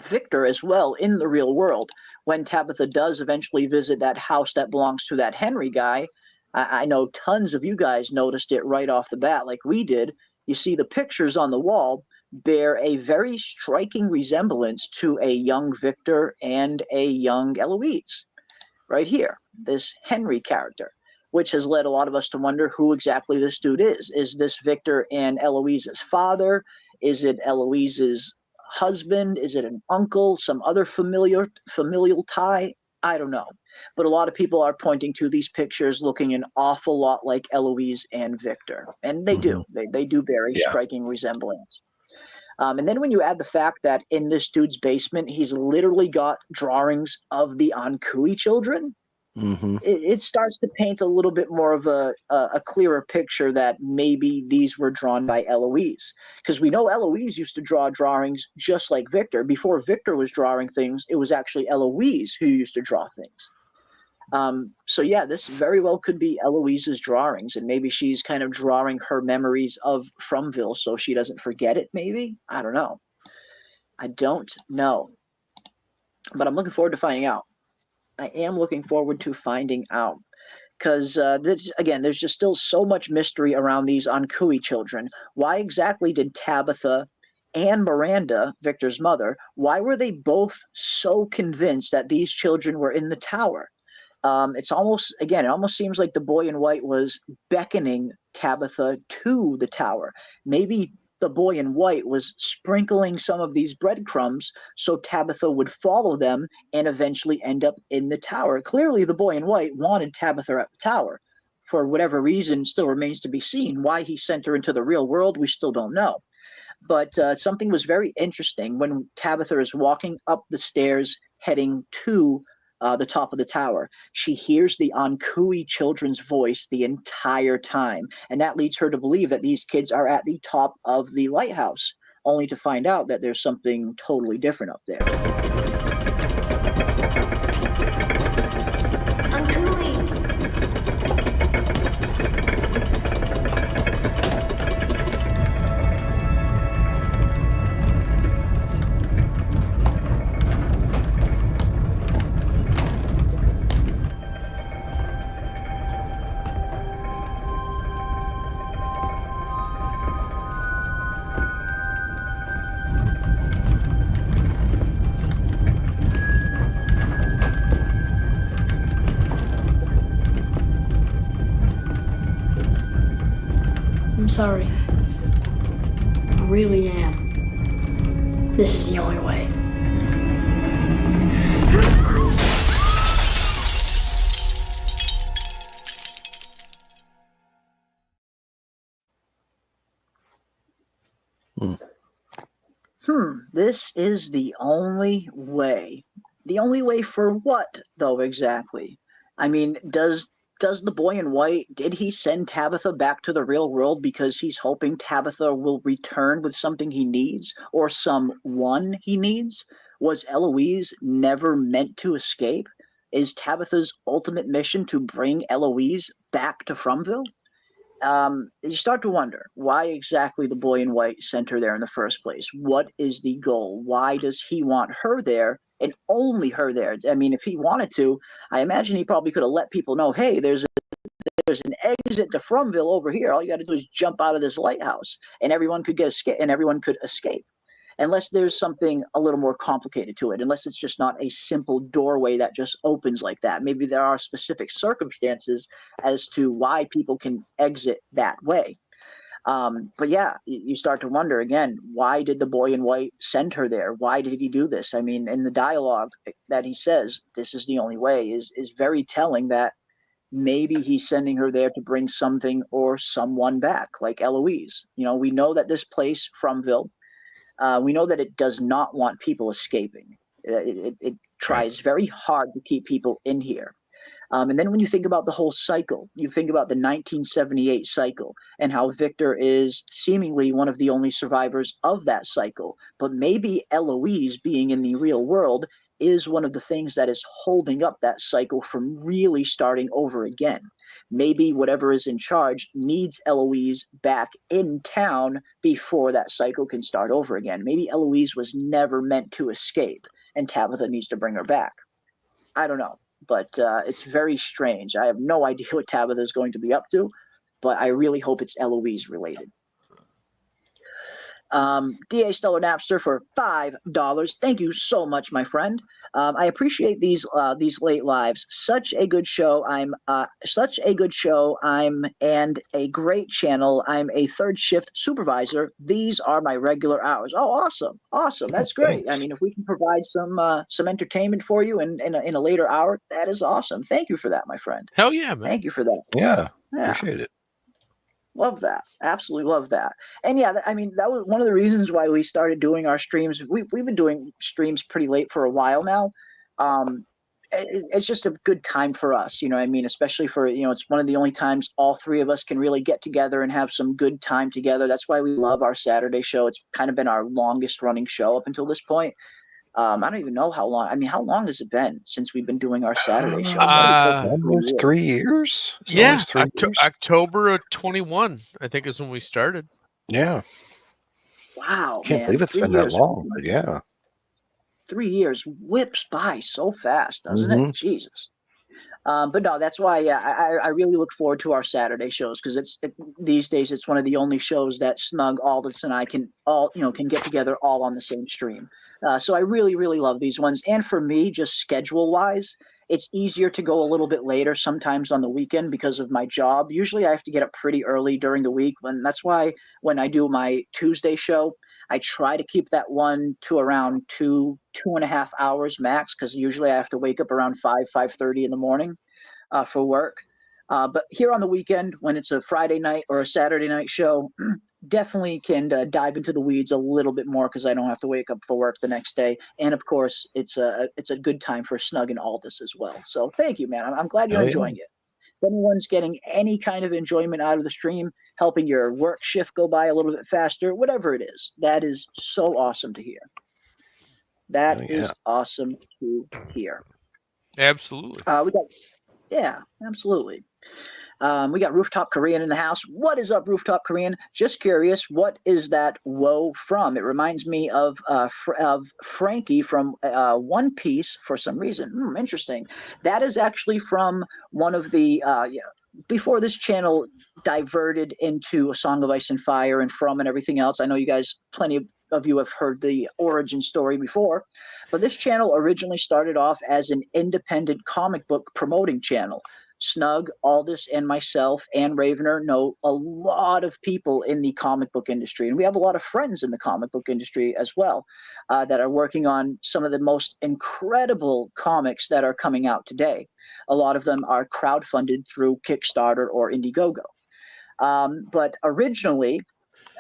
Victor as well in the real world. When Tabitha does eventually visit that house that belongs to that Henry guy, I know tons of you guys noticed it right off the bat like we did. You see the pictures on the wall bear a very striking resemblance to a young Victor and a young Eloise right here, this Henry character, which has led a lot of us to wonder who exactly this dude is. Is this Victor and Eloise's father? Is it Eloise's husband? Is it an uncle? Some other familial tie? I don't know. But a lot of people are pointing to these pictures looking an awful lot like Eloise and Victor. And they do. They do bear a striking resemblance. And then when you add the fact that in this dude's basement, he's literally got drawings of the Ankui children, it starts to paint a little bit more of a clearer picture that maybe these were drawn by Eloise. Because we know Eloise used to draw drawings just like Victor. Before Victor was drawing things, it was actually Eloise who used to draw things. So yeah, this very well could be Eloise's drawings, and maybe she's kind of drawing her memories of Fromville so she doesn't forget it, maybe? I don't know. But I'm looking forward to finding out. I am looking forward to finding out. Because, there's just still so much mystery around these Ankui children. Why exactly did Tabitha and Miranda, Victor's mother, why were they both so convinced that these children were in the tower? It almost seems like the boy in white was beckoning Tabitha to the tower. Maybe the boy in white was sprinkling some of these breadcrumbs so Tabitha would follow them and eventually end up in the tower. Clearly, the boy in white wanted Tabitha at the tower. for whatever reason, still remains to be seen. Why he sent her into the real world, we still don't know. But something was very interesting when Tabitha is walking up the stairs heading to the top of the tower. She hears the Ankui children's voice the entire time, and that leads her to believe that these kids are at the top of the lighthouse, only to find out that there's something totally different up there. I'm sorry. I really am. This is the only way. This is the only way. The only way for what, though, exactly? I mean, does the boy in white, did he send Tabitha back to the real world because he's hoping Tabitha will return with something he needs or someone he needs? Was Eloise never meant to escape? Is Tabitha's ultimate mission to bring Eloise back to Fromville? You start to wonder why exactly the boy in white sent her there in the first place. What is the goal? Why does he want her there and only her there? I mean, if he wanted to, I imagine he probably could have let people know, hey, there's an exit to Fromville over here. All you got to do is jump out of this lighthouse, and everyone could escape. Unless there's something a little more complicated to it, unless it's just not a simple doorway that just opens like that. Maybe there are specific circumstances as to why people can exit that way. But yeah, you start to wonder again, why did the boy in white send her there? Why did he do this? I mean, in the dialogue that he says, this is the only way, is very telling that maybe he's sending her there to bring something or someone back, like Eloise. You know, we know that this place, Fromville, we know that it does not want people escaping. It tries very hard to keep people in here. And then when you think about the whole cycle, you think about the 1978 cycle and how Victor is seemingly one of the only survivors of that cycle. But maybe Eloise being in the real world is one of the things that is holding up that cycle from really starting over again. Maybe whatever is in charge needs Eloise back in town before that cycle can start over again. Maybe Eloise was never meant to escape and Tabitha needs to bring her back. I don't know, but it's very strange. I have no idea what Tabitha is going to be up to, but I really hope it's Eloise related. DA Stellar Napster for $5. Thank you so much, my friend. I appreciate these late lives. Such a good show. I'm and a great channel. I'm a third shift supervisor. These are my regular hours. Oh, awesome. That's great. I mean, if we can provide some entertainment for you in a later hour, that is awesome. Thank you for that, my friend. Hell yeah, man. Thank you for that. Yeah. Appreciate it. Love that. Absolutely love that. And yeah, I mean, that was one of the reasons why we started doing our streams. We've been doing streams pretty late for a while now. It's just a good time for us, you know what I mean? Especially for, you know, it's one of the only times all three of us can really get together and have some good time together. That's why we love our Saturday show. It's kind of been our longest running show up until this point. I don't even know how long. I mean, how long has it been since we've been doing our Saturday show? Almost 3 years. Yeah, October of 21, I think, is when we started. Yeah. Wow, Can't believe it's been that long. But yeah. 3 years whips by so fast, doesn't it? Jesus. But no, that's why I really look forward to our Saturday shows because these days it's one of the only shows that Snug, Aldous, and I can get together all on the same stream. So I really, really love these ones. And for me, just schedule-wise, it's easier to go a little bit later sometimes on the weekend because of my job. Usually I have to get up pretty early during the week, and that's why when I do my Tuesday show, I try to keep that one to around 2.5 hours max because usually I have to wake up around 5:30 in the morning for work. But here on the weekend, when it's a Friday night or a Saturday night show, definitely can dive into the weeds a little bit more because I don't have to wake up for work the next day. And of course, it's a good time for Snug and Aldous as well. So thank you, man. I'm glad you're enjoying it. If anyone's getting any kind of enjoyment out of the stream, helping your work shift go by a little bit faster, whatever it is, that is so awesome to hear. That is awesome to hear. Absolutely. Absolutely. We got Rooftop Korean in the house. What is up, Rooftop Korean? Just curious, what is that woe from? It reminds me of Frankie from One Piece for some reason. Interesting. That is actually from one of the before this channel diverted into A Song of Ice and Fire and From and everything else. I know you guys, plenty of you have heard the origin story before, but this channel originally started off as an independent comic book promoting channel. Snug, Aldous, and myself and Ravener know a lot of people in the comic book industry, and we have a lot of friends in the comic book industry as well that are working on some of the most incredible comics that are coming out today. A lot of them are crowdfunded through Kickstarter or Indiegogo. But originally,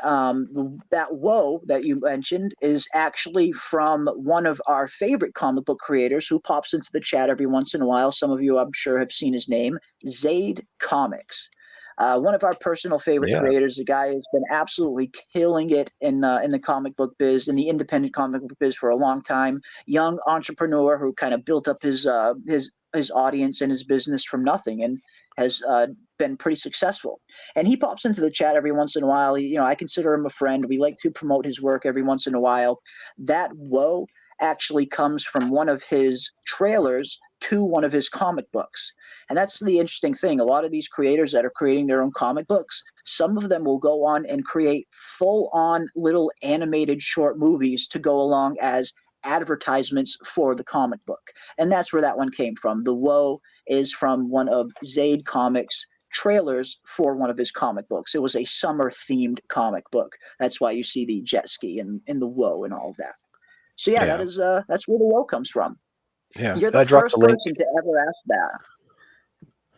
that woe that you mentioned is actually from one of our favorite comic book creators who pops into the chat every once in a while. Some of you, I'm sure, have seen his name, Zaid Comics. One of our personal favorite creators. The guy has been absolutely killing it in the comic book biz, in the independent comic book biz for a long time. Young entrepreneur who kind of built up his audience and his business from nothing, and has been pretty successful. And he pops into the chat every once in a while. I consider him a friend. We like to promote his work every once in a while. That woe actually comes from one of his trailers to one of his comic books. And that's the interesting thing. A lot of these creators that are creating their own comic books, some of them will go on and create full-on little animated short movies to go along as advertisements for the comic book. And that's where that one came from. The woe is from one of Zaid Comics' trailers for one of his comic books. It was a summer-themed comic book. That's why you see the jet ski and the woe and all of that. So that is that's where the woe comes from. Yeah, you're the first person to ever ask that.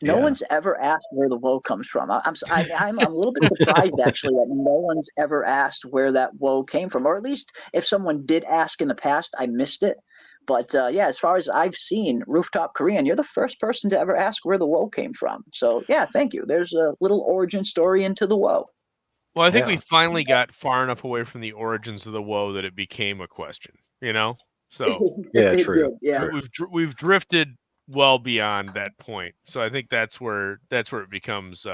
No one's ever asked where the woe comes from. I'm a little bit surprised actually that no one's ever asked where that woe came from, or at least if someone did ask in the past, I missed it. But as far as I've seen, Rooftop Korean, you're the first person to ever ask where the woe came from. So thank you. There's a little origin story into the woe. Well, I think we finally got far enough away from the origins of the woe that it became a question. So true. We've drifted well beyond that point. So I think that's where it becomes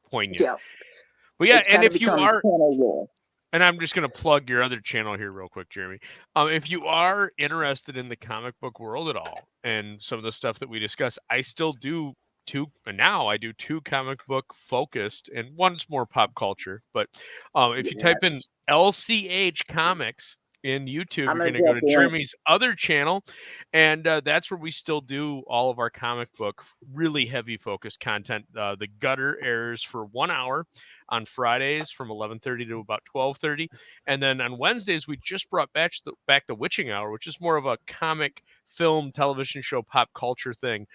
poignant. Yeah. But and if you are, and I'm just going to plug your other channel here real quick, Jeremy. If you are interested in the comic book world at all and some of the stuff that we discuss, I still do two comic book focused, and one's more pop culture. But if you type in LCH Comics in YouTube, you're going to go to Jeremy's other channel, and that's where we still do all of our comic book really heavy focused content. The Gutter airs for 1 hour on Fridays from 11:30 to about 12:30, and then on Wednesdays we just brought back the Witching Hour, which is more of a comic, film, television show, pop culture thing,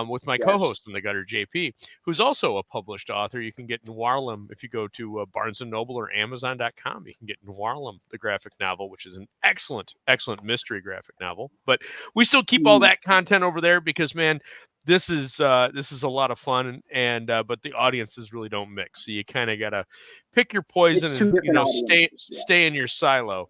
with my co-host in the Gutter, JP, who's also a published author. You can get Noirlum if you go to Barnes & Noble or Amazon.com. You can get Noirlum, the graphic novel, which is an excellent mystery graphic novel. But we still keep all that content over there because, man, this is a lot of fun, and but the audiences really don't mix. So you kind of gotta pick your poison and stay in your silo.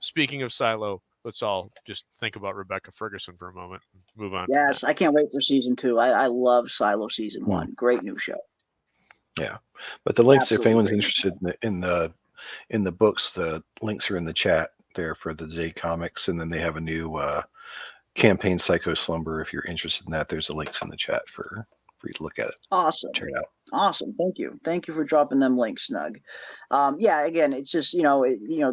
Speaking of silo, let's all just think about Rebecca Ferguson for a moment and move on. Yes, I can't wait for season 2. I love Silo season 1. Great new show. Yeah, but the links, if anyone's interested in the books, the links are in the chat there for the Zaid Comics, and then they have a new campaign, Psycho Slumber. If you're interested in that, there's the links in the chat for you to look at it. Awesome. Check it out. Awesome. Thank you for dropping them links, Snug. Again, it's just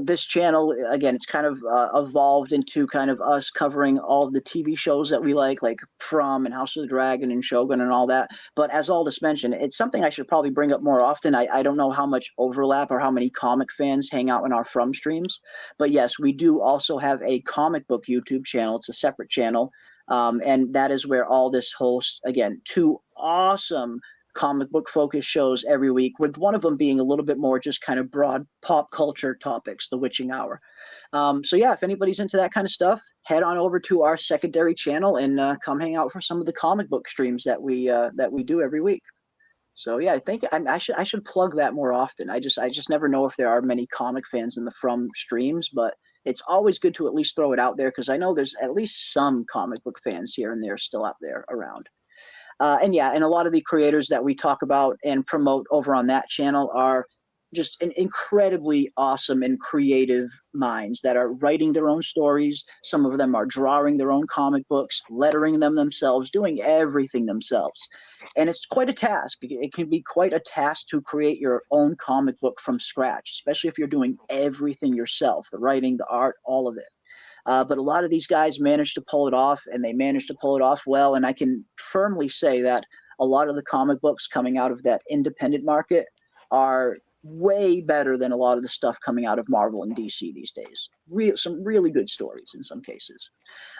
this channel, again, it's kind of evolved into kind of us covering all of the TV shows that we like From and House of the Dragon and Shogun and all that. But as Aldous mentioned, it's something I should probably bring up more often. I don't know how much overlap or how many comic fans hang out in our From streams, but yes, we do also have a comic book YouTube channel. It's a separate channel. And that is where Aldous hosts, again, 2 awesome comic book focused shows every week, with one of them being a little bit more just kind of broad pop culture topics, The Witching Hour. So yeah, if anybody's into that kind of stuff, head on over to our secondary channel and come hang out for some of the comic book streams that we do every week. So yeah, I think I should plug that more often. I just never know if there are many comic fans in the From streams, but it's always good to at least throw it out there, because I know there's at least some comic book fans here and there still out there around. And yeah, and a lot of the creators that we talk about and promote over on that channel are just incredibly awesome and creative minds that are writing their own stories. Some of them are drawing their own comic books, lettering them themselves, doing everything themselves. And it's quite a task. It can be quite a task to create your own comic book from scratch, especially if you're doing everything yourself, the writing, the art, all of it. But a lot of these guys manage to pull it off, and they manage to pull it off well. And I can firmly say that a lot of the comic books coming out of that independent market are way better than a lot of the stuff coming out of Marvel and DC these days. Some really good stories in some cases.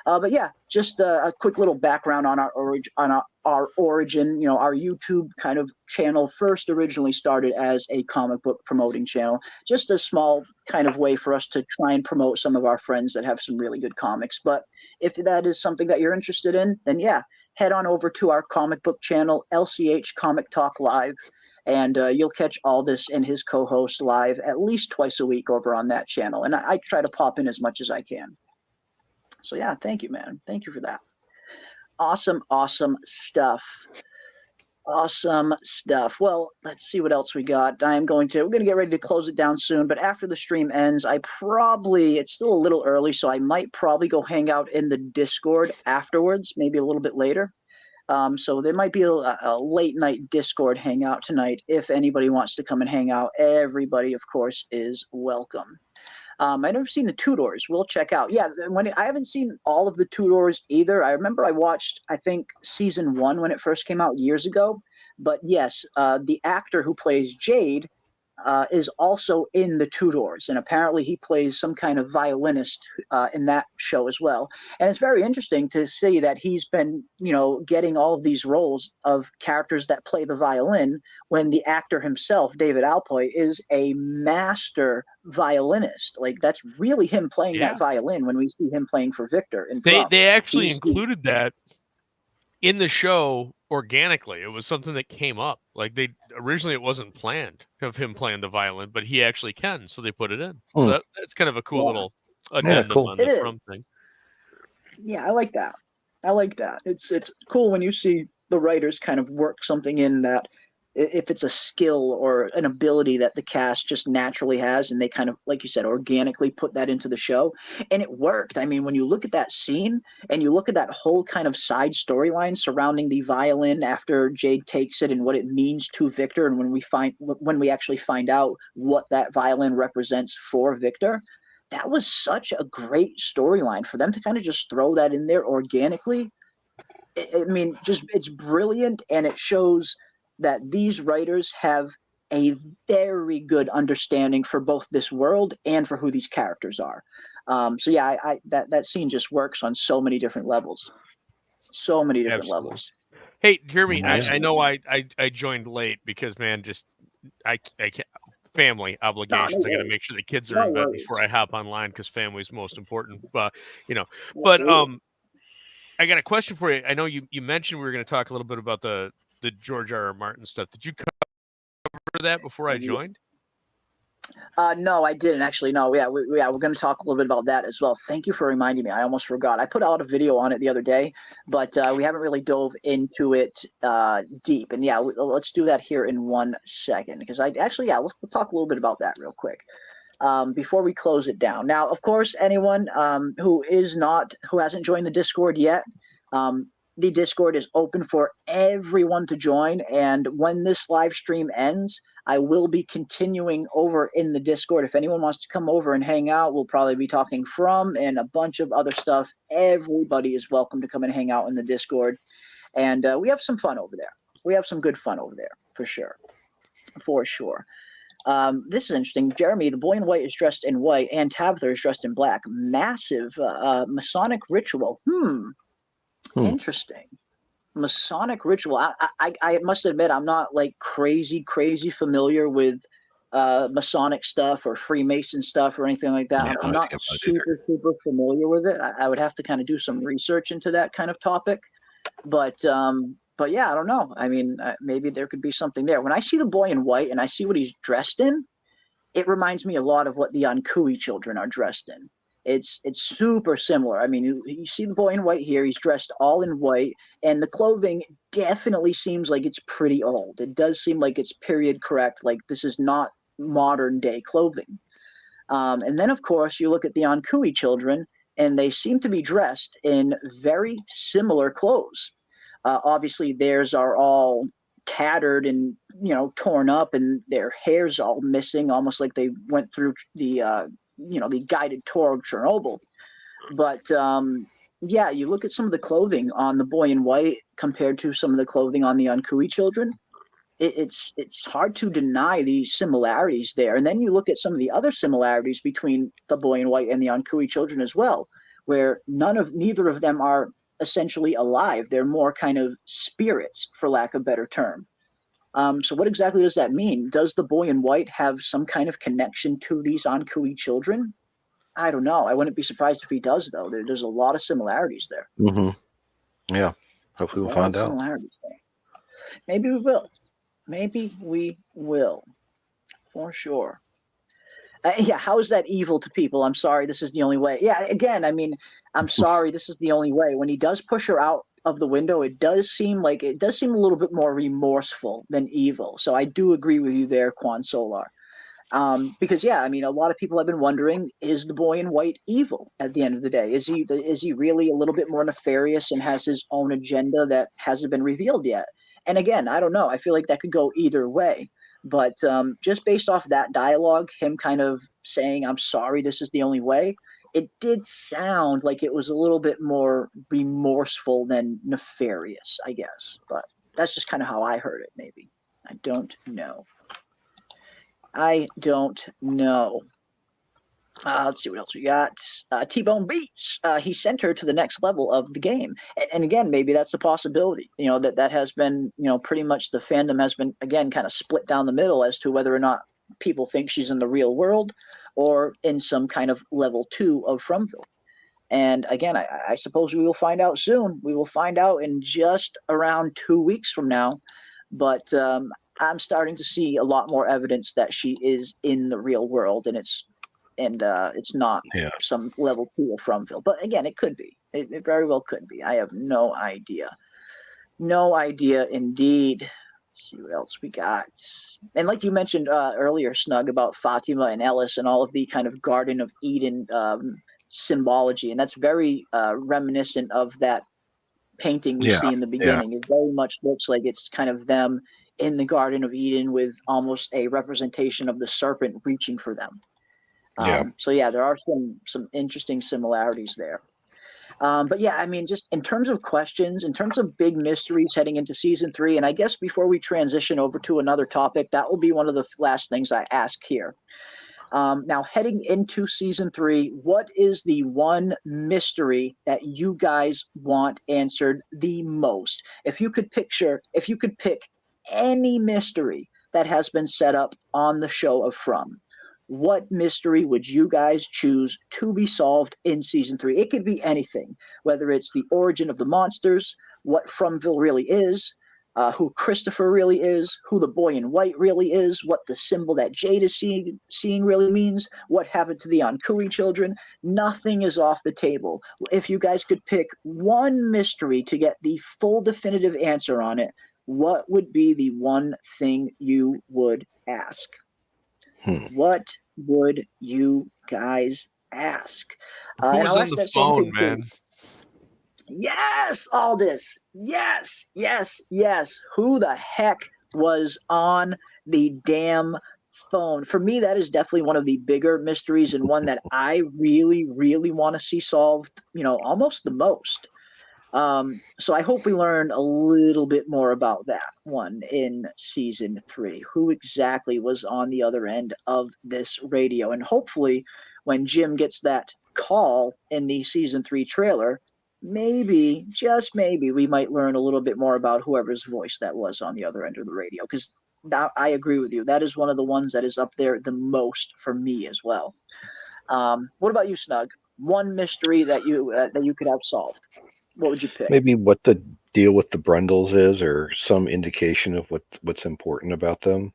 But yeah, just a quick little background on our origin. You know, our YouTube kind of channel first originally started as a comic book promoting channel, just a small kind of way for us to try and promote some of our friends that have some really good comics. But if that is something that you're interested in, then yeah, head on over to our comic book channel, LCH Comic Talk Live. And you'll catch Aldous and his co-host live at least twice a week over on that channel. And I try to pop in as much as I can. So yeah, thank you, man. Thank you for that. Awesome, awesome stuff. Awesome stuff. Well, let's see what else we got. We're going to get ready to close it down soon, but after the stream ends, it's still a little early, so I might probably go hang out in the Discord afterwards, maybe a little bit later. So there might be a late night Discord hangout tonight. If anybody wants to come and hang out, everybody, of course, is welcome. I've never seen the Tudors. We'll check out. Yeah, I haven't seen all of the Tudors either. I remember I watched, I think, season 1 when it first came out years ago. But yes, the actor who plays Jade is also in the Tudors, and apparently he plays some kind of violinist in that show as well. And it's very interesting to see that he's been, getting all of these roles of characters that play the violin, when the actor himself, David Alpoy, is a master violinist. Like, that's really him playing that violin when we see him playing for Victor. They actually included that in the show organically. It was something that came up. Like, originally it wasn't planned of him playing the violin, but he actually can, so they put it in. So that's kind of a cool little addendum on the From thing. Yeah, I like that. It's cool when you see the writers kind of work something in that, if it's a skill or an ability that the cast just naturally has, and they kind of, like you said, organically put that into the show, and it worked. I mean, when you look at that scene and you look at that whole kind of side storyline surrounding the violin after Jade takes it and what it means to Victor, and when we actually find out what that violin represents for Victor, that was such a great storyline for them to kind of just throw that in there organically. I mean, just, it's brilliant, and it shows that these writers have a very good understanding for both this world and for who these characters are. So yeah, that scene just works on so many different levels. So many different levels. Hey, Jeremy, I know I joined late because, man, I can't. Family obligations. I got to make sure the kids are in bed before I hop online, because family's most important. But I got a question for you. I know you mentioned we were going to talk a little bit about the George R.R. Martin stuff. Did you cover that before I joined? No, I didn't actually. No, yeah, we're going to talk a little bit about that as well. Thank you for reminding me. I almost forgot. I put out a video on it the other day, but we haven't really dove into it deep. And yeah, let's do that here in 1 second, because let's talk a little bit about that real quick before we close it down. Now, of course, anyone who hasn't joined the Discord yet, the Discord is open for everyone to join. And when this live stream ends, I will be continuing over in the Discord. If anyone wants to come over and hang out, we'll probably be talking From and a bunch of other stuff. Everybody is welcome to come and hang out in the Discord. And we have some fun over there. We have some good fun over there, for sure. For sure. This is interesting. Jeremy, the boy in white is dressed in white, and Tabitha is dressed in black. Massive Masonic ritual. Interesting. Masonic ritual. I must admit, I'm not like crazy familiar with Masonic stuff or Freemason stuff or anything like that. Yeah, I'm not super familiar with it. I would have to kind of do some research into that kind of topic. But yeah, I don't know. I mean, maybe there could be something there. When I see the boy in white and I see what he's dressed in, it reminds me a lot of what the Ankui children are dressed in. It's super similar. I mean, you see the boy in white here. He's dressed all in white, and the clothing definitely seems like it's pretty old. It does seem like it's period correct. Like this is not modern day clothing. And then, of course, you look at the Ankui children, and they seem to be dressed in very similar clothes. Obviously, theirs are all tattered and torn up, and their hair's all missing, almost like they went through the guided tour of Chernobyl. But yeah, you look at some of the clothing on the boy in white compared to some of the clothing on the Ankui children. It's hard to deny these similarities there. And then you look at some of the other similarities between the boy in white and the Ankui children as well, where neither of them are essentially alive. They're more kind of spirits, for lack of a better term. So what exactly does that mean? Does the boy in white have some kind of connection to these Ankui children? I don't know. I wouldn't be surprised if he does, though. There's a lot of similarities there. Yeah. Hopefully we'll find out. Similarities there. Maybe we will. Maybe we will. For sure. Yeah, how is that evil to people? I'm sorry, this is the only way. Yeah, again, I mean, I'm sorry, this is the only way. When he does push her out of the window, it does seem a little bit more remorseful than evil. So I do agree with you there, Quan Solar. Because yeah, I mean, a lot of people have been wondering: is the boy in white evil at the end of the day? Is he really a little bit more nefarious and has his own agenda that hasn't been revealed yet? And again, I don't know. I feel like that could go either way. But just based off that dialogue, him kind of saying, "I'm sorry, this is the only way," it did sound like it was a little bit more remorseful than nefarious, I guess. But that's just kind of how I heard it, maybe. I don't know. Let's see what else we got. T-Bone Beats. He sent her to the next level of the game. And again, maybe that's a possibility. That has been, pretty much the fandom has been, again, kind of split down the middle as to whether or not people think she's in the real world or in some kind of level 2 of Fromville. And again, I suppose we will find out soon. We will find out in just around 2 weeks from now. But I'm starting to see a lot more evidence that she is in the real world, and it's not some level 2 of Fromville. But again, it could be. It very well could be. I have no idea. No idea indeed. Let's see what else we got. And like you mentioned earlier, Snug, about Fatima and Ellis and all of the kind of Garden of Eden symbology, and that's very reminiscent of that painting we see in the beginning. It very much looks like it's kind of them in the Garden of Eden with almost a representation of the serpent reaching for them. So yeah, there are some interesting similarities there. But yeah, I mean, just in terms of questions, in terms of big mysteries heading into season 3, and I guess before we transition over to another topic, that will be one of the last things I ask here. Now, heading into season 3, what is the one mystery that you guys want answered the most? If you could pick any mystery that has been set up on the show of From, what mystery would you guys choose to be solved in season 3? It could be anything, whether it's the origin of the monsters, what Fromville really is, who Christopher really is, who the boy in white really is, what the symbol that Jade is seeing really means, what happened to the Ankui children. Nothing is off the table. If you guys could pick one mystery to get the full definitive answer on it, what would be the one thing you would ask? What would you guys ask? Who's on the phone, man? Yes, Aldous. Yes. Who the heck was on the damn phone? For me, that is definitely one of the bigger mysteries and one that I really, really want to see solved, almost the most. So I hope we learn a little bit more about that one in season 3. Who exactly was on the other end of this radio? And hopefully when Jim gets that call in the season 3 trailer, maybe, just maybe, we might learn a little bit more about whoever's voice that was on the other end of the radio. Because I agree with you. That is one of the ones that is up there the most for me as well. What about you, Snug? One mystery that you could have solved. What would you pick? Maybe what the deal with the Brundles is, or some indication of what's important about them.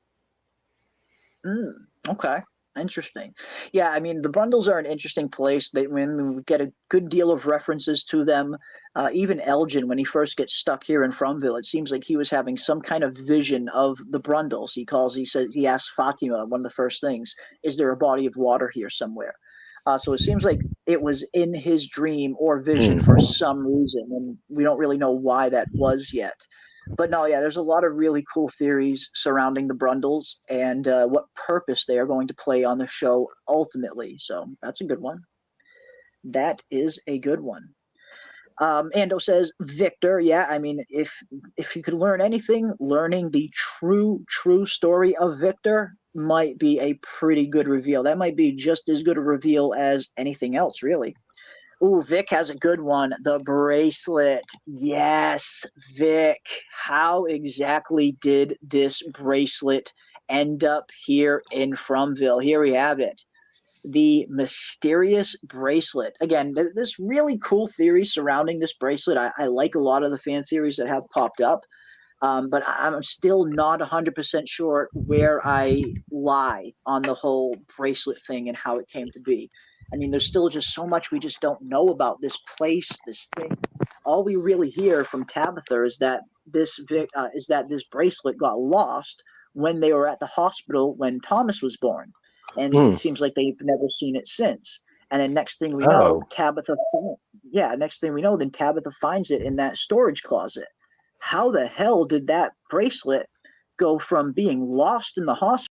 Okay. Interesting. Yeah, I mean, the Brundles are an interesting place. We get a good deal of references to them. Even Elgin, when he first gets stuck here in Fromville, it seems like he was having some kind of vision of the Brundles. He asks Fatima, one of the first things, is there a body of water here somewhere? So it seems like it was in his dream or vision for some reason, and we don't really know why that was yet. But no, yeah, there's a lot of really cool theories surrounding the Brundles and what purpose they are going to play on the show ultimately. So that's a good one. That is a good one. Ando says, Victor, yeah, I mean, if you could learn anything, learning the true story of Victor might be a pretty good reveal. That might be just as good a reveal as anything else, really. Ooh, Vic has a good one. The bracelet. Yes, Vic. How exactly did this bracelet end up here in Fromville? Here we have it. The mysterious bracelet. Again, this really cool theory surrounding this bracelet. I like a lot of the fan theories that have popped up, but I'm still not 100% sure where I lie on the whole bracelet thing and how it came to be. I mean, there's still just so much we just don't know about this place, this thing. All we really hear from Tabitha is that this bracelet got lost when they were at the hospital when Thomas was born, and it seems like they've never seen it since. And then next thing we know, then Tabitha finds it in that storage closet. How the hell did that bracelet go from being lost in the hospital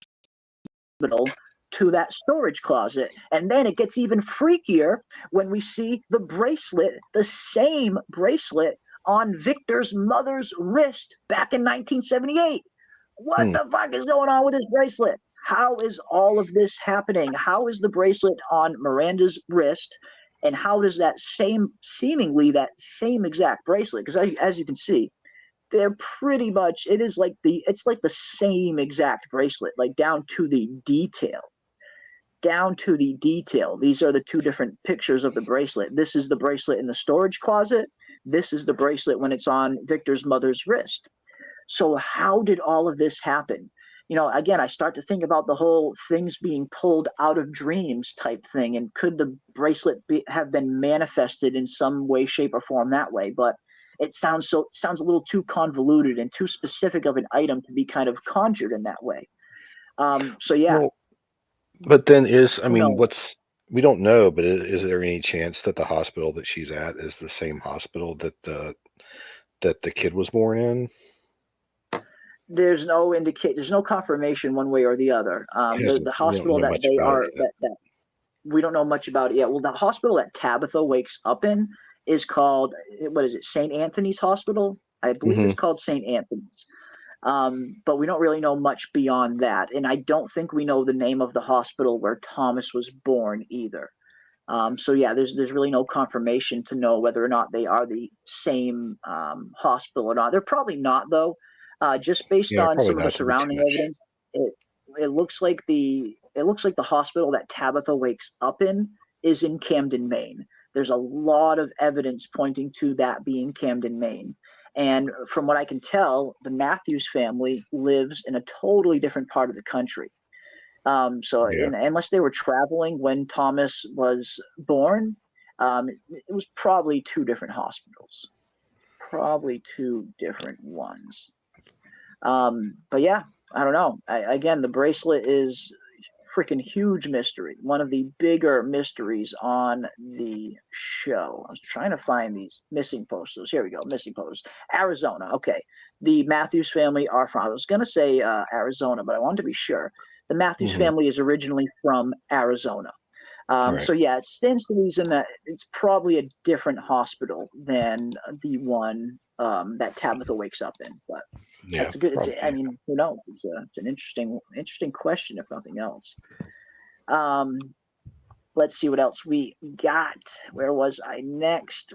to that storage closet? And then it gets even freakier when we see the bracelet, the same bracelet on Victor's mother's wrist back in 1978. What the fuck is going on with this bracelet? How is all of this happening? How is the bracelet on Miranda's wrist? And how does that same exact bracelet, because as you can see, they're pretty much, it's like the same exact bracelet, like down to the detail. These are the two different pictures of the bracelet. This is the bracelet in the storage closet. This is the bracelet when it's on Victor's mother's wrist. So how did all of this happen? Again, I start to think about the whole things being pulled out of dreams type thing. And could the bracelet have been manifested in some way, shape, or form that way? But it sounds a little too convoluted and too specific of an item to be kind of conjured in that way. So yeah. Well, but then we don't know, but is there any chance that the hospital that she's at is the same hospital that the kid was born in? There's no confirmation one way or the other. The hospital that they are, that we don't know much about it yet. Well, the hospital that Tabitha wakes up in is called, what is it, St. Anthony's Hospital? I believe it's called St. Anthony's. But we don't really know much beyond that. And I don't think we know the name of the hospital where Thomas was born either. So yeah, there's really no confirmation to know whether or not they are the same hospital or not. They're probably not, though. Just based on some of the surrounding evidence, it looks like the hospital that Tabitha wakes up in is in Camden, Maine. There's a lot of evidence pointing to that being Camden, Maine. And from what I can tell, the Matthews family lives in a totally different part of the country. Unless they were traveling when Thomas was born, it was probably two different hospitals. Probably two different ones. But yeah, I don't know. Again, the bracelet is freaking huge mystery. One of the bigger mysteries on the show. I was trying to find these missing posters. Here we go. Missing posters. Arizona. Okay. The Matthews family are from, I was going to say Arizona, but I wanted to be sure. The Matthews family is originally from Arizona. So yeah, it stands to reason that it's probably a different hospital than the one that Tabitha wakes up in. But that's a good. I mean, who knows? It's an interesting question, if nothing else. Let's see what else we got. Where was I next?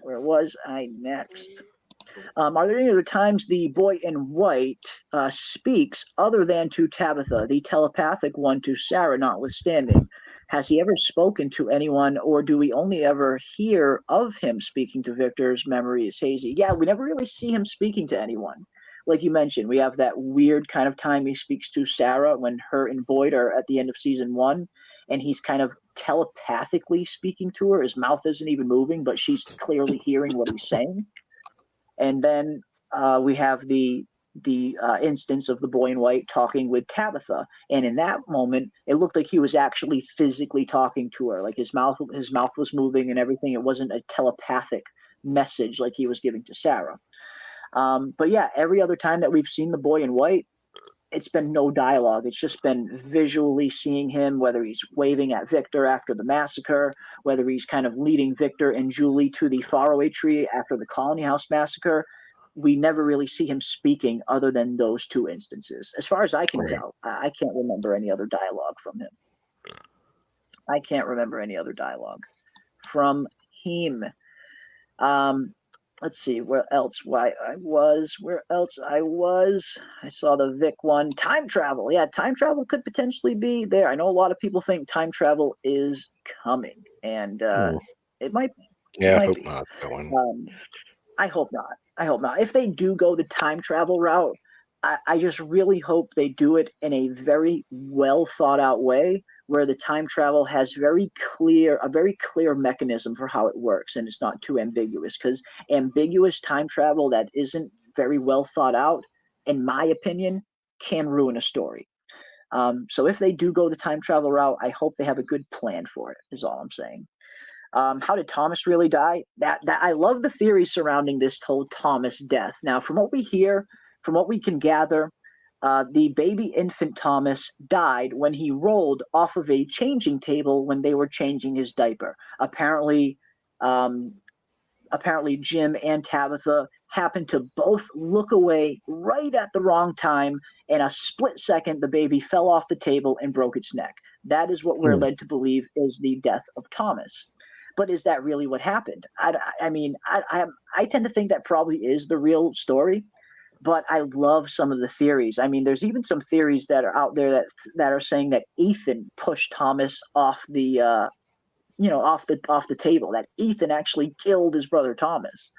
Are there any other times the boy in white speaks other than to Tabitha, the telepathic one to Sarah notwithstanding? Has he ever spoken to anyone, or do we only ever hear of him speaking to Victor's memory is hazy? Yeah, we never really see him speaking to anyone. Like you mentioned, we have that weird kind of time he speaks to Sarah when her and Boyd are at the end of season 1, and he's kind of telepathically speaking to her. His mouth isn't even moving, but she's clearly hearing what he's saying. And then we have the instance of the boy in white talking with Tabitha, and in that moment, it looked like he was actually physically talking to her. Like his mouth was moving and everything. It wasn't a telepathic message like he was giving to Sarah. But yeah, every other time that we've seen the boy in white, it's been no dialogue. It's just been visually seeing him, whether he's waving at Victor after the massacre, whether he's kind of leading Victor and Julie to the faraway tree after the Colony House massacre. We never really see him speaking other than those two instances. As far as I can tell, I can't remember any other dialogue from him. Let's see where else I saw the Vic one. Time travel. Yeah, time travel could potentially be there. I know a lot of people think time travel is coming, and it might be. Yeah, I hope not. That one. I hope not. If they do go the time travel route, I just really hope they do it in a very well thought out way, where the time travel has a very clear mechanism for how it works, and it's not too ambiguous, because ambiguous time travel that isn't very well thought out, in my opinion, can ruin a story. So if they do go the time travel route, I hope they have a good plan for it, is all I'm saying. How did Thomas really die? That I love the theory surrounding this whole Thomas death. Now, from what we hear, from what we can gather, the baby infant Thomas died when he rolled off of a changing table when they were changing his diaper. Apparently Jim and Tabitha happened to both look away right at the wrong time. In a split second, the baby fell off the table and broke its neck. That is what we're led to believe is the death of Thomas. But is that really what happened? I tend to think that probably is the real story. But I love some of the theories. I mean, there's even some theories that are out there that are saying that Ethan pushed Thomas off the off the table. That Ethan actually killed his brother Thomas.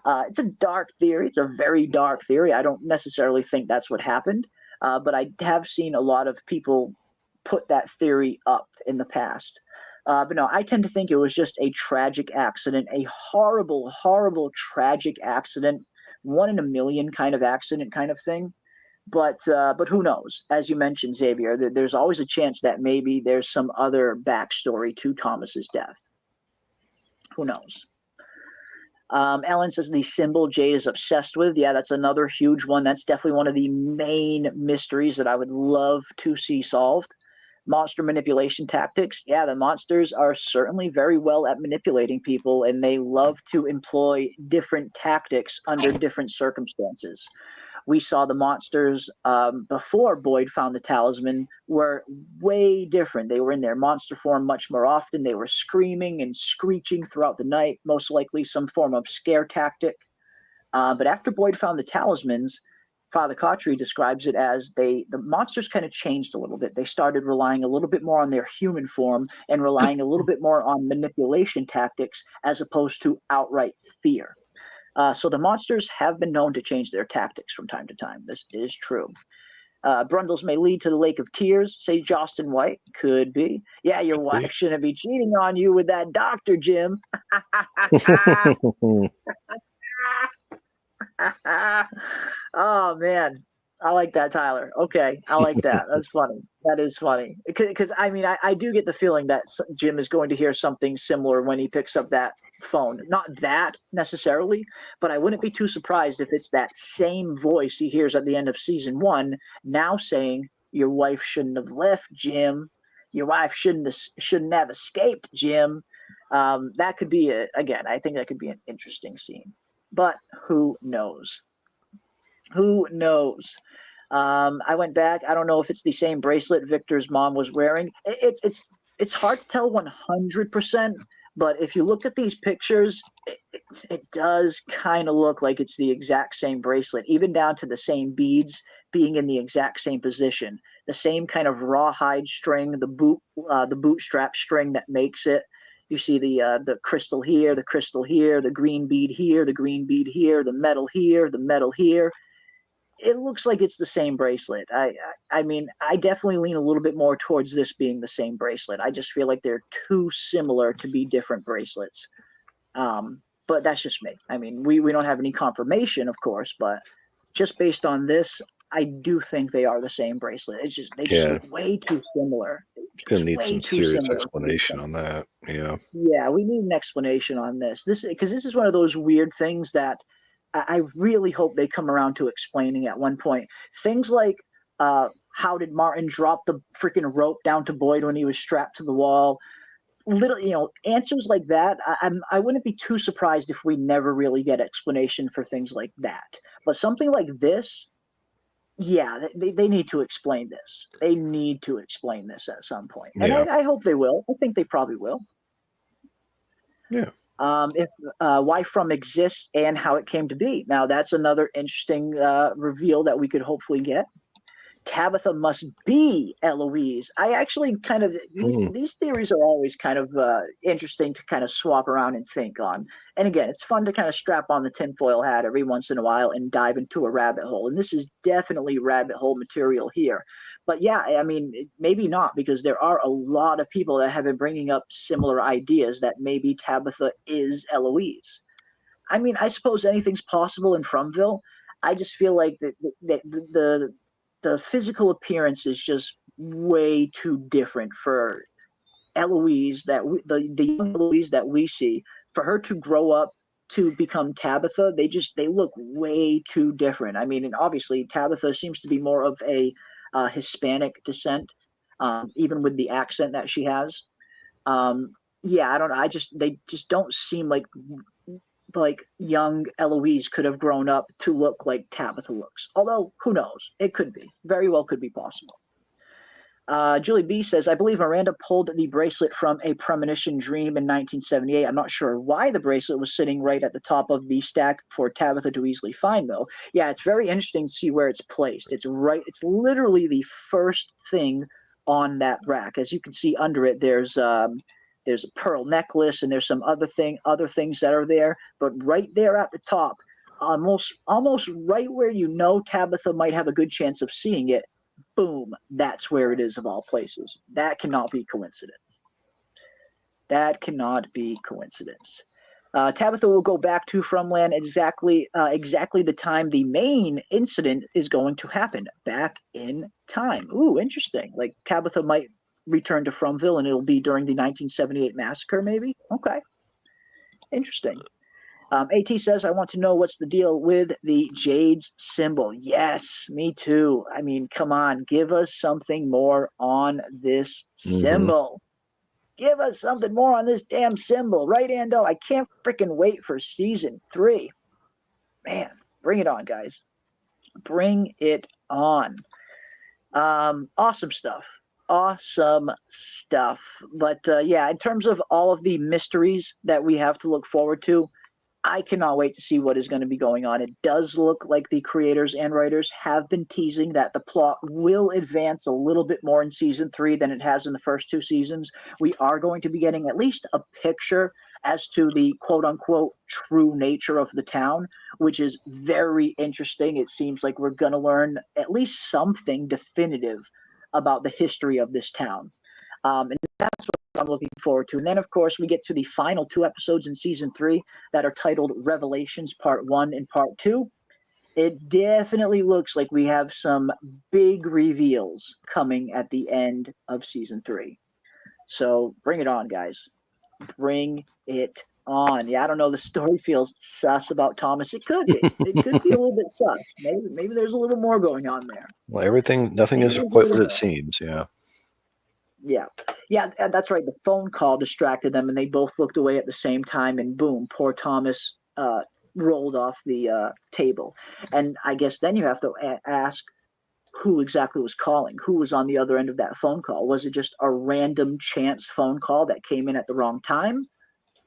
It's a dark theory. It's a very dark theory. I don't necessarily think that's what happened. But I have seen a lot of people put that theory up in the past. But no, I tend to think it was just a tragic accident, a horrible, horrible, tragic accident. 1 in a million kind of accident kind of thing. But who knows? As you mentioned, Xavier, there's always a chance that maybe there's some other backstory to Thomas's death. Who knows? Ellen says the symbol Jade is obsessed with. Yeah, that's another huge one. That's definitely one of the main mysteries that I would love to see solved. Monster manipulation tactics. Yeah, the monsters are certainly very well at manipulating people, and they love to employ different tactics under different circumstances. We saw the monsters before Boyd found the talisman were way different. They were in their monster form much more often. They were screaming and screeching throughout the night, most likely some form of scare tactic. But after Boyd found the talismans, Father Cautry describes it as the monsters kind of changed a little bit. They started relying a little bit more on their human form and relying a little bit more on manipulation tactics as opposed to outright fear. So the monsters have been known to change their tactics from time to time. This is true. Brundles may lead to the Lake of Tears, say Jostin White. Could be. Yeah, your wife shouldn't be cheating on you with that doctor, Jim. Oh, man. I like that, Tyler. Okay, I like that. That's funny. That is funny. Because, I mean, I do get the feeling that Jim is going to hear something similar when he picks up that phone. Not that necessarily, but I wouldn't be too surprised if it's that same voice he hears at the end of season 1 now saying, your wife shouldn't have left, Jim. Your wife shouldn't have escaped, Jim. That could be, again, I think that could be an interesting scene. But who knows? Who knows? I went back. I don't know if it's the same bracelet Victor's mom was wearing. It's it's hard to tell 100%, but if you look at these pictures, it does kind of look like it's the exact same bracelet, even down to the same beads being in the exact same position, the same kind of rawhide string, the bootstrap string that makes it. You see the crystal here, the crystal here, the green bead here, the green bead here, the metal here, the metal here. It looks like it's the same bracelet. I mean, I definitely lean a little bit more towards this being the same bracelet. I just feel like they're too similar to be different bracelets. But that's just me. I mean, we don't have any confirmation, of course, but just based on this, I do think they are the same bracelet. It's just they just look way too similar. Gonna need some serious explanation on that. Yeah. Yeah, we need an explanation on this. Because this is one of those weird things that I really hope they come around to explaining at one point. Things like how did Martin drop the freaking rope down to Boyd when he was strapped to the wall? Little, answers like that. I wouldn't be too surprised if we never really get explanation for things like that. But something like this, yeah, they need to explain this. They need to explain this at some point. And I hope they will. I think they probably will. Yeah. If why From exists and how it came to be. Now, that's another interesting reveal that we could hopefully get. Tabitha must be Eloise. I actually kind of these theories are always kind of interesting to kind of swap around and think on. And again, it's fun to kind of strap on the tinfoil hat every once in a while and dive into a rabbit hole. And this is definitely rabbit hole material here. But yeah, I mean, maybe not, because there are a lot of people that have been bringing up similar ideas that maybe Tabitha is Eloise. I mean, I suppose anything's possible in Fromville. I just feel like the physical appearance is just way too different for Eloise, the young Eloise that we see. For her to grow up to become Tabitha, they look way too different. I mean, and obviously Tabitha seems to be more of a Hispanic descent, even with the accent that she has. Yeah, I don't know. They just don't seem like young Eloise could have grown up to look like Tabitha looks. Although, who knows? It could be. Very well could be possible. Julie B says, I believe Miranda pulled the bracelet from a premonition dream in 1978. I'm not sure why the bracelet was sitting right at the top of the stack for Tabitha to easily find, though. Yeah, it's very interesting to see where it's placed. It's literally the first thing on that rack. As you can see under it, there's a pearl necklace and there's some other things that are there, but right there at the top, almost right where Tabitha might have a good chance of seeing it, boom, that's where it is of all places. That cannot be coincidence. That cannot be coincidence. Tabitha will go back to Fromland exactly the time the main incident is going to happen, back in time. Ooh, interesting. Like Tabitha might return to Fromville and it'll be during the 1978 massacre, maybe? Okay. Interesting. AT says, I want to know what's the deal with the Jade's symbol. Yes, me too. I mean, come on, give us something more on this symbol. Give us something more on this damn symbol, right, Ando? I can't freaking wait for season 3. Man, bring it on, guys. Bring it on. Awesome stuff. Awesome stuff. But yeah, in terms of all of the mysteries that we have to look forward to, I cannot wait to see what is going to be going on. It does look like the creators and writers have been teasing that the plot will advance a little bit more in season 3 than it has in the first 2 seasons. We are going to be getting at least a picture as to the quote-unquote true nature of the town, which is very interesting. It seems like we're going to learn at least something definitive about the history of this town. And that's what I'm looking forward to. And then, of course, we get to the final 2 episodes in season 3 that are titled Revelations Part 1 and Part 2. It definitely looks like we have some big reveals coming at the end of season 3. So bring it on, guys. Bring it on. Yeah, I don't know. The story feels sus about Thomas. It could be. It could be a little bit sus. Maybe there's a little more going on there. Well, nothing is quite what it seems. Yeah. Yeah, that's right. The phone call distracted them, and they both looked away at the same time, and boom, poor Thomas rolled off the table. And I guess then you have to ask, who exactly was calling, who was on the other end of that phone call. Was it just a random chance phone call that came in at the wrong time?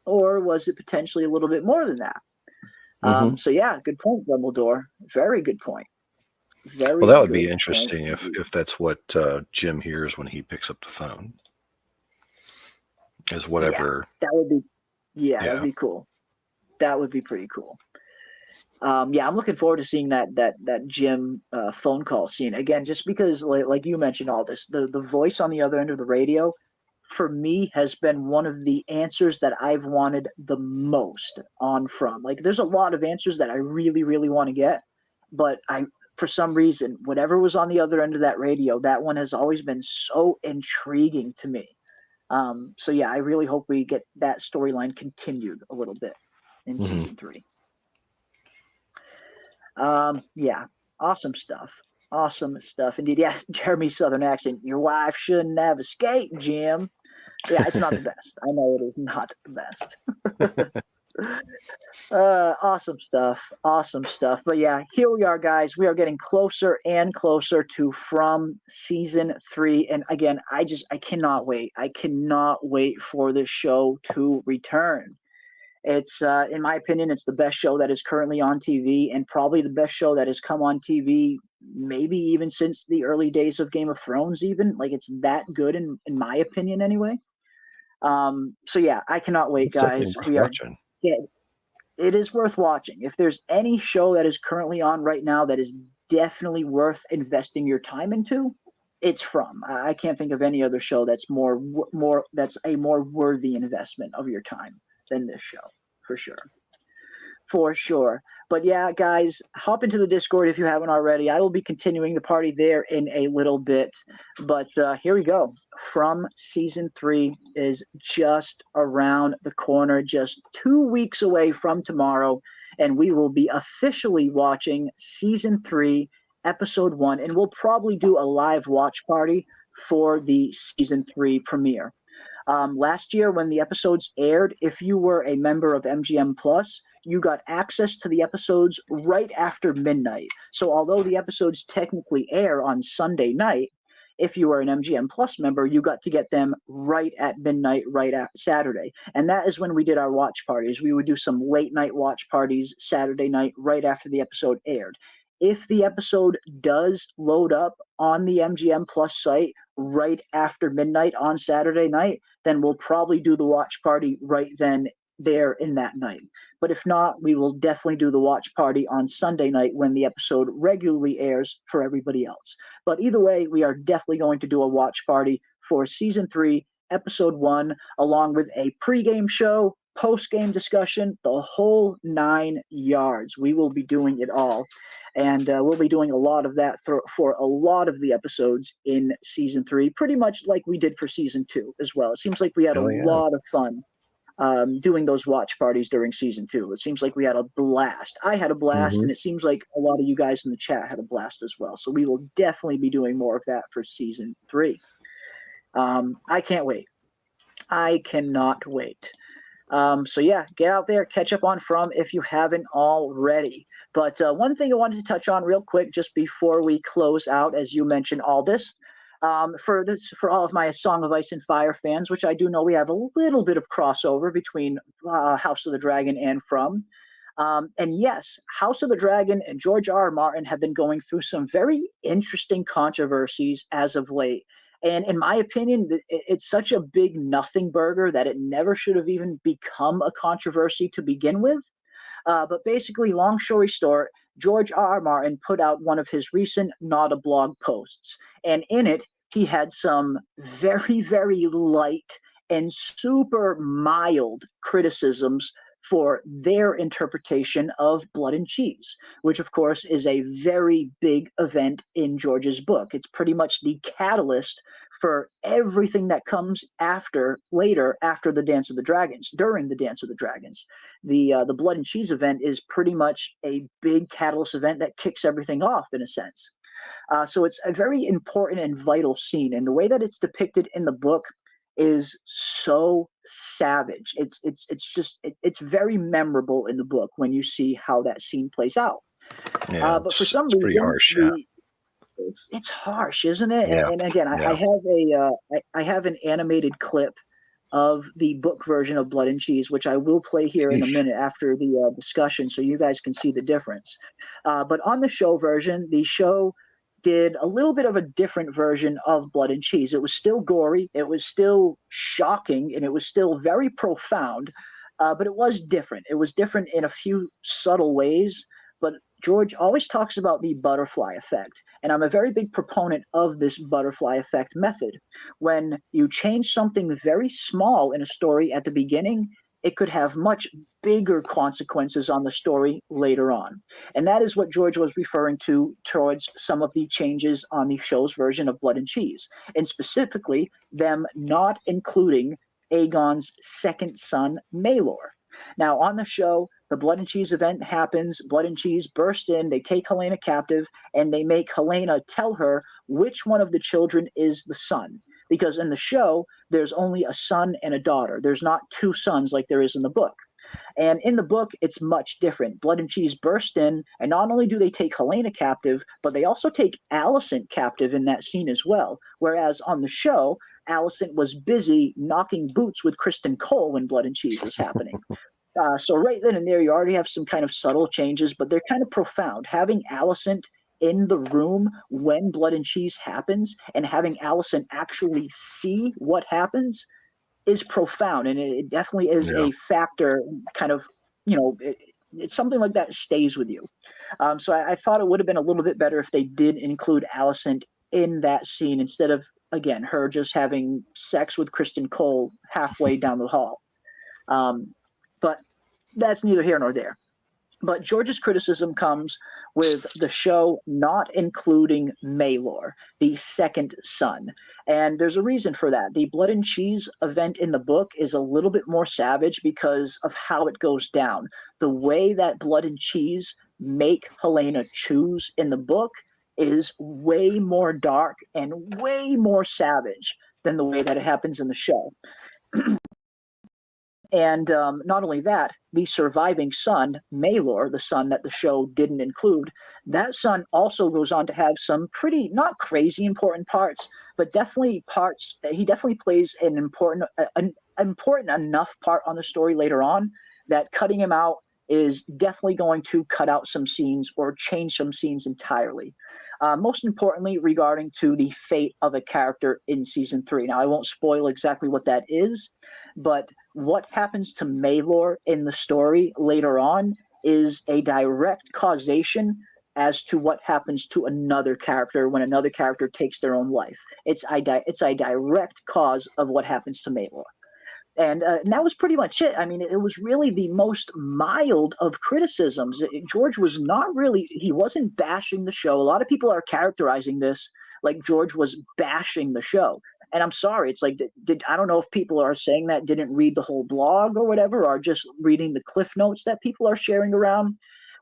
Or was it potentially a little bit more than that? So yeah, good point, Dumbledore. Very good point. Very Well, that would be good interesting point. if that's what Jim hears when he picks up the phone. Is whatever. Yeah, that would be. Yeah, Yeah. that'd be cool. That would be pretty cool. Yeah, I'm looking forward to seeing that Jim phone call scene again, just because, like you mentioned, all this, the voice on the other end of the radio, for me, has been one of the answers that I've wanted the most on From. Like, there's a lot of answers that I really, really want to get, but for some reason, whatever was on the other end of that radio, that one has always been so intriguing to me. So yeah, I really hope we get that storyline continued a little bit in season 3. Yeah, awesome stuff. Awesome stuff indeed. Yeah, Jeremy's Southern accent. Your wife shouldn't have escaped, Jim. Yeah, it's not the best. I know it is not the best. Awesome stuff. Awesome stuff. But yeah, here we are, guys. We are getting closer and closer to From season 3. And again, I cannot wait. I cannot wait for this show to return. It's, in my opinion, it's the best show that is currently on TV, and probably the best show that has come on TV, maybe even since the early days of Game of Thrones. Even like, it's that good in my opinion, anyway. So yeah, I cannot wait, guys. We are. Yeah, it is worth watching. If there's any show that is currently on right now that is definitely worth investing your time into, it's From. I can't think of any other show that's that's a more worthy investment of your time than this show, for sure. But yeah, guys, hop into the Discord if you haven't already. I will be continuing the party there in a little bit. But here we go. From season 3 is just around the corner, just 2 weeks away from tomorrow, and we will be officially watching season 3, episode 1, and we'll probably do a live watch party for the season 3 premiere. Last year, when the episodes aired, if you were a member of MGM Plus, you got access to the episodes right after midnight. So although the episodes technically air on Sunday night, if you were an MGM Plus member, you got to get them right at midnight, right at Saturday. And that is when we did our watch parties. We would do some late night watch parties Saturday night right after the episode aired. If the episode does load up on the MGM Plus site right after midnight on Saturday night, then we'll probably do the watch party right then there in that night. But if not, we will definitely do the watch party on Sunday night when the episode regularly airs for everybody else. But either way, we are definitely going to do a watch party for season 3, episode 1, along with a pregame show, post-game discussion, the whole 9 yards. We will be doing it all. And we'll be doing a lot of that for a lot of the episodes in season 3, pretty much like we did for season 2 as well. It seems like we had a lot of fun doing those watch parties during season 2. It seems like we had a blast. I had a blast, and it seems like a lot of you guys in the chat had a blast as well. So we will definitely be doing more of that for season 3. I can't wait. I cannot wait. So yeah, get out there, catch up on From if you haven't already. But one thing I wanted to touch on real quick just before we close out, as you mentioned, Aldous, for all of my Song of Ice and Fire fans, which I do know we have a little bit of crossover between House of the Dragon and From. And yes, House of the Dragon and George R.R. Martin have been going through some very interesting controversies as of late. And in my opinion, it's such a big nothing burger that it never should have even become a controversy to begin with. But basically, long story short, George R.R. Martin put out one of his recent Not a Blog posts. And in it, he had some very, very light and super mild criticisms for their interpretation of Blood and Cheese, which, of course, is a very big event in George's book. It's pretty much the catalyst for everything that comes later after the Dance of the Dragons, during the Dance of the Dragons. The Blood and Cheese event is pretty much a big catalyst event that kicks everything off, in a sense. So it's a very important and vital scene, and the way that it's depicted in the book is so savage. It's very memorable in the book when you see how that scene plays out. Yeah, but for some reason, pretty harsh. it's harsh, isn't it? Yeah. And again, I Yeah. have I have an animated clip of the book version of Blood and Cheese, which I will play here in a minute after the discussion, so you guys can see the difference. But on the show version, the show did a little bit of a different version of Blood and Cheese. It was still gory, it was still shocking, and it was still very profound, but it was different. It was different in a few subtle ways, but George always talks about the butterfly effect, and I'm a very big proponent of this butterfly effect method. When you change something very small in a story at the beginning, it could have much bigger consequences on the story later on. And that is what George was referring to towards some of the changes on the show's version of Blood and Cheese, and specifically them not including Aegon's second son, Maelor. Now, on the show, the Blood and Cheese event happens. Blood and Cheese burst in, they take Helena captive, and they make Helena tell her which one of the children is the son. Because in the show, there's only a son and a daughter. There's not two sons like there is in the book. And in the book, it's much different. Blood and Cheese burst in, and not only do they take Helena captive, but they also take Alicent captive in that scene as well. Whereas on the show, Alicent was busy knocking boots with Kristen Cole when Blood and Cheese was happening. So right then and there, you already have some kind of subtle changes, but they're kind of profound. Having Alicent in the room when Blood and Cheese happens and having Alicent actually see what happens is profound, and it definitely is a factor, kind of, it's something like that stays with you. So I thought it would have been a little bit better if they did include Alicent in that scene instead of, again, her just having sex with Kristen Cole halfway down the hall. But that's neither here nor there. But George's criticism comes with the show not including Maelor, the second son. And there's a reason for that. The Blood and Cheese event in the book is a little bit more savage because of how it goes down. The way that Blood and Cheese make Helena choose in the book is way more dark and way more savage than the way that it happens in the show. And not only that, the surviving son, Maelor, the son that the show didn't include, that son also goes on to have some pretty, not crazy important parts, but definitely parts. He definitely plays an important enough part on the story later on that cutting him out is definitely going to cut out some scenes or change some scenes entirely. Most importantly, regarding to the fate of a character in season 3. Now, I won't spoil exactly what that is, but what happens to Maelor in the story later on is a direct causation as to what happens to another character when another character takes their own life. It's a direct cause of what happens to Maelor. And that was pretty much it. I mean, it was really the most mild of criticisms. George was not really, he wasn't bashing the show. A lot of people are characterizing this like George was bashing the show. And I'm sorry, it's like, I don't know if people are saying that didn't read the whole blog or whatever, or just reading the cliff notes that people are sharing around.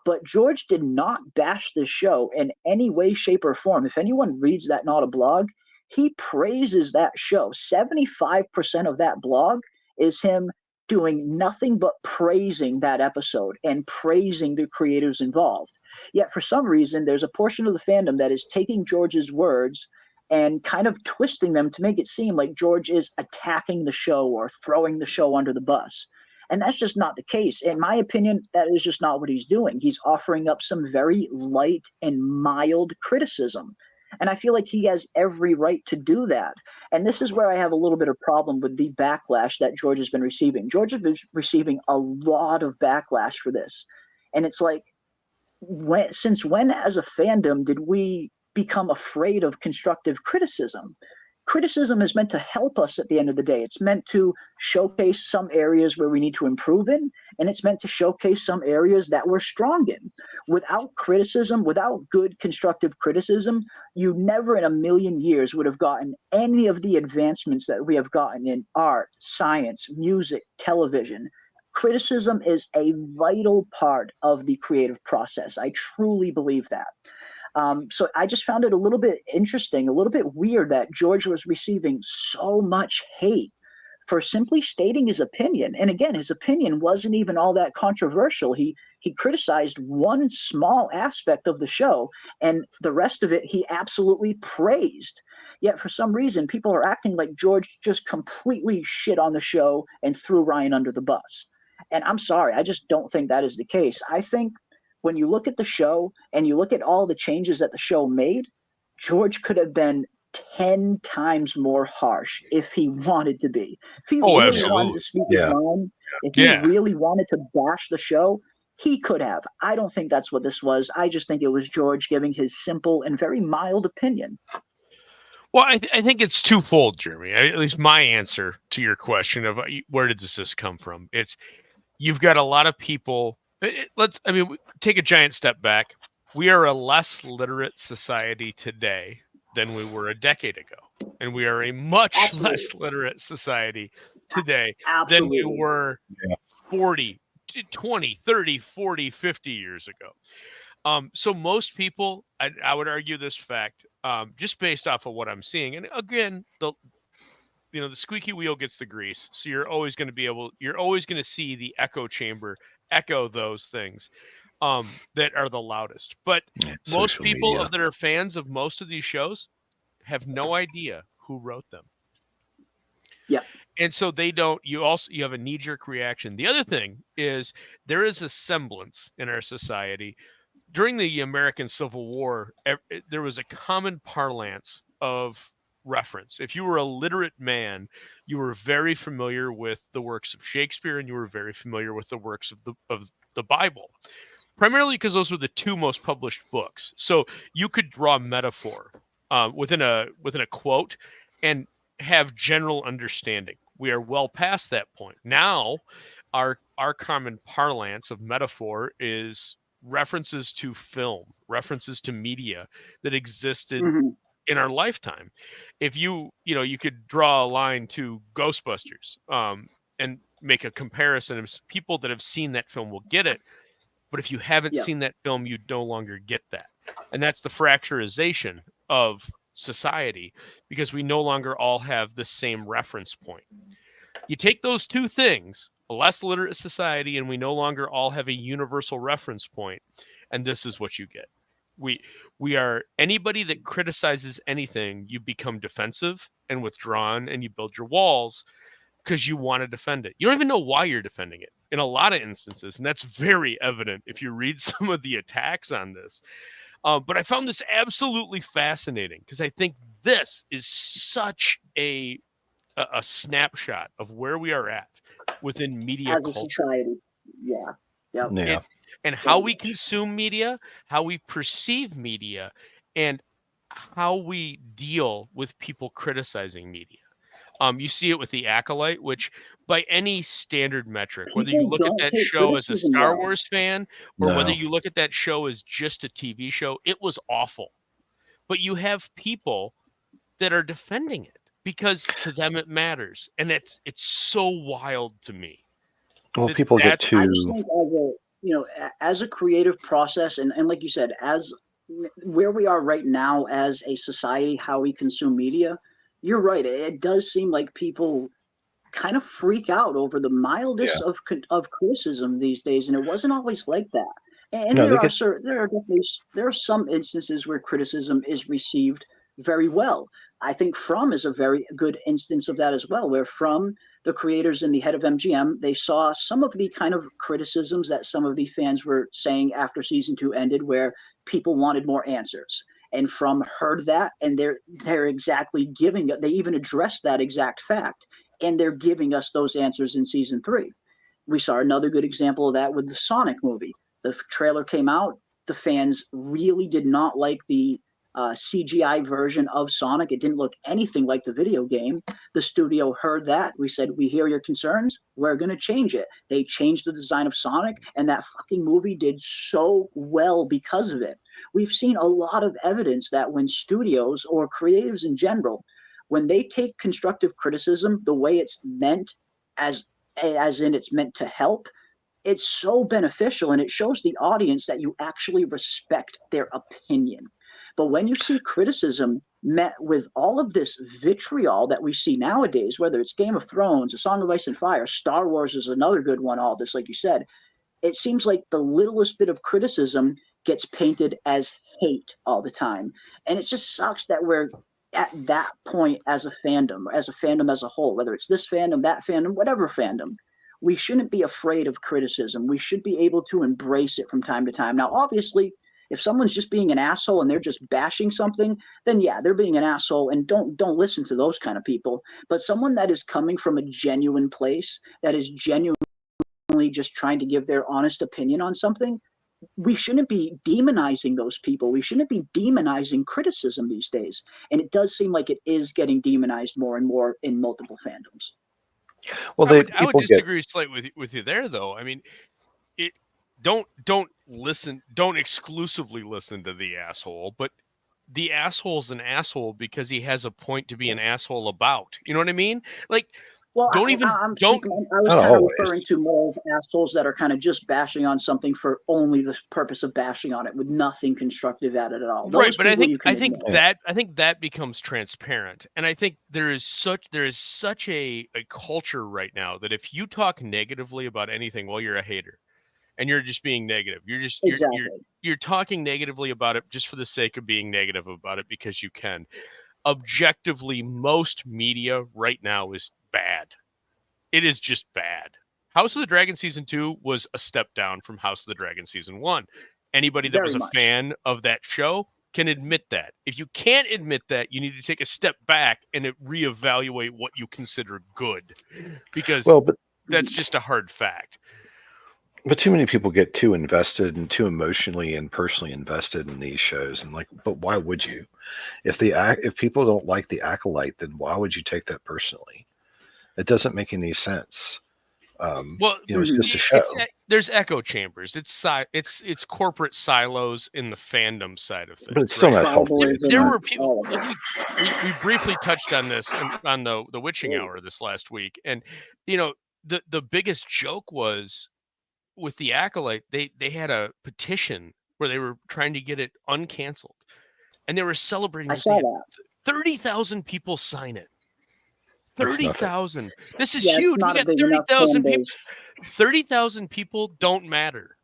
But George did not bash this show in any way, shape, or form. If anyone reads that Not a Blog, he praises that show. 75% of that blog is him doing nothing but praising that episode and praising the creators involved. Yet for some reason, there's a portion of the fandom that is taking George's words and kind of twisting them to make it seem like George is attacking the show or throwing the show under the bus. And that's just not the case. In my opinion, that is just not what he's doing. He's offering up some very light and mild criticism. And I feel like he has every right to do that. And this is where I have a little bit of problem with the backlash that George has been receiving. George has been receiving a lot of backlash for this. And it's like, since when as a fandom did we become afraid of constructive criticism? Criticism is meant to help us at the end of the day. It's meant to showcase some areas where we need to improve in, and it's meant to showcase some areas that we're strong in. Without criticism, without good constructive criticism, you never in a million years would have gotten any of the advancements that we have gotten in art, science, music, television. Criticism is a vital part of the creative process. I truly believe that. So I just found it a little bit interesting, a little bit weird that George was receiving so much hate for simply stating his opinion. And again, his opinion wasn't even all that controversial. He criticized one small aspect of the show, and the rest of it he absolutely praised. Yet for some reason, people are acting like George just completely shit on the show and threw Ryan under the bus. And I'm sorry, I just don't think that is the case. I think when you look at the show and you look at all the changes that the show made, George could have been 10 times more harsh if he wanted to be. If he really wanted to speak his mind, if he really wanted to bash the show, he could have. I don't think that's what this was. I just think it was George giving his simple and very mild opinion. Well, I think it's twofold, Jeremy. At least my answer to your question of where did this come from? It's you've got a lot of people. Take a giant step back. We are a less literate society today than we were a decade ago. And we are a much less literate society today than we were 40, 20, 30, 40, 50 years ago. So most people, I would argue this fact, just based off of what I'm seeing. And again, the squeaky wheel gets the grease. So you're always going to see the echo chamber echo those things that are the loudest. But most people that are fans of most of these shows have no idea who wrote them. Yeah. And so they don't, you have a knee-jerk reaction. The other thing is there is a semblance in our society. During the American Civil War, there was a common parlance of reference. If you were a literate man, you were very familiar with the works of Shakespeare and you were very familiar with the works of the Bible, primarily because those were the two most published books. So you could draw metaphor within a quote and have general understanding. We are well past that point. Now, our common parlance of metaphor is references to film, references to media that existed in our lifetime. If you could draw a line to Ghostbusters and make a comparison, people that have seen that film will get it. But if you haven't seen that film, you no longer get that. And that's the fracturization of society, because we no longer all have the same reference point. You take those two things, a less literate society, and we no longer all have a universal reference point, and this is what you get. We are, anybody that criticizes anything, you become defensive and withdrawn, and you build your walls because you want to defend it. You don't even know why you're defending it in a lot of instances, and that's very evident if you read some of the attacks on this. But I found this absolutely fascinating because I think this is such a snapshot of where we are at within media as culture. a society. Yeah. Yep. And how we consume media, how we perceive media, and how we deal with people criticizing media. You see it with The Acolyte, which by any standard metric, whether you look at that show as a Star Wars fan or whether you look at that show as just a TV show, it was awful. But you have people that are defending it because to them it matters. And it's so wild to me. Well, people get too... I just think as a creative process, and like you said, as where we are right now as a society, how we consume media, you're right. It does seem like people kind of freak out over the mildest of criticism these days, and it wasn't always like that. And there are some instances where criticism is received very well. I think From is a very good instance of that as well, where From, the creators and the head of MGM, they saw some of the kind of criticisms that some of the fans were saying after season 2 ended, where people wanted more answers. And From heard that, and they're exactly giving it. They even addressed that exact fact, and they're giving us those answers in season 3. We saw another good example of that with the Sonic movie. The trailer came out. The fans really did not like the CGI version of Sonic. It didn't look anything like the video game. The studio heard that. We said, we hear your concerns. We're going to change it. They changed the design of Sonic, and that fucking movie did so well because of it. We've seen a lot of evidence that when studios or creatives in general, when they take constructive criticism the way it's meant, as in it's meant to help, it's so beneficial, and it shows the audience that you actually respect their opinion. But when you see criticism met with all of this vitriol that we see nowadays, whether it's Game of Thrones, A Song of Ice and Fire, Star Wars is another good one, all this, like you said, it seems like the littlest bit of criticism gets painted as hate all the time. And it just sucks that we're at that point as a fandom as a whole, whether it's this fandom, that fandom, whatever fandom. We shouldn't be afraid of criticism. We should be able to embrace it from time to time. Now, obviously, if someone's just being an asshole and they're just bashing something, then yeah, they're being an asshole, and don't listen to those kind of people. But someone that is coming from a genuine place, that is genuinely just trying to give their honest opinion on something, we shouldn't be demonizing those people. We shouldn't be demonizing criticism these days. And it does seem like it is getting demonized more and more in multiple fandoms. Well, I would disagree slightly with you there, though. I mean, don't exclusively listen to the asshole, but the asshole's an asshole because he has a point to be an asshole about. You know what I mean? Like, well, I was kind of referring to more of assholes that are kind of just bashing on something for only the purpose of bashing on it, with nothing constructive at it at all. Right, but I think that becomes transparent, and I think there is such a culture right now that if you talk negatively about anything, well, you're a hater, and you're just being negative. You're talking negatively about it just for the sake of being negative about it because you can. Objectively, most media right now is bad. It is just bad. House of the Dragon Season 2 was a step down from House of the Dragon Season 1. Anybody that was a fan of that show can admit that. If you can't admit that, you need to take a step back and reevaluate what you consider good, because that's just a hard fact. But too many people get too invested and too emotionally and personally invested in these shows, and but why would you? If people don't like the Acolyte, then why would you take that personally? It doesn't make any sense. It's just a show. There's echo chambers. It's corporate silos in the fandom side of things. But it's still not healthy. There were people. We briefly touched on this on the Witching Hour this last week, and the biggest joke was with the Acolyte. They had a petition where they were trying to get it uncanceled, and they were celebrating. I saw that. 30,000 people sign it. 30,000. This is huge. We got 30,000 people. 30,000 people don't matter.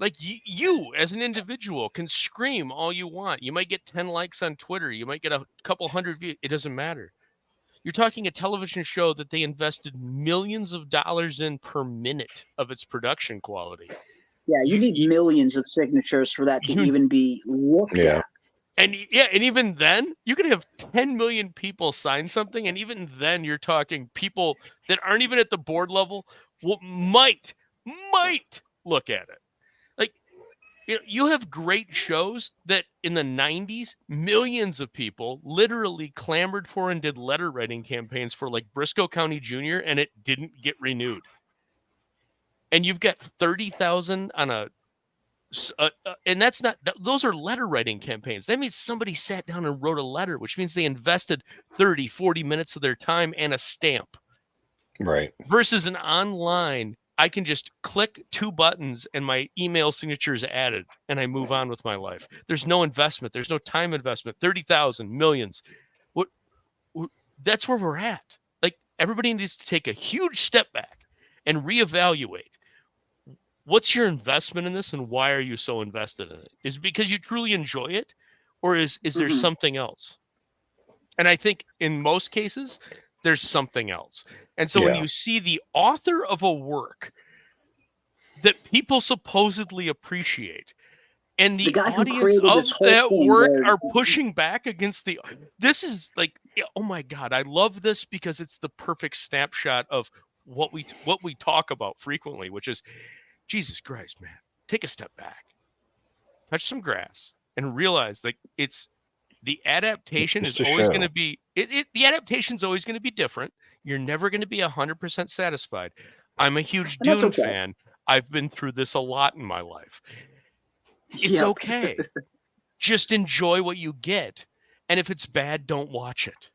Like you as an individual can scream all you want. You might get 10 likes on Twitter. You might get a couple hundred views. It doesn't matter. You're talking a television show that they invested millions of dollars in per minute of its production quality. Yeah, you need millions of signatures for that to even be looked at. And even then, you could have 10 million people sign something, and even then, you're talking people that aren't even at the board level might look at it. Like, you have great shows that in the 90s, millions of people literally clamored for and did letter writing campaigns for, like Briscoe County Jr., and it didn't get renewed. And you've got 30,000 on and that's not, those are letter writing campaigns. That means somebody sat down and wrote a letter, which means they invested 30, 40 minutes of their time and a stamp. Right. Versus an online, I can just click 2 buttons and my email signature is added and I move on with my life. There's no investment. There's no time investment. 30,000, millions. That's where we're at. Like, everybody needs to take a huge step back and reevaluate. What's your investment in this, and why are you so invested in it? Is it because you truly enjoy it, or is there something else? And I think in most cases, there's something else. And so when you see the author of a work that people supposedly appreciate, and the audience of that work are pushing back against this is like, oh my God, I love this because it's the perfect snapshot of what we talk about frequently, which is, Jesus Christ, man, take a step back, touch some grass, and realize that the adaptation is always going to be, the adaptation's always going to be different. You're never going to be 100% satisfied. I'm a huge Dune fan. I've been through this a lot in my life. It's okay. Just enjoy what you get. And if it's bad, don't watch it.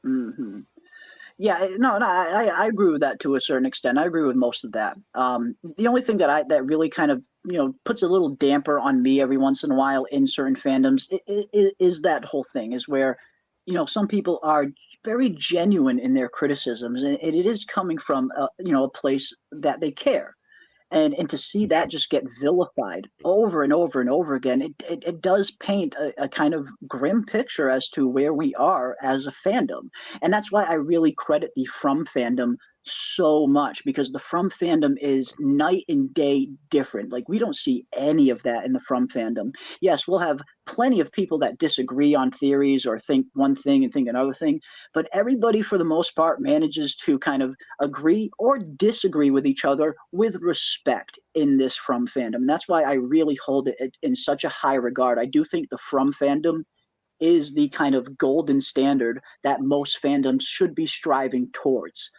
Mm-hmm. Yeah, no, I agree with that to a certain extent. I agree with most of that. The only thing that really kind of puts a little damper on me every once in a while in certain fandoms is that whole thing is where some people are very genuine in their criticisms, and it is coming from a place that they care. And to see that just get vilified over and over and over again, it does paint a kind of grim picture as to where we are as a fandom. And that's why I really credit the From fandom so much, because the From fandom is night and day different. Like, we don't see any of that in the From fandom. Yes, we'll have plenty of people that disagree on theories or think one thing and think another thing, but everybody for the most part manages to kind of agree or disagree with each other with respect in this From fandom. And that's why I really hold it in such a high regard. I do think the From fandom is the kind of golden standard that most fandoms should be striving towards.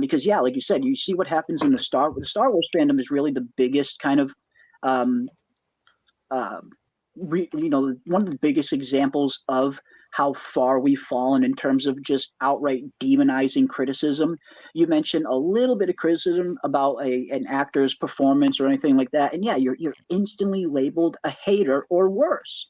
Because, yeah, like you said, you see what happens in the Star Wars fandom is really the biggest kind of one of the biggest examples of how far we've fallen in terms of just outright demonizing criticism. You mentioned a little bit of criticism about an actor's performance or anything like that, and yeah, you're instantly labeled a hater or worse.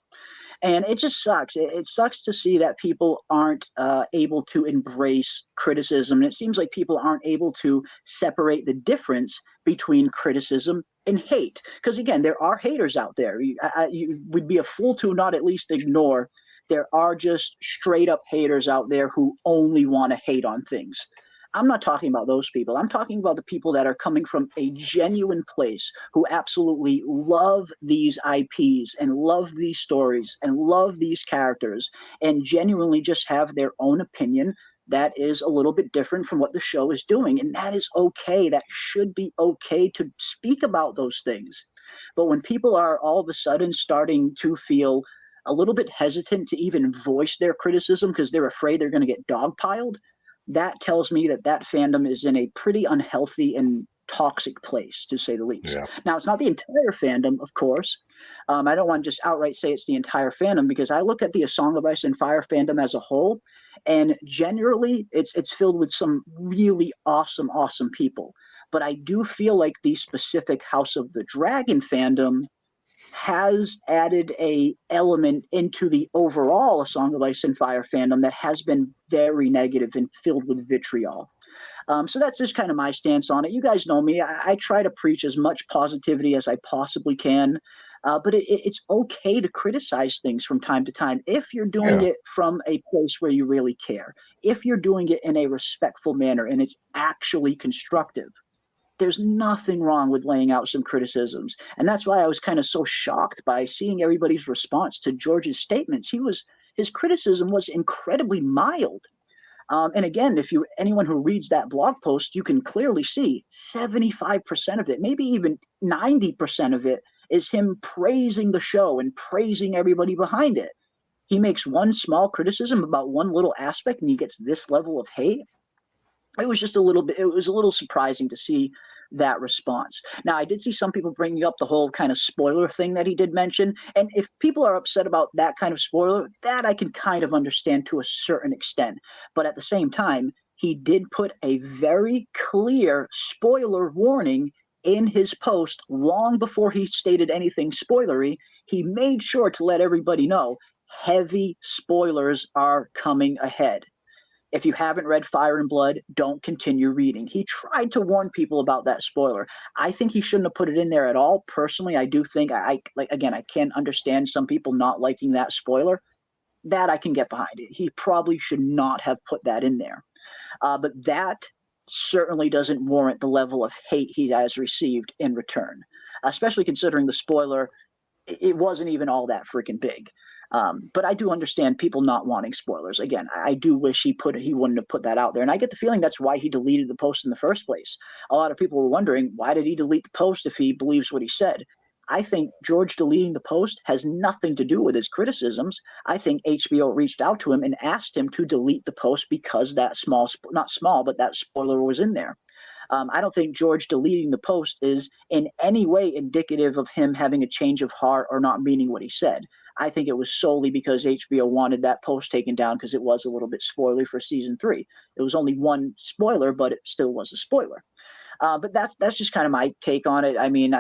And it just sucks. It sucks to see that people aren't able to embrace criticism. And it seems like people aren't able to separate the difference between criticism and hate. Because, again, there are haters out there. You would be a fool to not at least ignore there are just straight up haters out there who only want to hate on things. I'm not talking about those people. I'm talking about the people that are coming from a genuine place, who absolutely love these IPs and love these stories and love these characters and genuinely just have their own opinion that is a little bit different from what the show is doing. And that is okay. That should be okay to speak about those things. But when people are all of a sudden starting to feel a little bit hesitant to even voice their criticism because they're afraid they're going to get dogpiled, that tells me that fandom is in a pretty unhealthy and toxic place, to say the least. Yeah. Now, it's not the entire fandom, of course. I don't want to just outright say it's the entire fandom, because I look at the A Song of Ice and Fire fandom as a whole, and generally it's filled with some really awesome people. But I do feel like the specific House of the Dragon fandom has added a element into the overall A Song of Ice and Fire fandom that has been very negative and filled with vitriol. So that's just kind of my stance on it. You guys know me. I try to preach as much positivity as I possibly can. But it's okay to criticize things from time to time if you're doing it from a place where you really care, if you're doing it in a respectful manner and it's actually constructive. There's nothing wrong with laying out some criticisms. And that's why I was kind of so shocked by seeing everybody's response to George's statements. His criticism was incredibly mild. And again, if anyone who reads that blog post, you can clearly see 75% of it, maybe even 90% of it, is him praising the show and praising everybody behind it. He makes one small criticism about one little aspect and he gets this level of hate. It was a little surprising to see that response. Now, I did see some people bringing up the whole kind of spoiler thing that he did mention. And if people are upset about that kind of spoiler, that I can kind of understand to a certain extent. But at the same time, he did put a very clear spoiler warning in his post long before he stated anything spoilery. He made sure to let everybody know heavy spoilers are coming ahead. If you haven't read Fire and Blood, don't continue reading. He tried to warn people about that spoiler. I think he shouldn't have put it in there at all. Personally, I do think, I can understand some people not liking that spoiler. That I can get behind it. He probably should not have put that in there. But that certainly doesn't warrant the level of hate he has received in return, especially considering the spoiler, it wasn't even all that freaking big. But I do understand people not wanting spoilers. Again, I do wish he wouldn't have put that out there. And I get the feeling that's why he deleted the post in the first place. A lot of people were wondering, why did he delete the post if he believes what he said? I think George deleting the post has nothing to do with his criticisms. I think HBO reached out to him and asked him to delete the post because that that spoiler was in there. I don't think George deleting the post is in any way indicative of him having a change of heart or not meaning what he said. I think it was solely because HBO wanted that post taken down because it was a little bit spoilery for season 3. It was only one spoiler, but it still was a spoiler. But that's just kind of my take on it. I mean,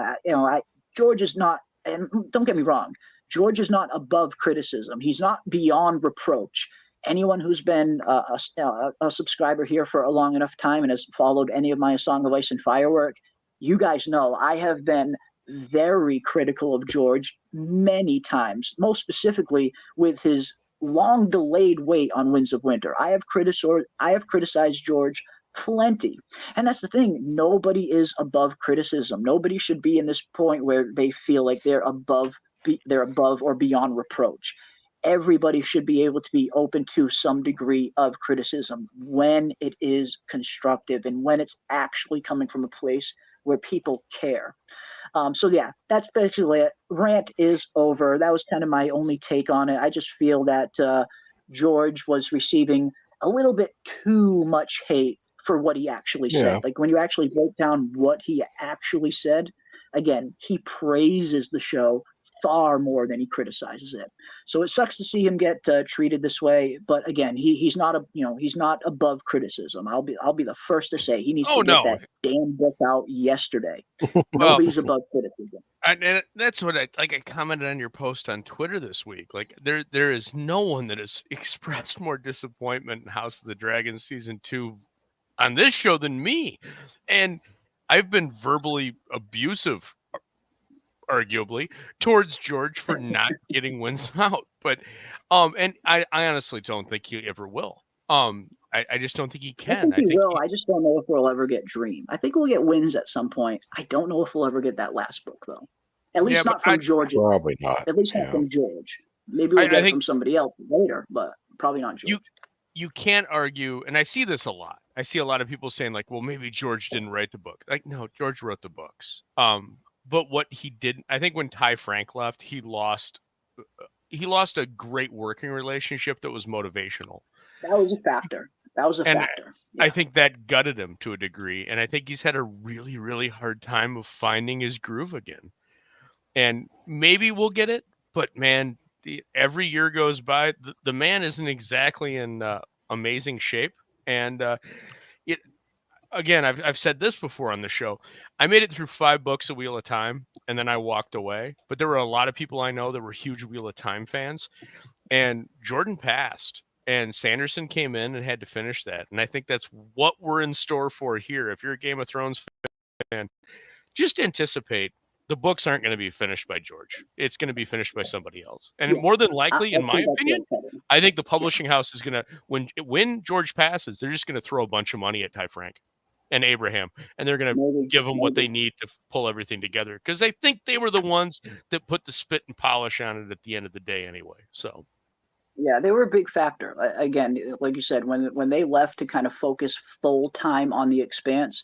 George is not, and don't get me wrong, George is not above criticism. He's not beyond reproach. Anyone who's been a subscriber here for a long enough time and has followed any of my Song of Ice and Firework, you guys know I have been very critical of George many times, most specifically with his long delayed wait on Winds of Winter. I have criticized George plenty. And that's the thing. Nobody is above criticism. Nobody should be in this point where they feel like they're above or beyond reproach. Everybody should be able to be open to some degree of criticism when it is constructive and when it's actually coming from a place where people care. So yeah, that's basically it. Rant is over. That was kind of my only take on it. I just feel that George was receiving a little bit too much hate for what he actually said. Like when you actually break down what he actually said, again, he praises the show far more than he criticizes it. So it sucks to see him get treated this way. But again, he's not above criticism. I'll be the first to say he needs to get that damn book out yesterday. Nobody's above criticism. And that's what I commented on your post on Twitter this week. Like there is no one that has expressed more disappointment in House of the Dragon season 2 on this show than me. And I've been verbally abusive, arguably, towards George for not getting wins out. But and I honestly don't think he ever will. I just don't think he can. I think he will. I just don't know if we'll ever get Dream. I think we'll get wins at some point. I don't know if we'll ever get that last book though. At least not from George. Probably not. At least not from George. Maybe we'll get it from somebody else later, but probably not George. You can't argue, and I see this a lot. I see a lot of people saying like, well, maybe George didn't write the book. Like, no, George wrote the books. But what he didn't, I think when Ty Frank left, he lost a great working relationship that was motivational. That was a factor. Factor. Yeah. I think that gutted him to a degree. And I think he's had a really, really hard time of finding his groove again. And maybe we'll get it, but man, every year goes by, the man isn't exactly in amazing shape. And again, I've said this before on the show. I made it through 5 books of Wheel of Time, and then I walked away. But there were a lot of people I know that were huge Wheel of Time fans. And Jordan passed, and Sanderson came in and had to finish that. And I think that's what we're in store for here. If you're a Game of Thrones fan, just anticipate the books aren't going to be finished by George. It's going to be finished by somebody else. And more than likely, in my opinion, I think the publishing house is going to, when George passes, they're just going to throw a bunch of money at Ty Frank and Abraham, and they're going to give them what they need to pull everything together, because they think they were the ones that put the spit and polish on it at the end of the day anyway. So yeah, they were a big factor. Again, like you said, when they left to kind of focus full time on The Expanse,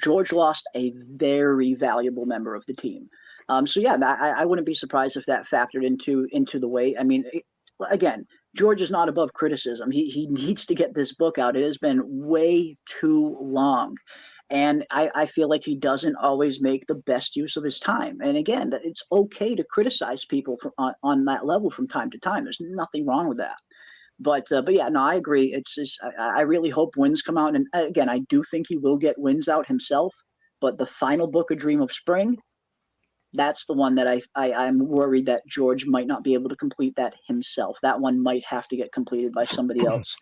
George lost a very valuable member of the team. So yeah, I wouldn't be surprised if that factored into the weight. I mean, again, George is not above criticism. He needs to get this book out. It has been way too long. And I feel like he doesn't always make the best use of his time. And again, it's okay to criticize people on that level from time to time. There's nothing wrong with that. But yeah, no, I agree. It's just, I really hope wins come out. And again, I do think he will get wins out himself. But the final book, A Dream of Spring, that's the one that I'm worried that George might not be able to complete that himself. That one might have to get completed by somebody else.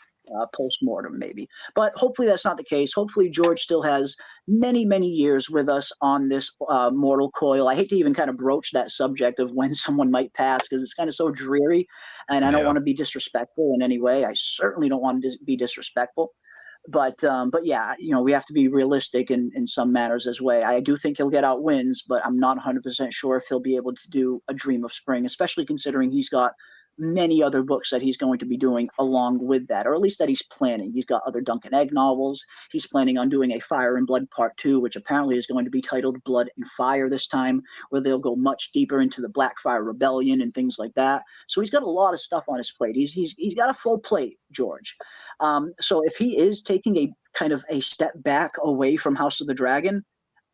Post-mortem maybe, but hopefully that's not the case. Hopefully George still has many years with us on this mortal coil. I hate to even kind of broach that subject of when someone might pass, because it's kind of so dreary, and I don't want to be disrespectful in any way. I certainly don't want to be disrespectful, but yeah, we have to be realistic in some matters as well. I do think he'll get out wins, but I'm not 100% sure if he'll be able to do A Dream of Spring, especially considering he's got many other books that he's going to be doing along with that, or at least that he's planning. He's got other Duncan Egg novels. He's planning on doing a Fire and Blood Part 2, which apparently is going to be titled Blood and Fire this time, where they'll go much deeper into the Blackfire Rebellion and things like that. So he's got a lot of stuff on his plate. He's got a full plate, George. So if he is taking a kind of a step back away from House of the Dragon,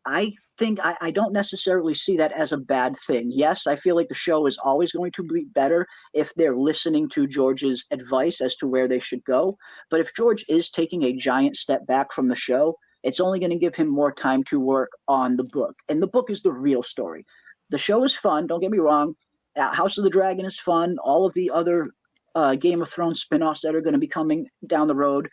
I I don't necessarily see that as a bad thing. Yes, I feel like the show is always going to be better if they're listening to George's advice as to where they should go. But if George is taking a giant step back from the show, it's only going to give him more time to work on the book. And the book is the real story. The show is fun, don't get me wrong. House of the Dragon is fun. All of the other Game of Thrones spinoffs that are going to be coming down the road,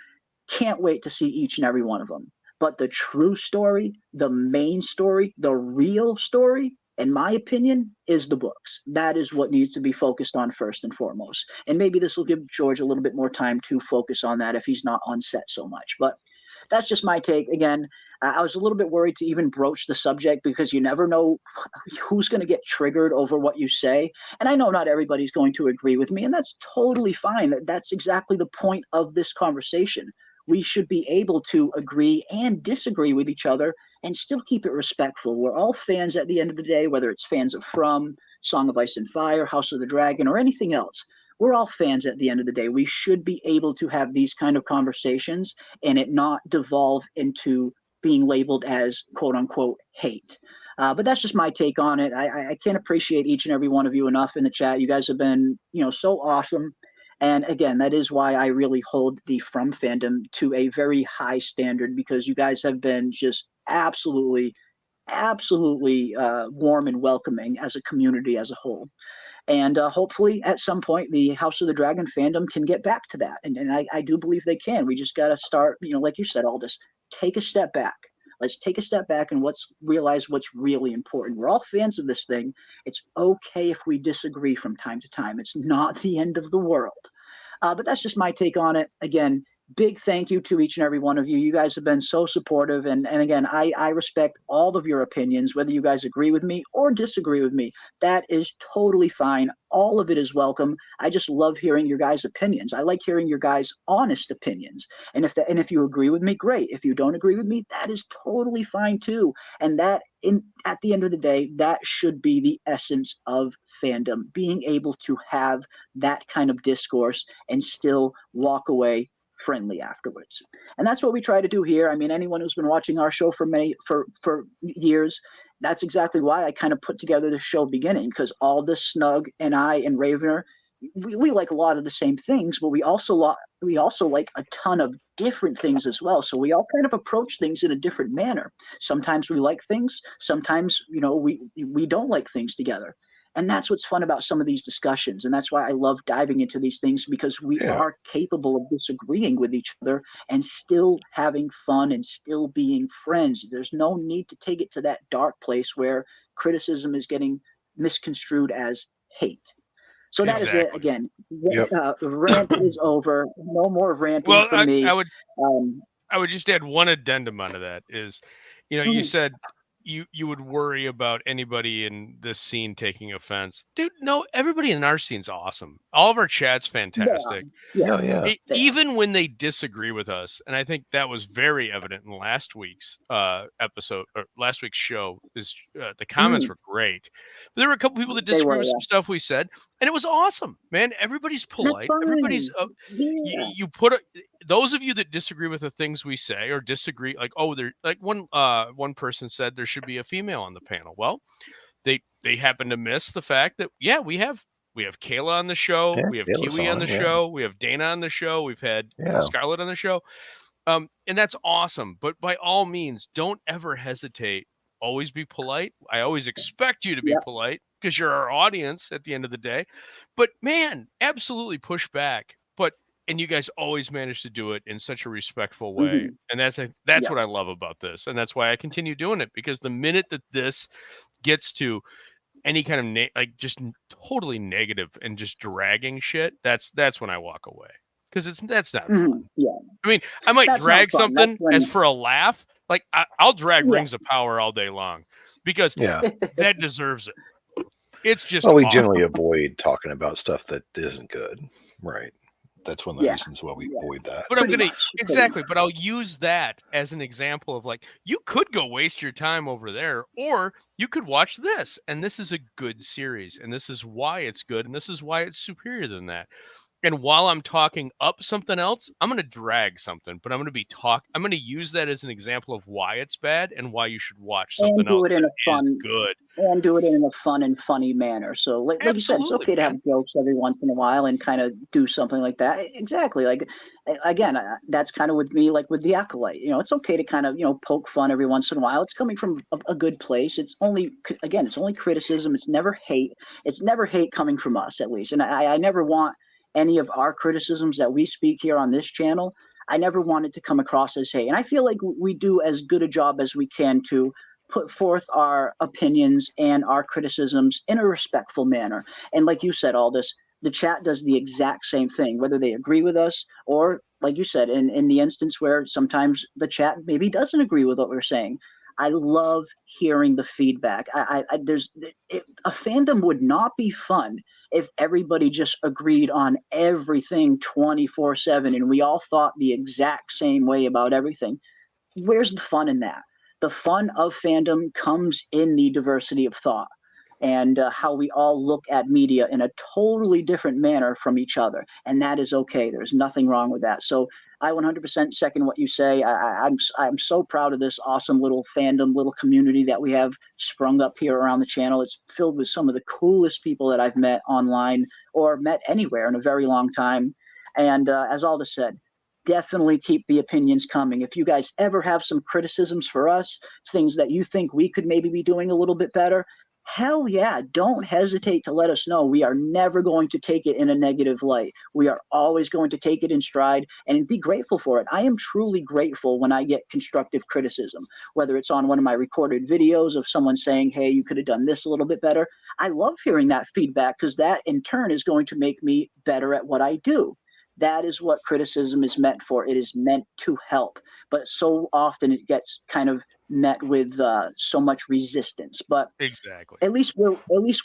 can't wait to see each and every one of them. But the true story, the main story, the real story, in my opinion, is the books. That is what needs to be focused on first and foremost. And maybe this will give George a little bit more time to focus on that if he's not on set so much. But that's just my take. Again, I was a little bit worried to even broach the subject because you never know who's going to get triggered over what you say. And I know not everybody's going to agree with me, and that's totally fine. That's exactly the point of this conversation. We should be able to agree and disagree with each other and still keep it respectful. We're all fans at the end of the day, whether it's fans of From, Song of Ice and Fire, House of the Dragon, or anything else. We're all fans at the end of the day. We should be able to have these kind of conversations and it not devolve into being labeled as quote unquote hate. But that's just my take on it. I can't appreciate each and every one of you enough in the chat. You guys have been, so awesome. And again, that is why I really hold the From fandom to a very high standard, because you guys have been just absolutely warm and welcoming as a community as a whole. And hopefully at some point the House of the Dragon fandom can get back to that. And I do believe they can. We just got to start, like you said, Aldous, take a step back. Let's take a step back and realize what's really important. We're all fans of this thing. It's okay if we disagree from time to time. It's not the end of the world. But that's just my take on it. Again, big thank you to each and every one of you. You guys have been so supportive. And again, I respect all of your opinions, whether you guys agree with me or disagree with me. That is totally fine. All of it is welcome. I just love hearing your guys' opinions. I like hearing your guys' honest opinions. And if you agree with me, great. If you don't agree with me, that is totally fine too. And at the end of the day, that should be the essence of fandom, being able to have that kind of discourse and still walk away friendly afterwards. And that's what we try to do here. I mean, anyone who's been watching our show for years, that's exactly why I kind of put together the show beginning, because Aldous, Snug, and I and Ravener, we like a lot of the same things, but we also like a ton of different things as well. So we all kind of approach things in a different manner. Sometimes we like things, sometimes we don't like things together. And that's what's fun about some of these discussions. And that's why I love diving into these things, because we are capable of disagreeing with each other and still having fun and still being friends. There's no need to take it to that dark place where criticism is getting misconstrued as hate. So that is it. Again, the rant is over. No more ranting from me. I would just add one addendum onto that is, you said you would worry about anybody in this scene taking offense. Dude, no, everybody in our scene's awesome. All of our chat's fantastic. Even when they disagree with us, and I think that was very evident in last week's episode, or last week's show, is the comments were great. But there were a couple people that disagree with some stuff we said, and it was awesome, man. Everybody's polite. Everybody's you put those of you that disagree with the things we say, or disagree, like, one person said there should be a female on the panel. Well, they happen to miss the fact that we have Kayla on the show, we have Kiwi on the show, we have Dana on the show, we've had Scarlett on the show, and that's awesome. But by all means, don't ever hesitate. Always be polite. I always expect you to be polite, because you're our audience at the end of the day. But man, absolutely push back. And you guys always manage to do it in such a respectful way. And that's what I love about this. And that's why I continue doing it, because the minute that this gets to any kind of just totally negative and just dragging shit, that's when I walk away, because that's not fun. I mean, I might drag something as for a laugh. Like I'll drag Rings of Power all day long, because that deserves it. It's just we generally avoid talking about stuff that isn't good, right? That's one of the reasons why we avoid that. But but I'll use that as an example of, like, you could go waste your time over there, or you could watch this, and this is a good series, and this is why it's good, and this is why it's superior than that. And while I'm talking up something else, I'm going to drag something, but I'm going to use that as an example of why it's bad and why you should watch And something do else it in that a fun, is good. and do it in a fun and funny manner. So, like you said, it's Absolutely, okay to man. have jokes every once in a while and kind of do something like that. Exactly. Like, again, that's kind of with me, like with the Acolyte. You know, it's okay to kind of, you know, poke fun every once in a while. It's coming from a good place. It's only, again, it's only criticism. It's never hate. It's never hate coming from us, at least. And I never want any of our criticisms that we speak here on this channel. I never want it to come across as hate. And I feel like we do as good a job as we can to put forth our opinions and our criticisms in a respectful manner. And like you said, Aldous, the chat does the exact same thing, whether they agree with us or, like you said, in the instance where sometimes the chat maybe doesn't agree with what we're saying. I love hearing the feedback. A fandom would not be fun if everybody just agreed on everything 24/7 and we all thought the exact same way about everything. Where's the fun in that? The fun of fandom comes in the diversity of thought and how we all look at media in a totally different manner from each other. And that is okay. There's nothing wrong with that. So I 100% second what you say. I'm so proud of this awesome little fandom, little community that we have sprung up here around the channel. It's filled with some of the coolest people that I've met online or met anywhere in a very long time. And as Aldous said, definitely keep the opinions coming. If you guys ever have some criticisms for us, things that you think we could maybe be doing a little bit better, hell yeah, don't hesitate to let us know. We are never going to take it in a negative light. We are always going to take it in stride and be grateful for it. I am truly grateful when I get constructive criticism, whether it's on one of my recorded videos of someone saying, hey, you could have done this a little bit better. I love hearing that feedback because that in turn is going to make me better at what I do. That is what criticism is meant for. It is meant to help, but so often it gets kind of met with so much resistance. But exactly, at least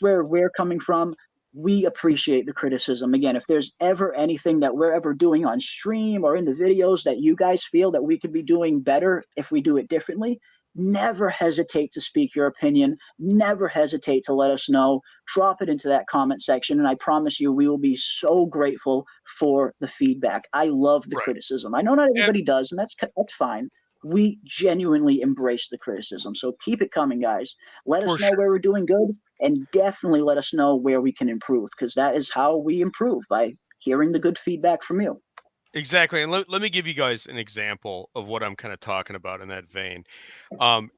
where we're coming from, we appreciate the criticism. Again, if there's ever anything that we're ever doing on stream or in the videos that you guys feel that we could be doing better if we do it differently, never hesitate to speak your opinion. Never hesitate to let us know. Drop it into that comment section, and I promise you we will be so grateful for the feedback. I love the criticism. I know not everybody does, and that's fine. We genuinely embrace the criticism, so keep it coming, guys. Let us know where we're doing good, and definitely let us know where we can improve, because that is how we improve, by hearing the good feedback from you. Exactly. And let me give you guys an example of what I'm kind of talking about in that vein.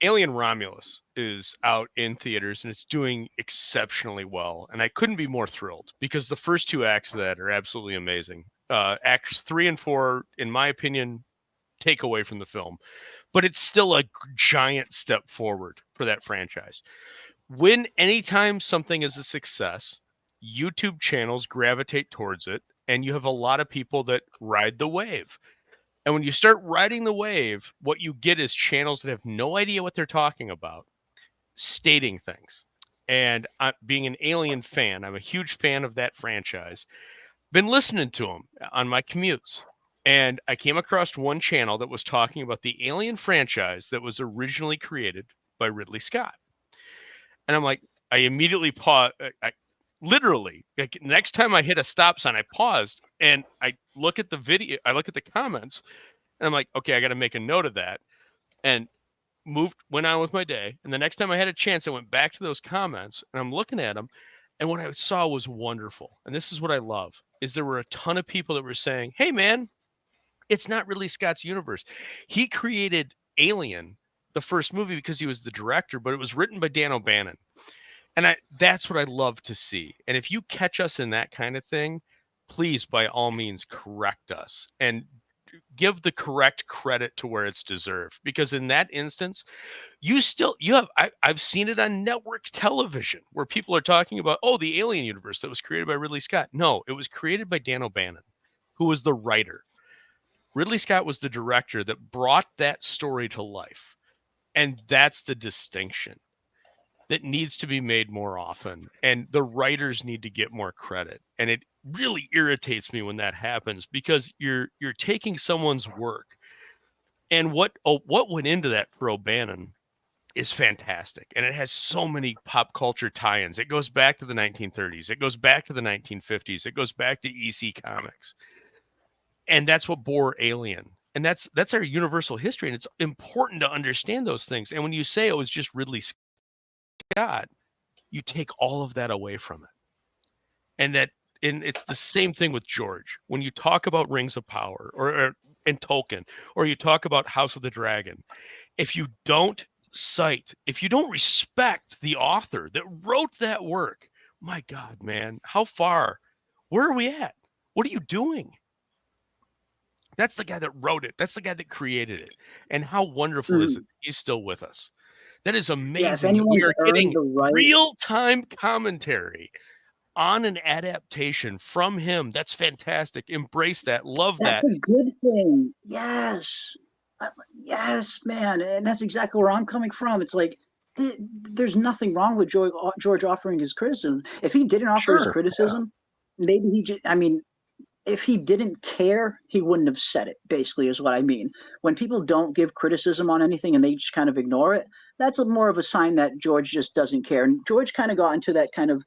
Alien Romulus is out in theaters and it's doing exceptionally well. And I couldn't be more thrilled because the first two acts of that are absolutely amazing. Acts 3 and 4, in my opinion, take away from the film, but it's still a giant step forward for that franchise. Anytime something is a success, YouTube channels gravitate towards it, and you have a lot of people that ride the wave. And when you start riding the wave, what you get is channels that have no idea what they're talking about, stating things. And being an Alien fan, I'm a huge fan of that franchise. Been listening to them on my commutes. And I came across one channel that was talking about the Alien franchise that was originally created by Ridley Scott. And I'm like, I immediately paused. Literally, like, next time I hit a stop sign, I paused and I look at the video. I look at the comments, and I'm like, okay, I got to make a note of that, and went on with my day. And the next time I had a chance, I went back to those comments, and I'm looking at them, and what I saw was wonderful. And this is what I love: is there were a ton of people that were saying, "Hey, man, it's not Ridley Scott's universe. He created Alien, the first movie, because he was the director, but it was written by Dan O'Bannon." And that's what I love to see. And if you catch us in that kind of thing, please, by all means, correct us and give the correct credit to where it's deserved. Because in that instance, I've seen it on network television where people are talking about, oh, the Alien universe that was created by Ridley Scott. No, it was created by Dan O'Bannon, who was the writer. Ridley Scott was the director that brought that story to life. And that's the distinction that needs to be made more often, and the writers need to get more credit. And it really irritates me when that happens, because you're taking someone's work, and what went into that for O'Bannon is fantastic, and it has so many pop culture tie-ins. It goes back to the 1930s. It goes back to the 1950s. It goes back to EC Comics. And that's what bore Alien. And that's our universal history, and it's important to understand those things. And when you say it was just Ridley Scott, you take all of that away from it. And it's the same thing with George. When you talk about Rings of Power and Tolkien, or you talk about House of the Dragon, if you don't respect the author that wrote that work, my God, man, where are we at? What are you doing? That's the guy that wrote it. That's the guy that created it. And how wonderful is it that he's still with us? That is amazing. We are getting real-time commentary on an adaptation from him. That's fantastic. Embrace that. Love that. That's a good thing. Yes. Yes, man. And that's exactly where I'm coming from. It's like, there's nothing wrong with George offering his criticism. If he didn't offer his criticism, maybe he just, if he didn't care, he wouldn't have said it, basically, is what I mean. When people don't give criticism on anything and they just kind of ignore it, that's more of a sign that George just doesn't care. And George kind of got into that kind of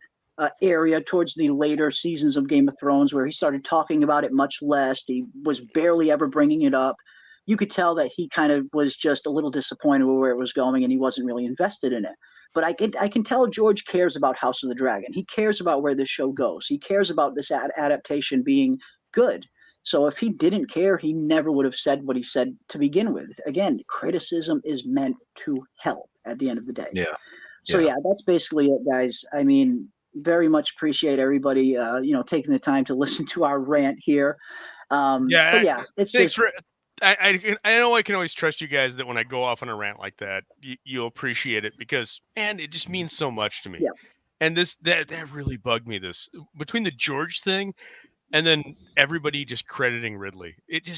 area towards the later seasons of Game of Thrones, where he started talking about it much less. He was barely ever bringing it up. You could tell that he kind of was just a little disappointed with where it was going, and he wasn't really invested in it. But I can tell George cares about House of the Dragon. He cares about where this show goes. He cares about this adaptation being good. So if he didn't care, he never would have said what he said to begin with. Again, criticism is meant to help at the end of the day. Yeah. So yeah, that's basically it, guys. I mean, very much appreciate everybody, taking the time to listen to our rant here. It's thanks for. I know I can always trust you guys that when I go off on a rant like that, you'll appreciate it, because, man, it just means so much to me. Yeah. And that really bugged me, this between the George thing and then everybody just crediting Ridley. It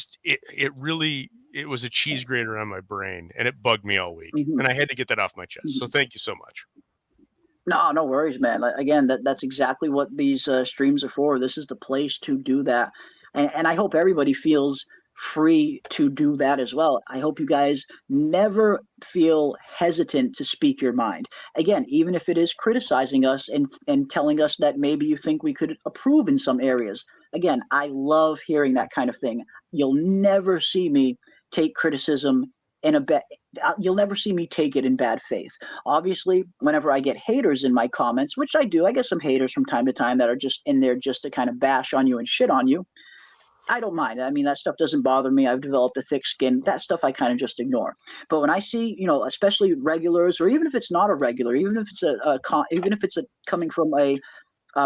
was a cheese grater on my brain, and it bugged me all week. And I had to get that off my chest. So thank you so much. No worries, man. Again, that's exactly what these streams are for. This is the place to do that. And I hope everybody feels free to do that as well. I hope you guys never feel hesitant to speak your mind. Again, even if it is criticizing us and telling us that maybe you think we could improve in some areas. Again, I love hearing that kind of thing. You'll never see me take criticism you'll never see me take it in bad faith. Obviously, whenever I get haters in my comments, which I do, I get some haters from time to time that are just in there just to kind of bash on you and shit on you. I don't mind. I mean, that stuff doesn't bother me. I've developed a thick skin. That stuff I kind of just ignore. But when I see, especially regulars, or even if it's not a regular, even if it's coming from a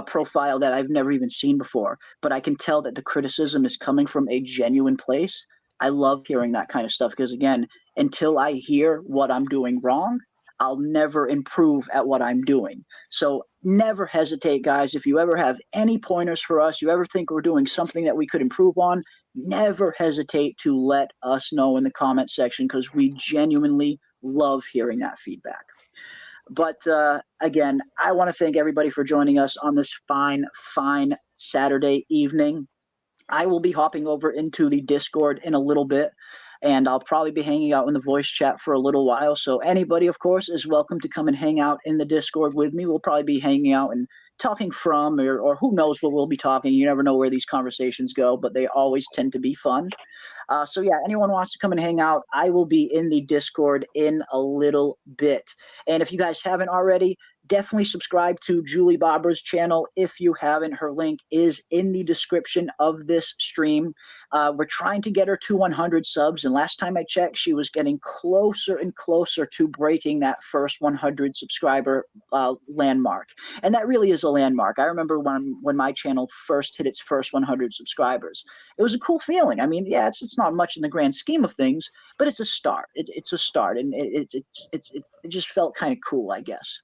profile that I've never even seen before, but I can tell that the criticism is coming from a genuine place. I love hearing that kind of stuff, because again, until I hear what I'm doing wrong, I'll never improve at what I'm doing. So never hesitate, guys. If you ever have any pointers for us, you ever think we're doing something that we could improve on, never hesitate to let us know in the comment section, because we genuinely love hearing that feedback. But again, I want to thank everybody for joining us on this fine Saturday evening. I will be hopping over into the Discord in a little bit, and I'll probably be hanging out in the voice chat for a little while. So anybody, of course, is welcome to come and hang out in the Discord with me. We'll probably be hanging out and talking or who knows what we'll be talking. You never know where these conversations go, but they always tend to be fun. So yeah, anyone who wants to come and hang out, I will be in the Discord in a little bit. And if you guys haven't already, definitely subscribe to Julie Barber's channel. If you haven't, her link is in the description of this stream. We're trying to get her to 100 subs, and last time I checked, she was getting closer and closer to breaking that first 100 subscriber landmark. And that really is a landmark. I remember when my channel first hit its first 100 subscribers. It was a cool feeling. I mean, yeah, it's not much in the grand scheme of things, but it's a start. It's a start, and it just felt kind of cool, I guess.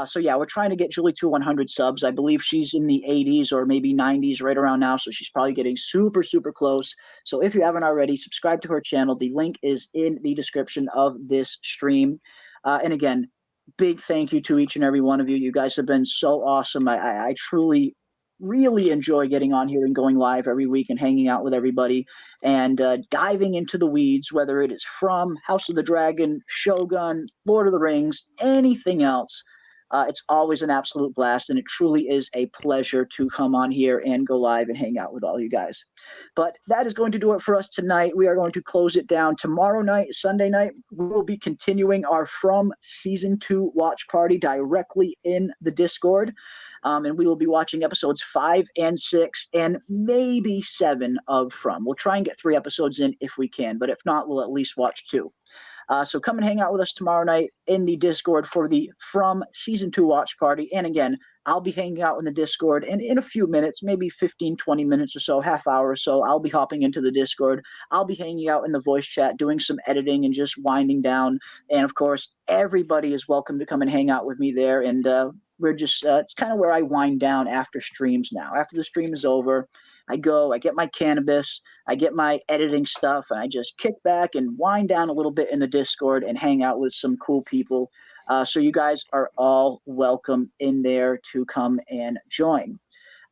So yeah, we're trying to get Julie to 100 subs. I believe she's in the 80s or maybe 90s right around now, so she's probably getting super, super close. So if you haven't already, subscribe to her channel. The link is in the description of this stream. And again, big thank you to each and every one of you. You guys have been so awesome. I truly really enjoy getting on here and going live every week and hanging out with everybody and diving into the weeds, whether it is from House of the Dragon, Shogun, Lord of the Rings, anything else. It's always an absolute blast, and it truly is a pleasure to come on here and go live and hang out with all you guys. But that is going to do it for us tonight. We are going to close it down. Tomorrow night, Sunday night, we will be continuing our From Season 2 watch party directly in the Discord. And we will be watching episodes 5 and 6 and maybe 7 of From. We'll try and get 3 episodes in if we can, but if not, we'll at least watch 2. So come and hang out with us tomorrow night in the Discord for the From Season 2 watch party. And again, I'll be hanging out in the Discord, and in a few minutes, maybe 15, 20 minutes or so, half hour or so, I'll be hopping into the Discord. I'll be hanging out in the voice chat, doing some editing and just winding down. And of course, everybody is welcome to come and hang out with me there. And we're just, it's kind of where I wind down after streams now. After the stream is over, I go, I get my cannabis, I get my editing stuff, and I just kick back and wind down a little bit in the Discord and hang out with some cool people. So you guys are all welcome in there to come and join.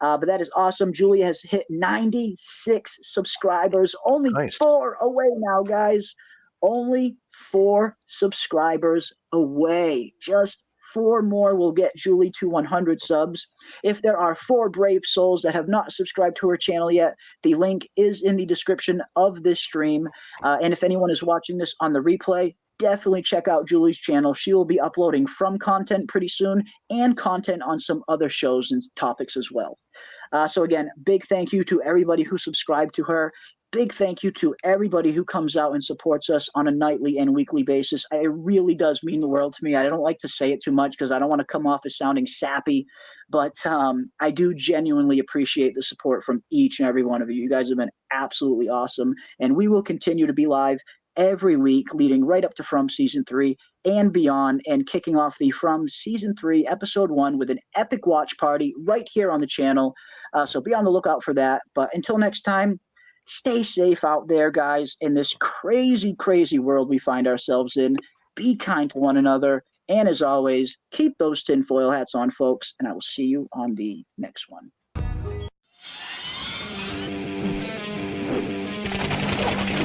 But that is awesome. Julia has hit 96 subscribers, only 4 away now, guys. Only 4 subscribers away. Just 4 more will get Julie to 100 subs. If there are 4 brave souls that have not subscribed to her channel yet, the link is in the description of this stream. And if anyone is watching this on the replay, definitely check out Julie's channel. She will be uploading From content pretty soon and content on some other shows and topics as well. So again, big thank you to everybody who subscribed to her. Big thank you to everybody who comes out and supports us on a nightly and weekly basis. It really does mean the world to me. I don't like to say it too much because I don't want to come off as sounding sappy, but I do genuinely appreciate the support from each and every one of you. You guys have been absolutely awesome, and we will continue to be live every week leading right up to From Season 3 and beyond, and kicking off the From Season 3 Episode 1 with an epic watch party right here on the channel. So be on the lookout for that. But until next time, stay safe out there, guys, in this crazy, crazy world we find ourselves in. Be kind to one another. And as always, keep those tinfoil hats on, folks, and I will see you on the next one.